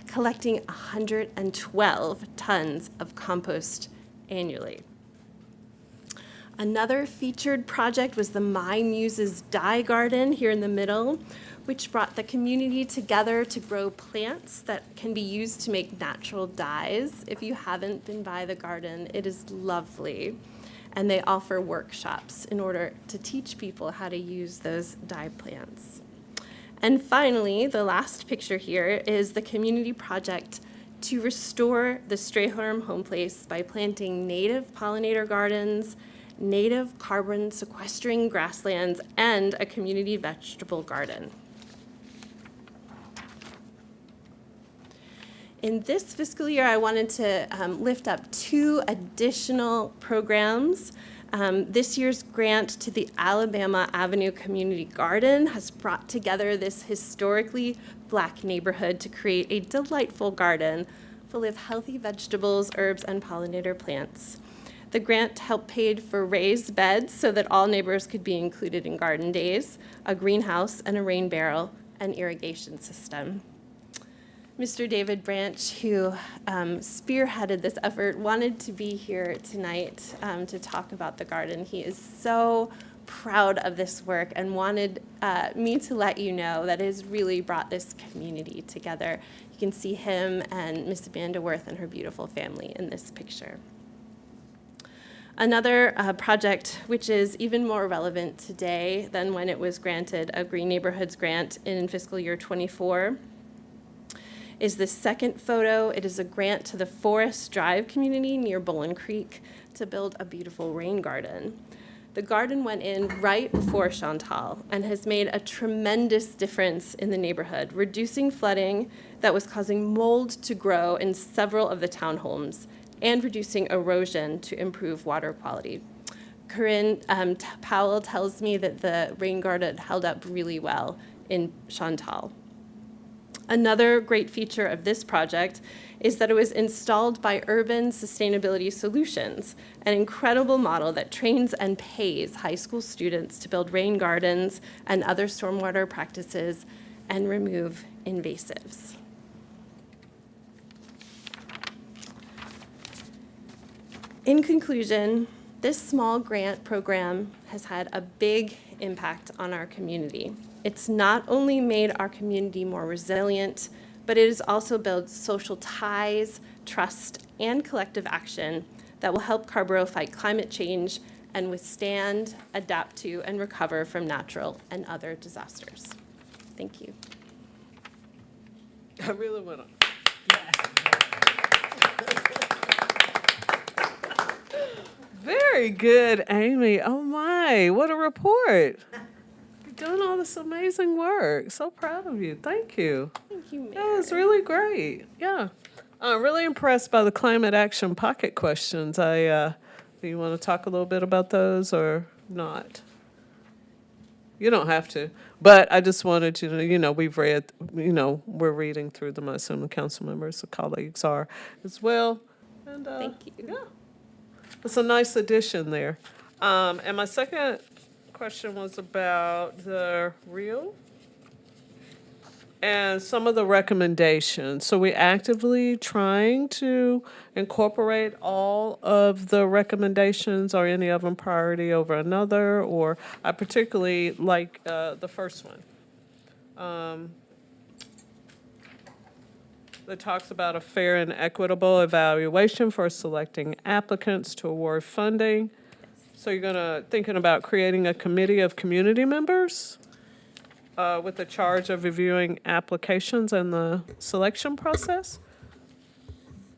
collecting 112 tons of compost annually. Another featured project was the My Muses Dye Garden here in the middle, which brought the community together to grow plants that can be used to make natural dyes. If you haven't been by the garden, it is lovely. And they offer workshops in order to teach people how to use those dye plants. And finally, the last picture here is the community project to restore the Strayhorn home place by planting native pollinator gardens, native carbon sequestering grasslands, and a community vegetable garden. In this fiscal year, I wanted to lift up 2 additional programs. This year's grant to the Alabama Avenue Community Garden has brought together this historically Black neighborhood to create a delightful garden full of healthy vegetables, herbs, and pollinator plants. The grant helped paid for raised beds so that all neighbors could be included in garden days, a greenhouse and a rain barrel, and irrigation system. Mr. David Branch, who spearheaded this effort, wanted to be here tonight to talk about the garden. He is so proud of this work and wanted me to let you know that it has really brought this community together. You can see him and Miss Amanda Worth and her beautiful family in this picture. Another project, which is even more relevant today than when it was granted a Green Neighborhoods grant in fiscal year 24, is the second photo. It is a grant to the Forest Drive community near Bowling Creek to build a beautiful rain garden. The garden went in right before Chantal and has made a tremendous difference in the neighborhood, reducing flooding that was causing mold to grow in several of the townhomes and reducing erosion to improve water quality. Corinne Powell tells me that the rain garden held up really well in Chantal. Another great feature of this project is that it was installed by Urban Sustainability Solutions, an incredible model that trains and pays high school students to build rain gardens and other stormwater practices and remove invasives. In conclusion, this small grant program has had a big impact on our community. It's not only made our community more resilient, but it has also built social ties, trust, and collective action that will help Carrboro fight climate change and withstand, adapt to, and recover from natural and other disasters. Thank you. I really want to. Very good, Amy. Oh my, what a report. You're doing all this amazing work. So proud of you. Thank you. Thank you, Mayor. That was really great. Yeah. I'm really impressed by the climate action pocket questions. Do you want to talk a little bit about those or not? You don't have to. But I just wanted to, we've read, we're reading through them. I assume the council members, the colleagues are as well. And Thank you. Yeah. It's a nice addition there. And my second question was about the reel. and some of the recommendations. So we actively trying to incorporate all of the recommendations, or any of them priority over another, or I particularly like the first one. That talks about a fair and equitable evaluation for selecting applicants to award funding. So you're thinking about creating a committee of community members with the charge of reviewing applications and the selection process?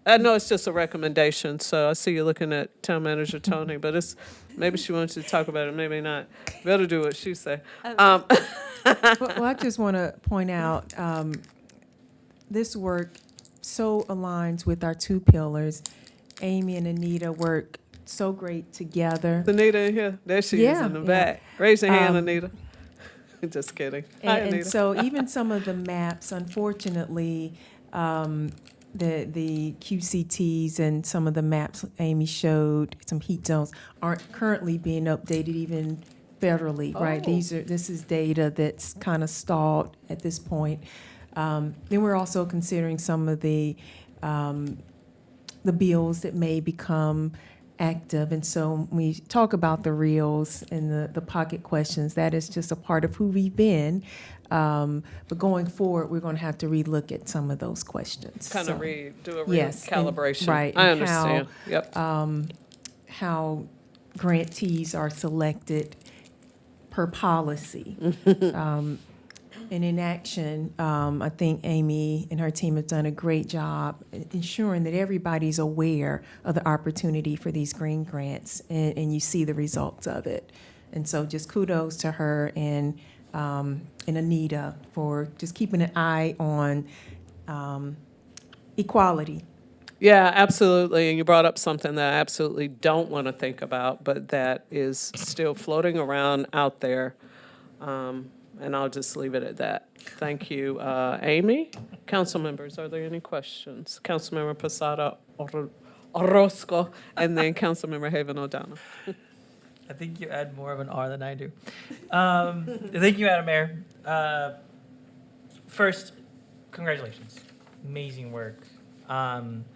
I know it's just a recommendation, so I see you looking at Town Manager Tony, but maybe she wants you to talk about it, maybe not. Better do what she say. Well, I just want to point out, this work so aligns with our two pillars. Amy and Anita work so great together. Anita in here? There she is in the back. Raise your hand, Anita. Just kidding. Hi, Anita. And so even some of the maps, unfortunately, the QCTs and some of the maps Amy showed, some heat zones, aren't currently being updated even federally, right? This is data that's kind of stalled at this point. Then we're also considering some of the bills that may become active. And so when we talk about the reels and the pocket questions, that is just a part of who we've been. But going forward, we're going to have to relook at some of those questions. Kind of do a Yes, recalibration. right. I understand. Yep. How grantees are selected per policy. And in action, I think Amy and her team have done a great job ensuring that everybody's aware of the opportunity for these green grants, and you see the results of it. And so just kudos to her and Anita for just keeping an eye on equality. Yeah, absolutely. And you brought up something that I absolutely don't want to think about, but that is still floating around out there. And I'll just leave it at that. Thank you, Amy. Council members, are there any questions? Councilmember Posada Orozco, and then Councilmember Haven O'Donnell. I think you add more of an R than I do. Thank you, Madam Mayor. First, congratulations. Amazing work. And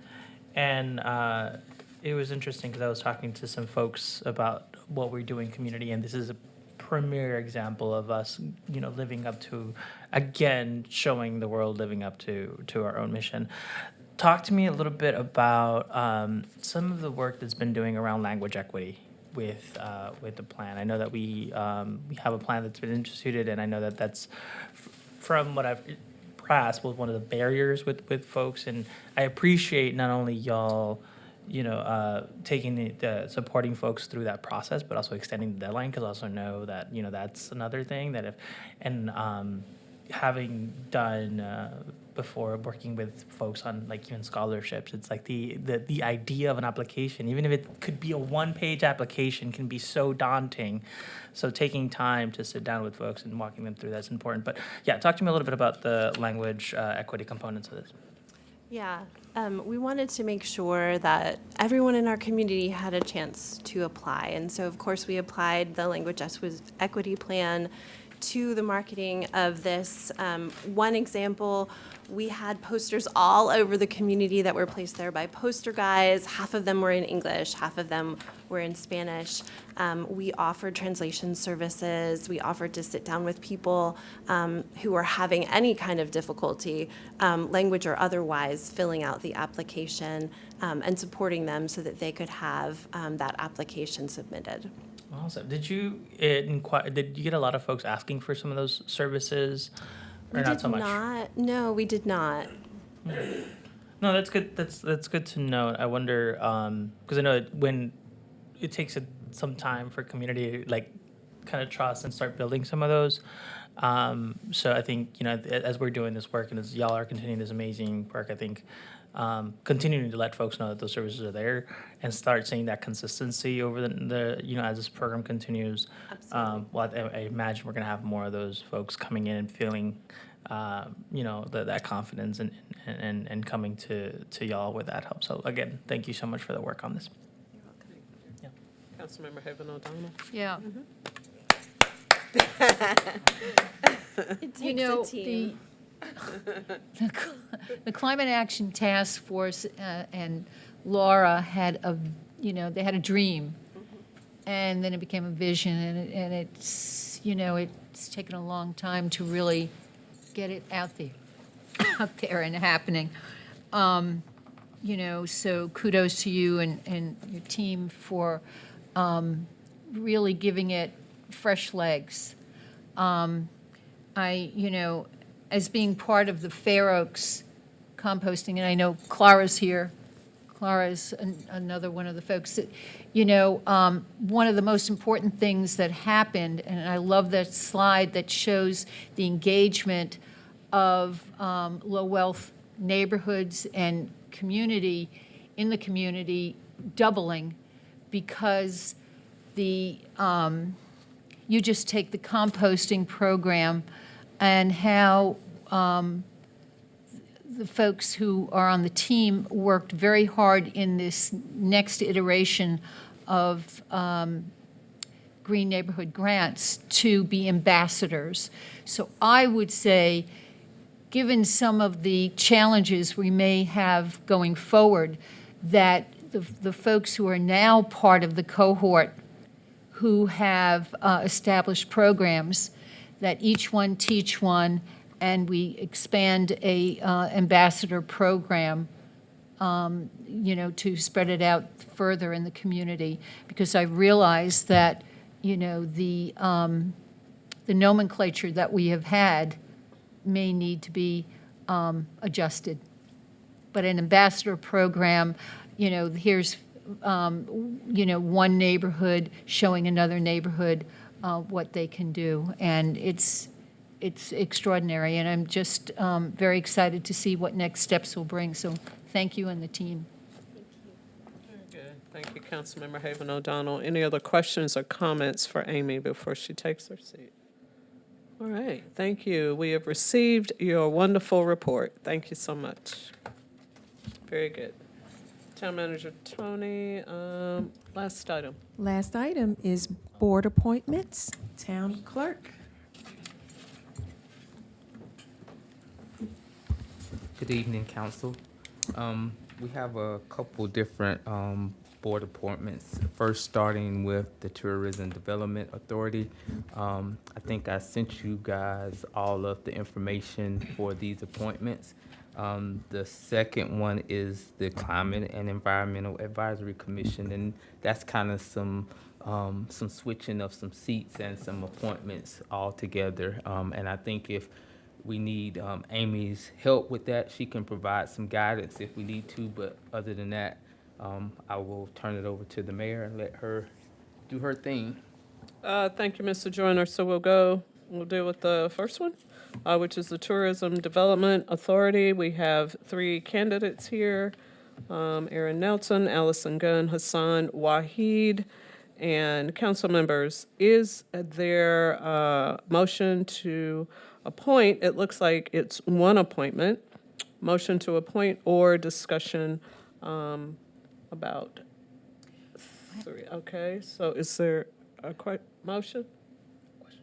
it was interesting because I was talking to some folks about what we're doing in community, and this is a premier example of us, living up to, again, showing the world living up to our own mission. Talk to me a little bit about some of the work that's been doing around language equity with the plan. I know that we have a plan that's been instituted, and I know that that's from what I've pressed was one of the barriers with folks, and I appreciate not only y'all taking supporting folks through that process, but also extending the deadline, because I also know that, that's another thing that having done before working with folks on even scholarships, it's like the idea of an application, even if it could be a one-page application, can be so daunting. So taking time to sit down with folks and walking them through that's important. But yeah, talk to me a little bit about the language equity components of this. Yeah, we wanted to make sure that everyone in our community had a chance to apply. And so, of course, we applied the Language Equity Plan to the marketing of this. One example, we had posters all over the community that were placed there by poster guys. Half of them were in English, half of them were in Spanish. We offered translation services. We offered to sit down with people who were having any kind of difficulty, language or otherwise, filling out the application and supporting them so that they could have that application submitted. Awesome. Did you get a lot of folks asking for some of those services, or not so much? No, we did not. No, that's good. That's good to know. I wonder because I know when it takes some time for community kind of trust and start building some of those. So I think as we're doing this work and as y'all are continuing this amazing work, I think continuing to let folks know that those services are there and start seeing that consistency over the as this program continues. Well, I imagine we're going to have more of those folks coming in and feeling that confidence and coming to y'all with that help. So again, thank you so much for the work on this. You're welcome. Councilmember Haven O'Donnell. Yeah. It takes a team. the Climate Action Task Force and Laura had they had a dream, and then it became a vision, and it's, it's taken a long time to really get it out there and happening. So kudos to you and your team for really giving it fresh legs. As being part of the Fair Oaks composting, and I know Clara's here. Clara's another one of the folks that, one of the most important things that happened, and I love that slide that shows the engagement of low-wealth neighborhoods and community, in the community, doubling, because you just take the composting program and how the folks who are on the team worked very hard in this next iteration of Green Neighborhood Grants to be ambassadors. So I would say, given some of the challenges we may have going forward, that the folks who are now part of the cohort who have established programs, that each one teach one, and we expand a ambassador program, to spread it out further in the community, because I realize that, the nomenclature that we have had may need to be adjusted. But an ambassador program, here's, one neighborhood showing another neighborhood what they can do, and it's extraordinary, and I'm just very excited to see what next steps will bring. So thank you and the team. Very good. Thank you, Councilmember Haven O'Donnell. Any other questions or comments for Amy before she takes her seat? All right, thank you. We have received your wonderful report. Thank you so much. Very good. Town Manager Tony, last item. Last item is board appointments. Town clerk. Good evening, council. We have a couple different board appointments. First, starting with the Tourism Development Authority. I think I sent you guys all of the information for these appointments. The second one is the Climate and Environmental Advisory Commission, and that's kind of some switching of some seats and some appointments all together. And I think if we need Amy's help with that, she can provide some guidance if we need to, but other than that, I will turn it over to the mayor and let her do her thing. Thank you, Mr. Joyner. So we'll deal with the first one, which is the Tourism Development Authority. We have 3 candidates here, Aaron Nelson, Allison Gunn, Hassan Wahid, and council members. Is there a motion to appoint? It looks like it's one appointment. Motion to appoint or discussion about 3. Okay, so is there a motion?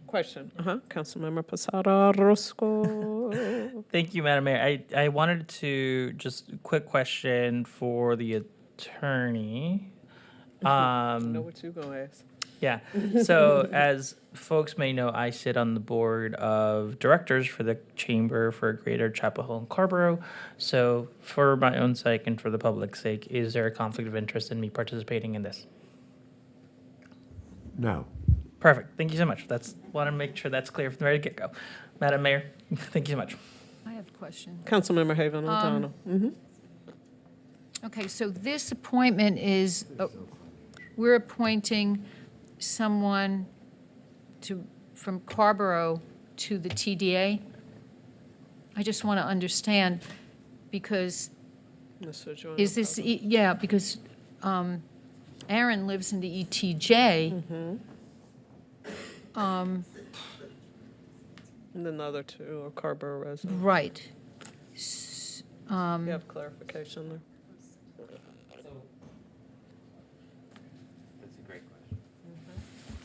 Question. Councilmember Posada Roscoe. Thank you, Madam Mayor. I wanted to just a quick question for the attorney. I know what you're going to ask. Yeah. So as folks may know, I sit on the board of directors for the Chamber for Greater Chapel Hill and Carrboro. So for my own sake and for the public's sake, is there a conflict of interest in me participating in this? No. Perfect. Thank you so much. Want to make sure that's clear from the very get-go. Madam Mayor, thank you so much. I have a question. Councilmember Haven O'Donnell. Okay, so this appointment is, we're appointing someone from Carrboro to the TDA. I just want to understand, because is this, because Aaron lives in the ETJ. And then the other 2 are Carrboro residents. Right. You have clarification there? That's a great question.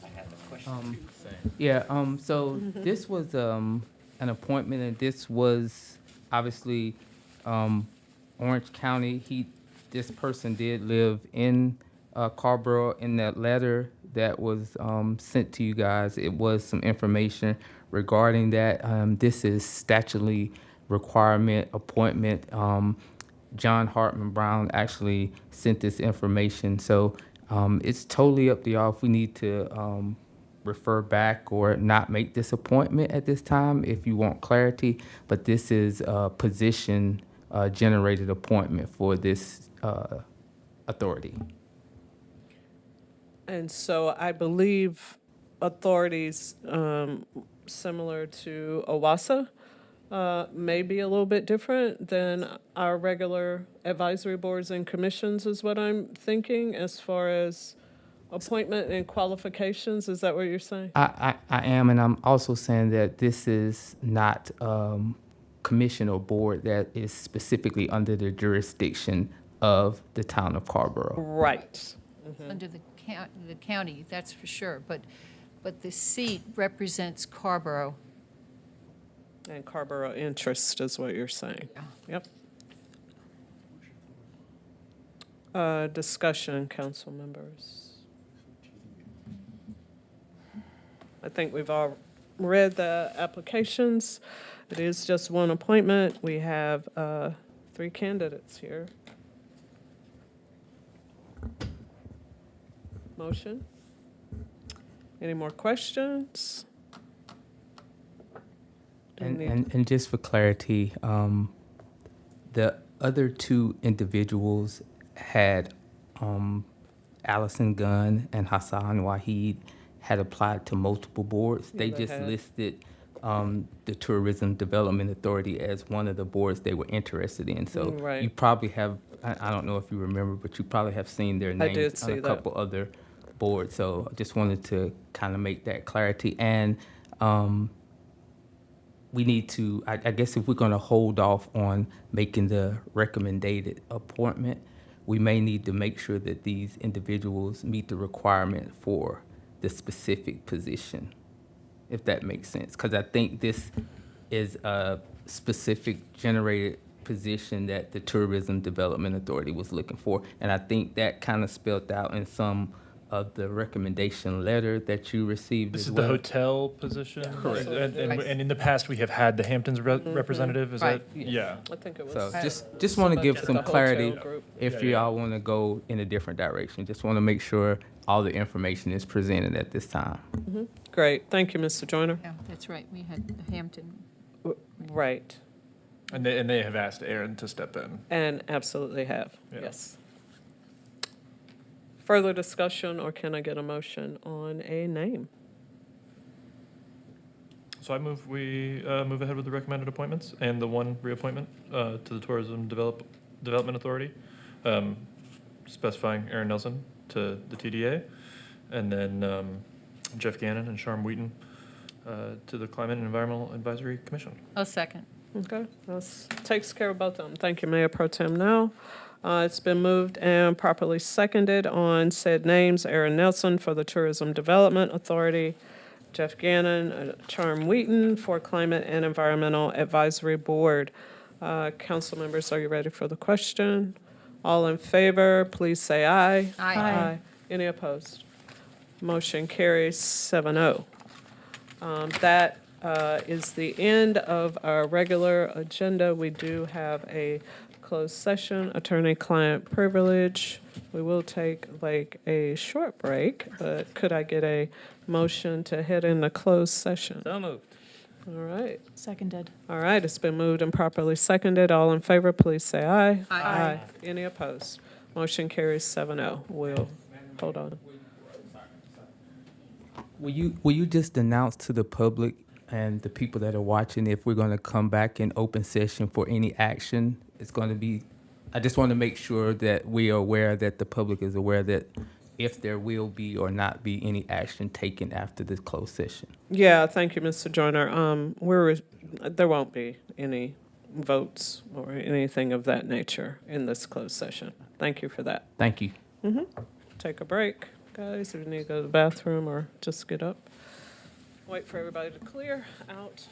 I had a question. So this was an appointment, and this was obviously Orange County. This person did live in Carrboro. In that letter that was sent to you guys, it was some information regarding that. This is statutorily requirement appointment. John Hartman Brown actually sent this information, so it's totally up to y'all if we need to refer back or not make this appointment at this time if you want clarity, but this is a position generated appointment for this authority. And so I believe authorities similar to OWASA may be a little bit different than our regular advisory boards and commissions is what I'm thinking as far as appointment and qualifications. Is that what you're saying? I am, and I'm also saying that this is not commission or board that is specifically under the jurisdiction of the town of Carrboro. Right. Under the county, that's for sure, but the seat represents Carrboro. And Carrboro interest is what you're saying. Yep. Discussion, council members. I think we've all read the applications. It is just one appointment. We have 3 candidates here. Motion? Any more questions? And just for clarity, the other 2 individuals had Allison Gunn and Hassan Wahid had applied to multiple boards. Yeah, They they just had. listed the Tourism Development Authority as one of the boards they were interested in. So Right. you probably have, I don't know if you remember, but you probably have seen their I did names on see a that. couple other boards. So I just wanted to kind of make that clarity. And we need to, I guess if we're going to hold off on making the recommended appointment, we may need to make sure that these individuals meet the requirement for the specific position, if that makes sense. Because I think this is a specific generated position that the Tourism Development Authority was looking for. And I think that kind of spelled out in some of the recommendation letter that you received This as is well. the hotel position? Correct. And in the past, we have had the Hamptons representative, is Right. that? Yeah. I think it was. So just want to give Just some the hotel clarity group. if Yeah, y'all want to go in a different direction. Just want to make sure all the information is presented at this time. Great. Thank you, Mr. Joyner. Yeah, that's right, we had Hampton. Right. And they have asked Aaron to step in. And absolutely have, Yeah. yes. Further discussion, or can I get a motion on a name? So I move we move ahead with the recommended appointments and the 1 reappointment to the Tourism Development Authority, specifying Aaron Nelson to the TDA, and then Jeff Gannon and Sharm Wheaton to the Climate and Environmental Advisory Commission. A second. Okay, that takes care of both of them. Thank you, Mayor Pro Tem Now. It's been moved and properly seconded on said names: Aaron Nelson for the Tourism Development Authority, Jeff Gannon, Charm Wheaton for Climate and Environmental Advisory Board. Council members, are you ready for the question? All in favor, please say aye. Aye. Any opposed? Motion carries 7-0. That is the end of our regular agenda. We do have a closed session, attorney-client privilege. We will take like a short break, but could I get a motion to head into closed session? So moved. All right. Seconded. All right, it's been moved and properly seconded. All in favor, please say aye. Aye. Any opposed? Motion carries 7-0. We'll, hold on. Will you just announce to the public and the people that are watching if we're going to come back in open session for any action? It's going to be, I just want to make sure that we are aware, that the public is aware that if there will be or not be any action taken after this closed session. Yeah, thank you, Mr. Joyner. There won't be any votes or anything of that nature in this closed session. Thank you for that. Thank you. Take a break, guys, if you need to go to the bathroom or just get up. Wait for everybody to clear out.